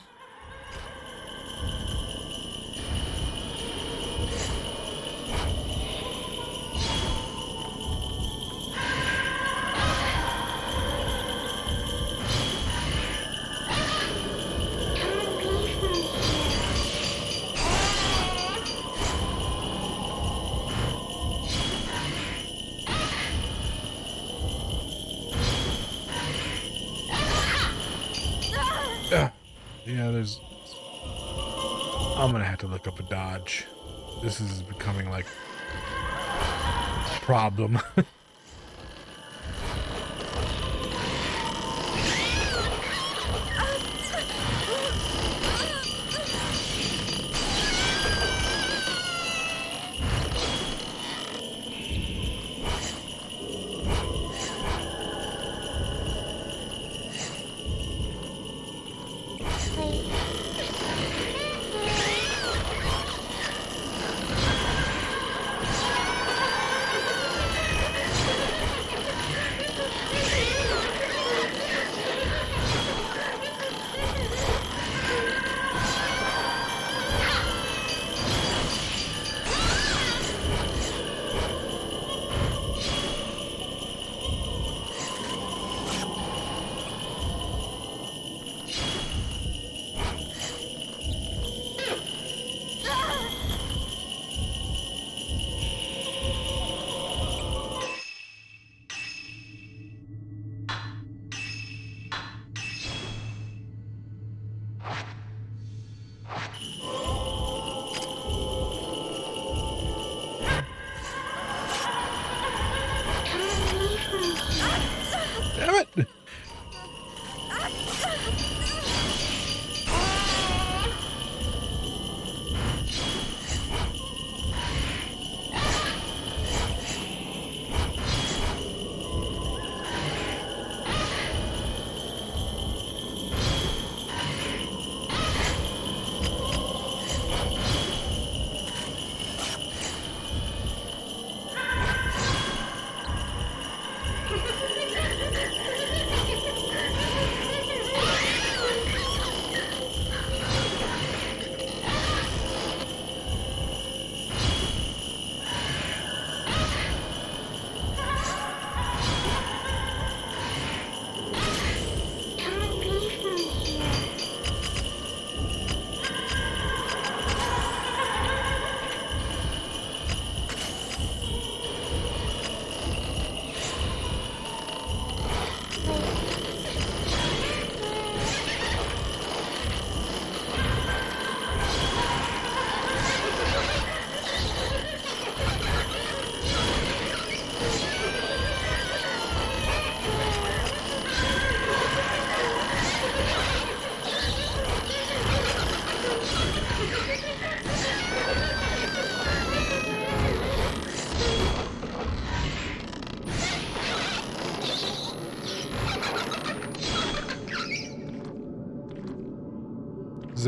Yeah, there's... I'm gonna have to look up a dodge. This is becoming like a problem.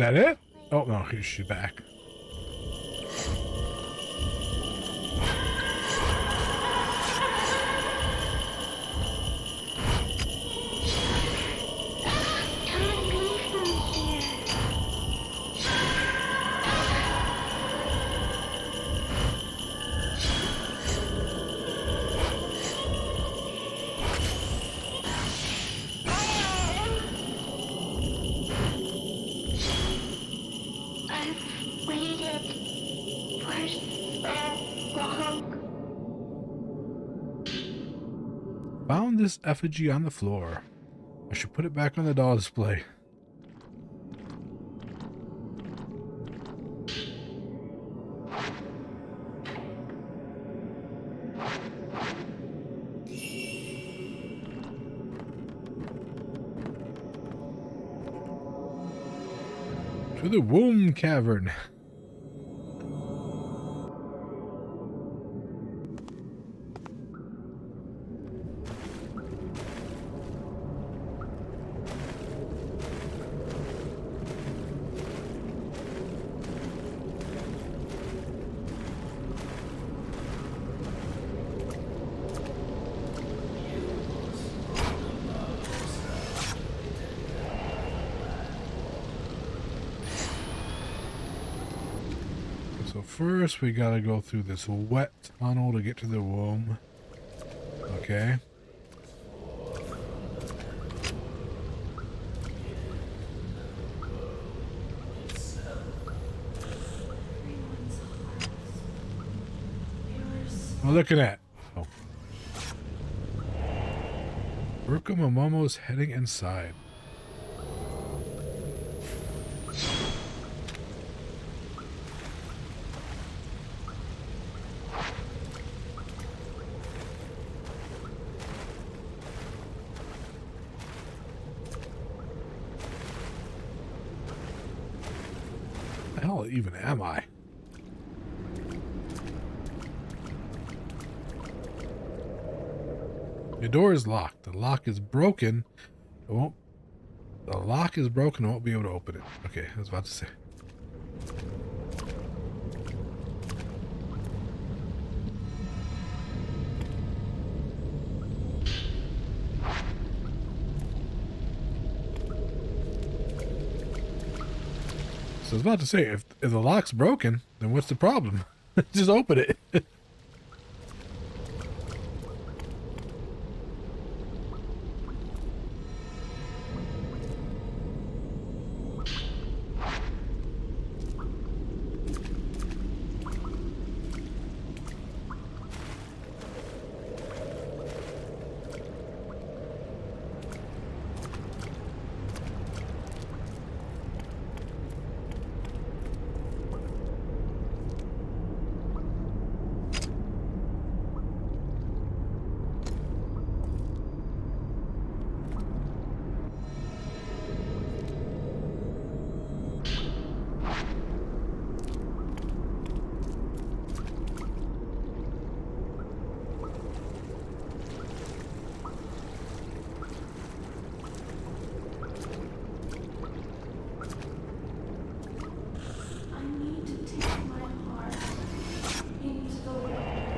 that it? Oh no, she's back. I've waited for so long. Found this effigy on the floor. I should put it back on the doll display. To the womb cavern. So first we gotta go through this wet tunnel to get to the womb. Okay. Oh, look at that. Oh. Uruka Momomo's heading inside. What the hell even am I? The door is locked. The lock is broken. It won't. The lock is broken. I won't be able to open it. Okay, I was about to say. So I was about to say, if the lock's broken, then what's the problem? Just open it.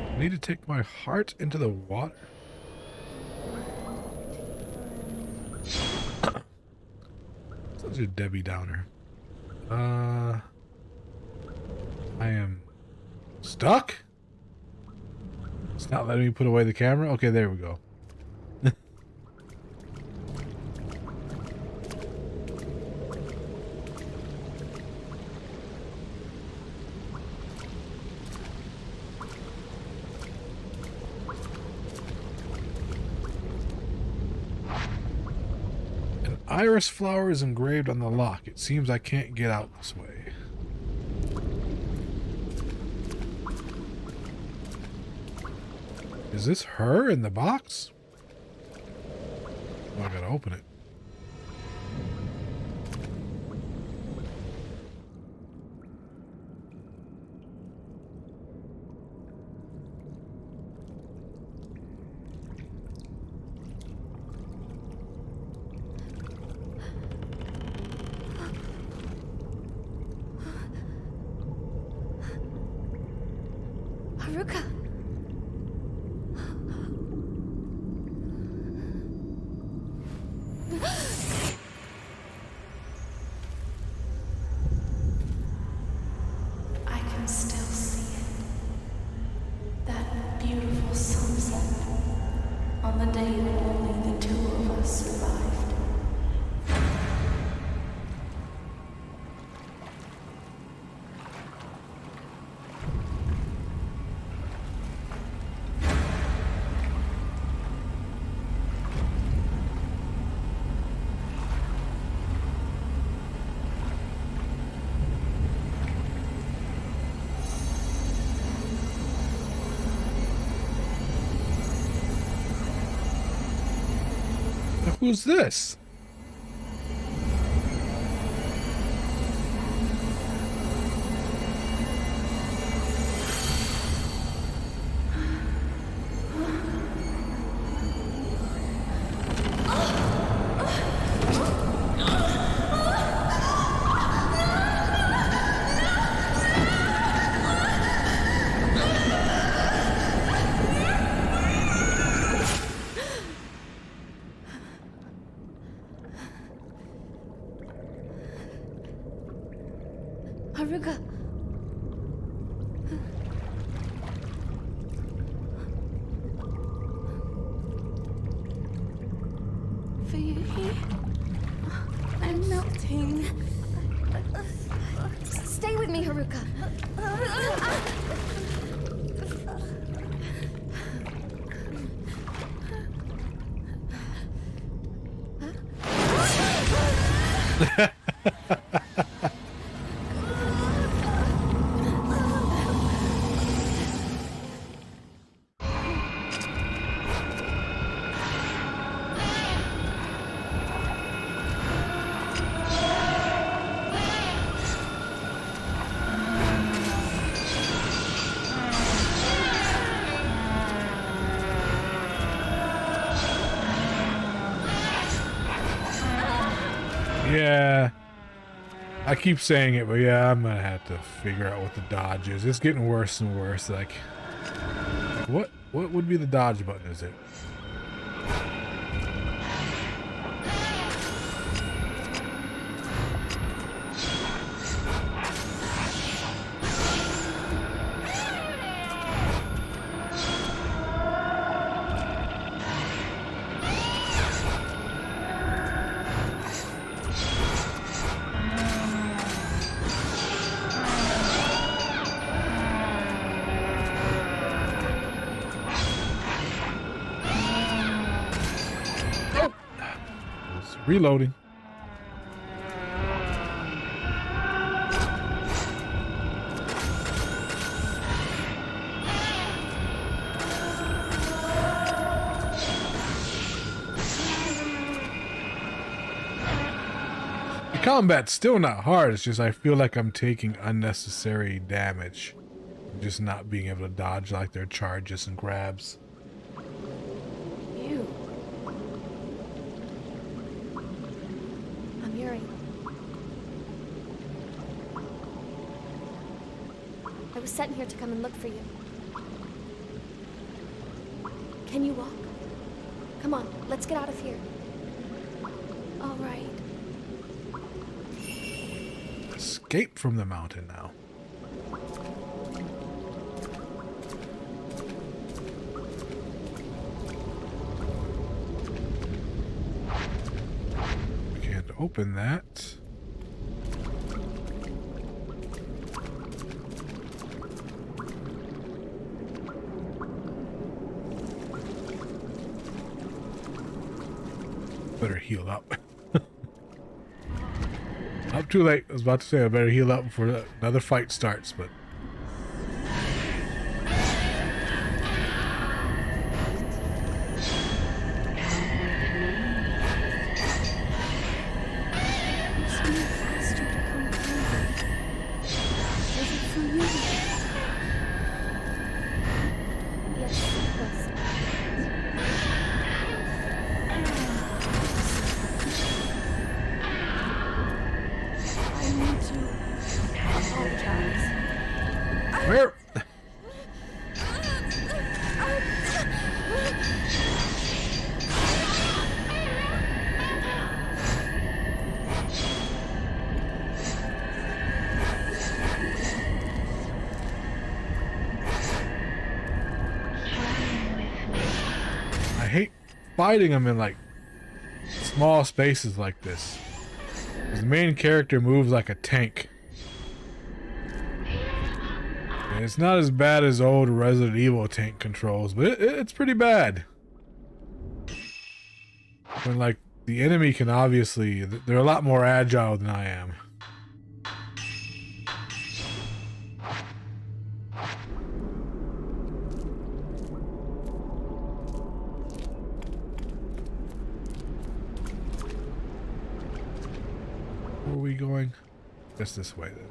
I need to take my heart into the water. Such a Debbie Downer. I am stuck? It's not letting me put away the camera? Okay, there we go. Iris flower is engraved on the lock. It seems I can't get out this way. Is this her in the box? Oh, I gotta open it. Haruka! I can still see it. That beautiful sunset on the day that only the two of us survived. Who's this? Haruka! Fuyuhi? I'm melting. Stay with me, Haruka! Yeah. I keep saying it, but yeah, I'm gonna have to figure out what the dodge is. It's getting worse and worse. Like what would be the dodge button, is it? Reloading. The combat's still not hard, it's just I feel like I'm taking unnecessary damage. Just not being able to dodge like their charges and grabs. You. I'm Yuri. I was sent here to come and look for you. Can you walk? Come on, let's get out of here. All right. Escape from the mountain now. Can't open that. Better heal up. Not too late. I was about to say I better heal up before another fight starts, but fighting them in like small spaces like this. The main character moves like a tank. And it's not as bad as old Resident Evil tank controls, but it's pretty bad. When like the enemy can obviously, they're a lot more agile than I am. Where are we going? Guess this way then.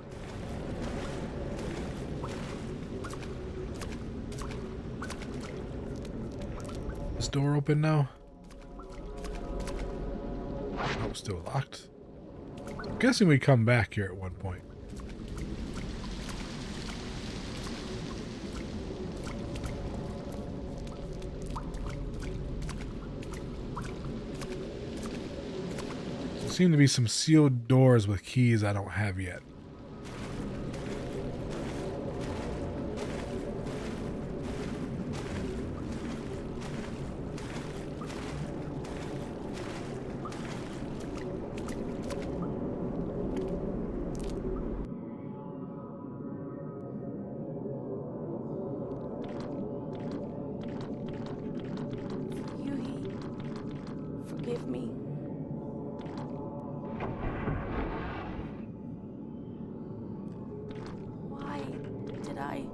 This door open now? Oh, still locked. I'm guessing we come back here at one point. There seem to be some sealed doors with keys I don't have yet. Forgive me. Why did I?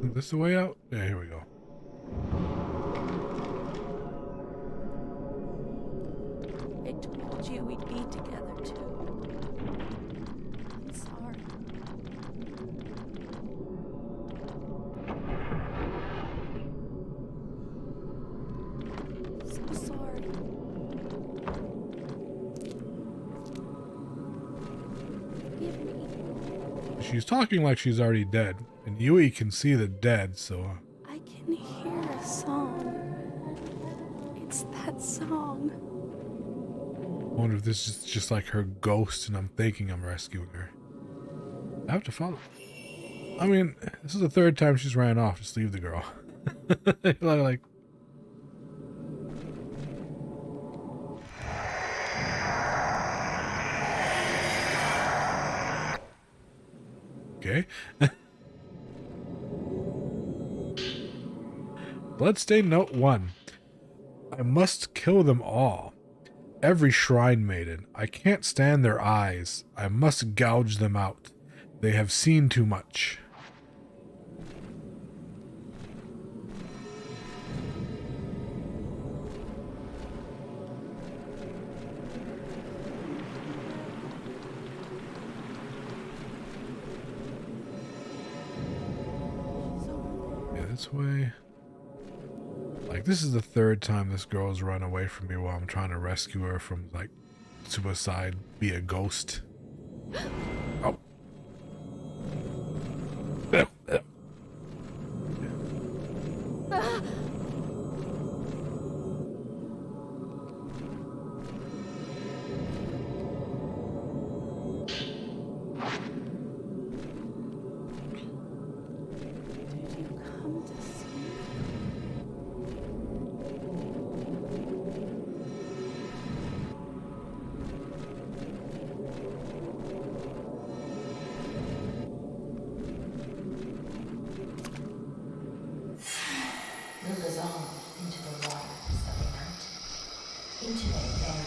Is this the way out? Yeah, here we go. I told you we'd be together too. I'm sorry. So sorry. Forgive me. She's talking like she's already dead, and Yui can see the dead, so... I can hear a song. It's that song. I wonder if this is just like her ghost and I'm thinking I'm rescuing her. I have to follow. I mean, this is the third time she's ran off. Just leave the girl. Like... Okay. Bloodstain Note 1. I must kill them all. Every shrine maiden. I can't stand their eyes. I must gouge them out. They have seen too much. Yeah, this way. Like, this is the third time this girl's run away from me while I'm trying to rescue her from, like, suicide, be a ghost. Oh. Did you come to see me? Will dissolve into the waters of the night, into their very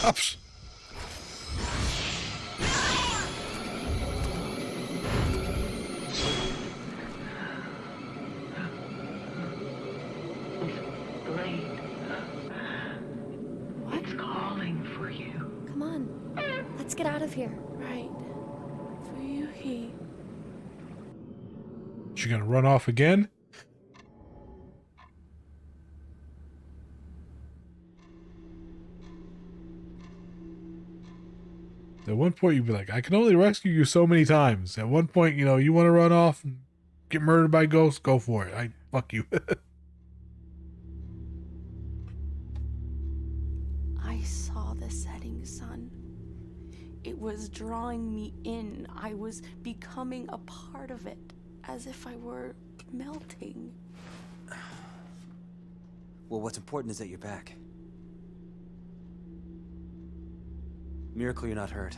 Ups. Blade. What's calling for you? Come on. Let's get out of here. Right. For you, he. She gonna run off again? At one point, you'd be like, I can only rescue you so many times. At one point, you know, you want to run off and get murdered by ghosts, go for it. Fuck you. I saw the setting sun. It was drawing me in. I was becoming a part of it, as if I were melting. Well, what's important is that you're back. Miracle you're not hurt.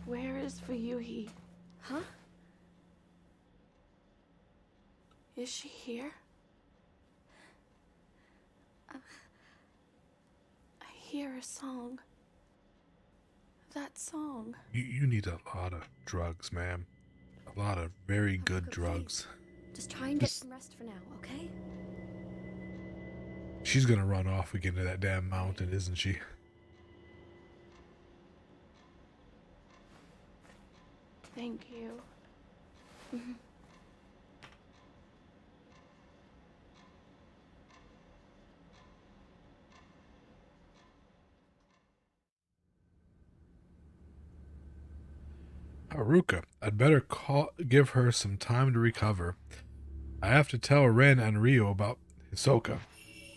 Where is Fuyuhi? Huh? Is she here? I hear a song. That song. You need a lot of drugs, ma'am. A lot of very good drugs. Just try and get some rest for now, okay? She's gonna run off again to that damn mountain, isn't she? Thank you. Haruka, I'd better give her some time to recover. I have to tell Ren and Ryo about Hisoka.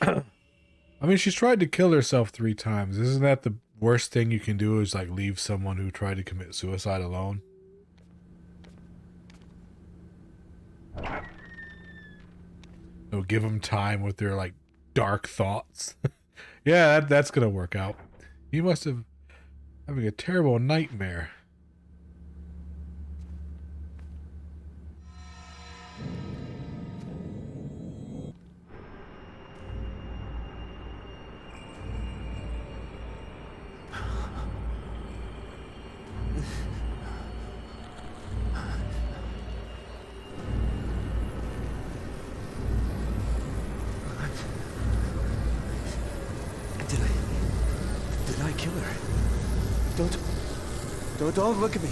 I mean, she's tried to kill herself 3 times. Isn't that the worst thing you can do, is like leave someone who tried to commit suicide alone? No, give them time with their like dark thoughts. Yeah, that's gonna work out. You must have having a terrible nightmare. Did I kill her? Don't look at me.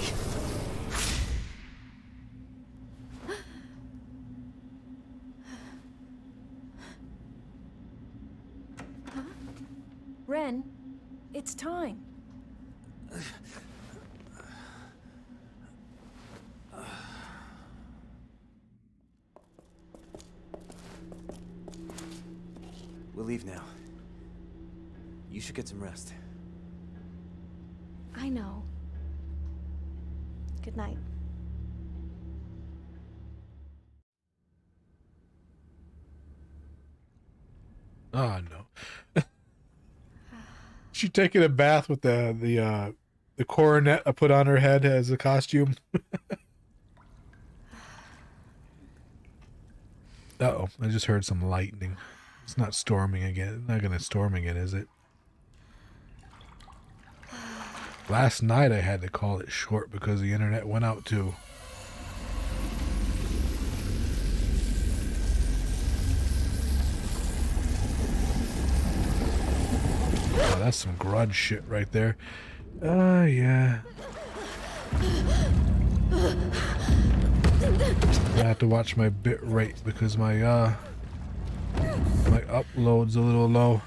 Ren, it's time. We'll leave now. You should get some rest. I know. Good night. Oh no. She taking a bath with the coronet I put on her head as a costume. Uh-oh, I just heard some lightning. It's not storming again. Not gonna storm again, is it? Last night I had to call it short because the internet went out too. Oh, that's some grudge shit right there. Yeah. I have to watch my bit rate because my upload's a little low.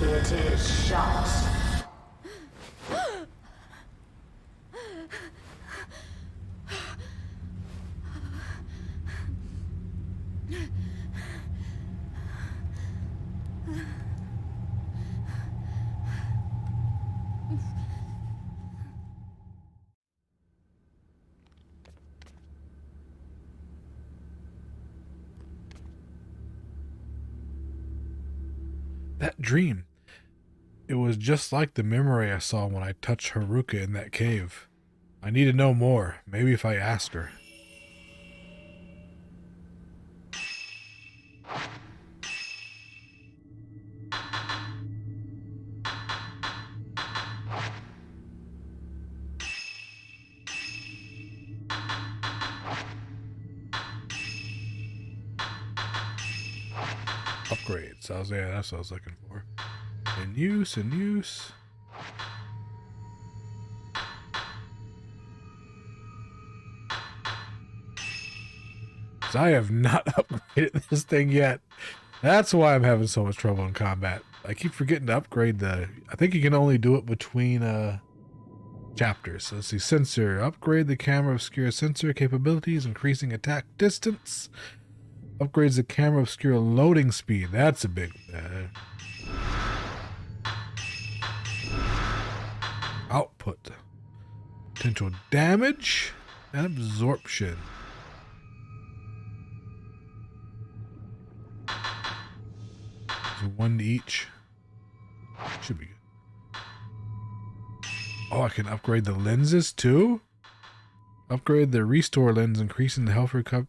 It is shot. That dream. It was just like the memory I saw when I touched Haruka in that cave. I need to know more. Maybe if I asked her. Upgrades. Yeah, that's what I was looking for. In use, in use. So I have not upgraded this thing yet. That's why I'm having so much trouble in combat. I keep forgetting to upgrade the... I think you can only do it between chapters. So let's see. Sensor. Upgrade the camera obscure sensor capabilities, increasing attack distance. Upgrades the camera obscure loading speed. That's a big... output. Potential damage and absorption. So one to each. Should be good. Oh, I can upgrade the lenses too? Upgrade the restore lens, increasing the health recovery.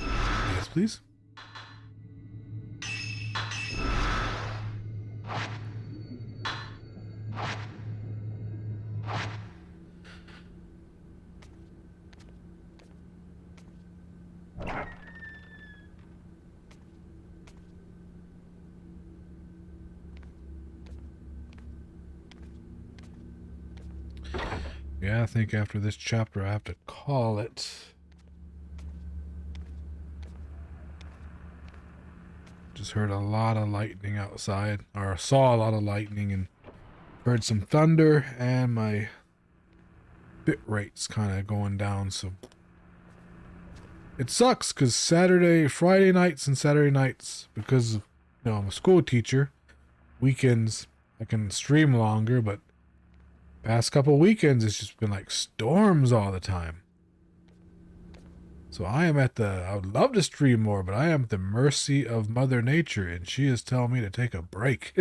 Yes, please. Yeah, I think after this chapter I have to call it. Just heard a lot of lightning outside, or saw a lot of lightning and heard some thunder, and my bit rate's kind of going down, so it sucks because Friday nights and Saturday nights, because I'm a school teacher, weekends I can stream longer, but past couple weekends it's just been like storms all the time. So I would love to stream more, but I am at the mercy of Mother Nature, and she is telling me to take a break.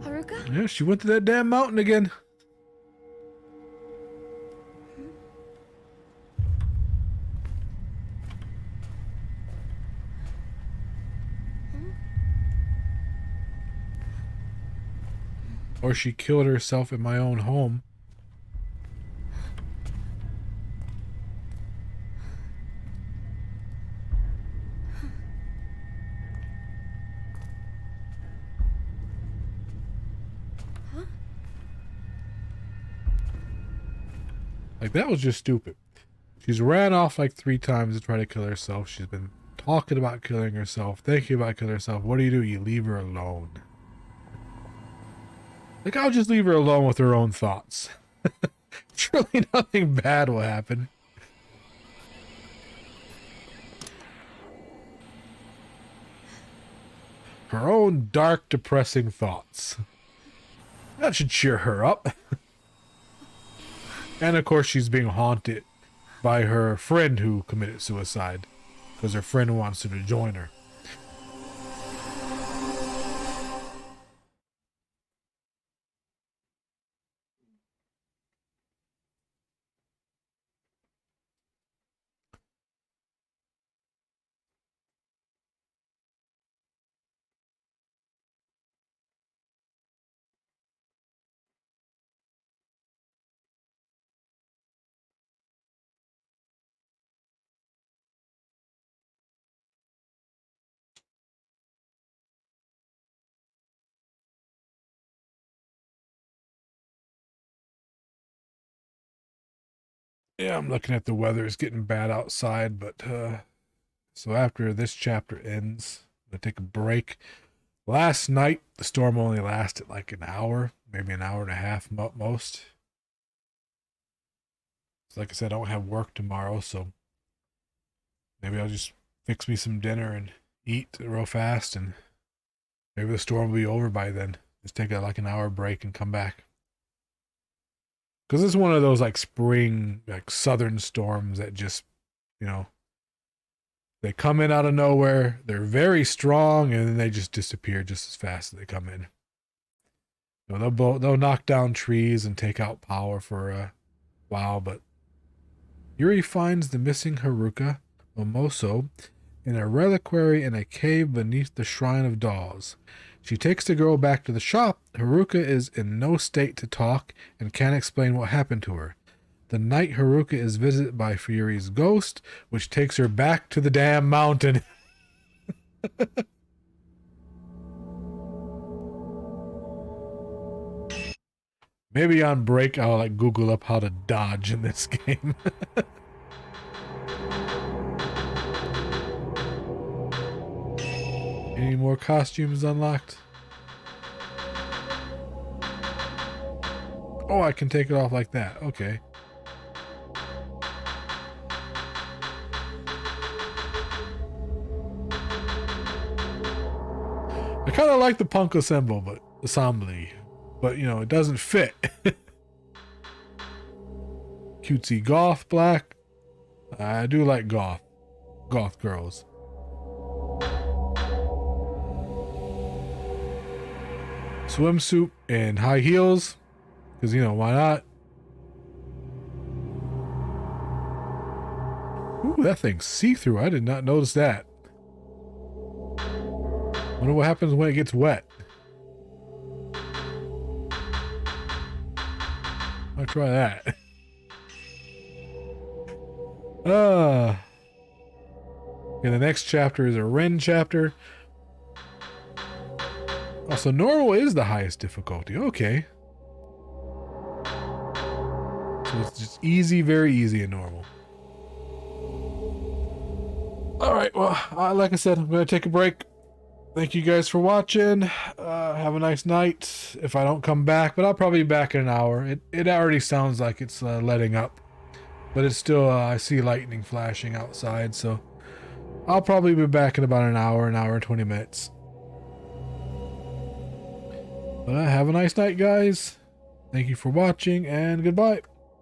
Haruka? Yeah, she went to that damn mountain again. Or she killed herself in my own home. Like, that was just stupid. She's ran off like 3 times to try to kill herself. She's been talking about killing herself, thinking about killing herself. What do? You leave her alone. Like, I'll just leave her alone with her own thoughts. Surely nothing bad will happen. Her own dark, depressing thoughts. That should cheer her up. And of course she's being haunted by her friend who committed suicide, because her friend wants her to join her. Yeah, I'm looking at the weather. It's getting bad outside, but so after this chapter ends, I'm gonna take a break. Last night, the storm only lasted like an hour, maybe an hour and a half most. So like I said, I don't have work tomorrow, so maybe I'll just fix me some dinner and eat real fast, and maybe the storm will be over by then. Just take like an hour break and come back. Because it's one of those like spring, like southern storms that just, you know, they come in out of nowhere. They're very strong, and then they just disappear just as fast as they come in. You know, they'll knock down trees and take out power for a while, but Yuri finds the missing Haruka Momoso in a reliquary in a cave beneath the Shrine of Dolls. She takes the girl back to the shop. Haruka is in no state to talk and can't explain what happened to her. The night Haruka is visited by Yuri's ghost, which takes her back to the damn mountain. Maybe on break I'll like Google up how to dodge in this game. Any more costumes unlocked? Oh, I can take it off like that. Okay. I kind of like the punk ensemble, but you know, it doesn't fit. Cutesy goth black. I do like goth girls. Swimsuit and high heels, because you know, why not? Ooh, that thing's see-through. I did not notice that. Wonder what happens when it gets wet. I'll try that. Okay, the next chapter is a Ren chapter. Oh, so normal is the highest difficulty. Okay. So it's just easy, very easy and normal. Alright, well, like I said, I'm going to take a break. Thank you guys for watching. Have a nice night if I don't come back, but I'll probably be back in an hour. It already sounds like it's letting up, but it's still, I see lightning flashing outside, so I'll probably be back in about an hour and 20 minutes. But have a nice night, guys. Thank you for watching, and goodbye.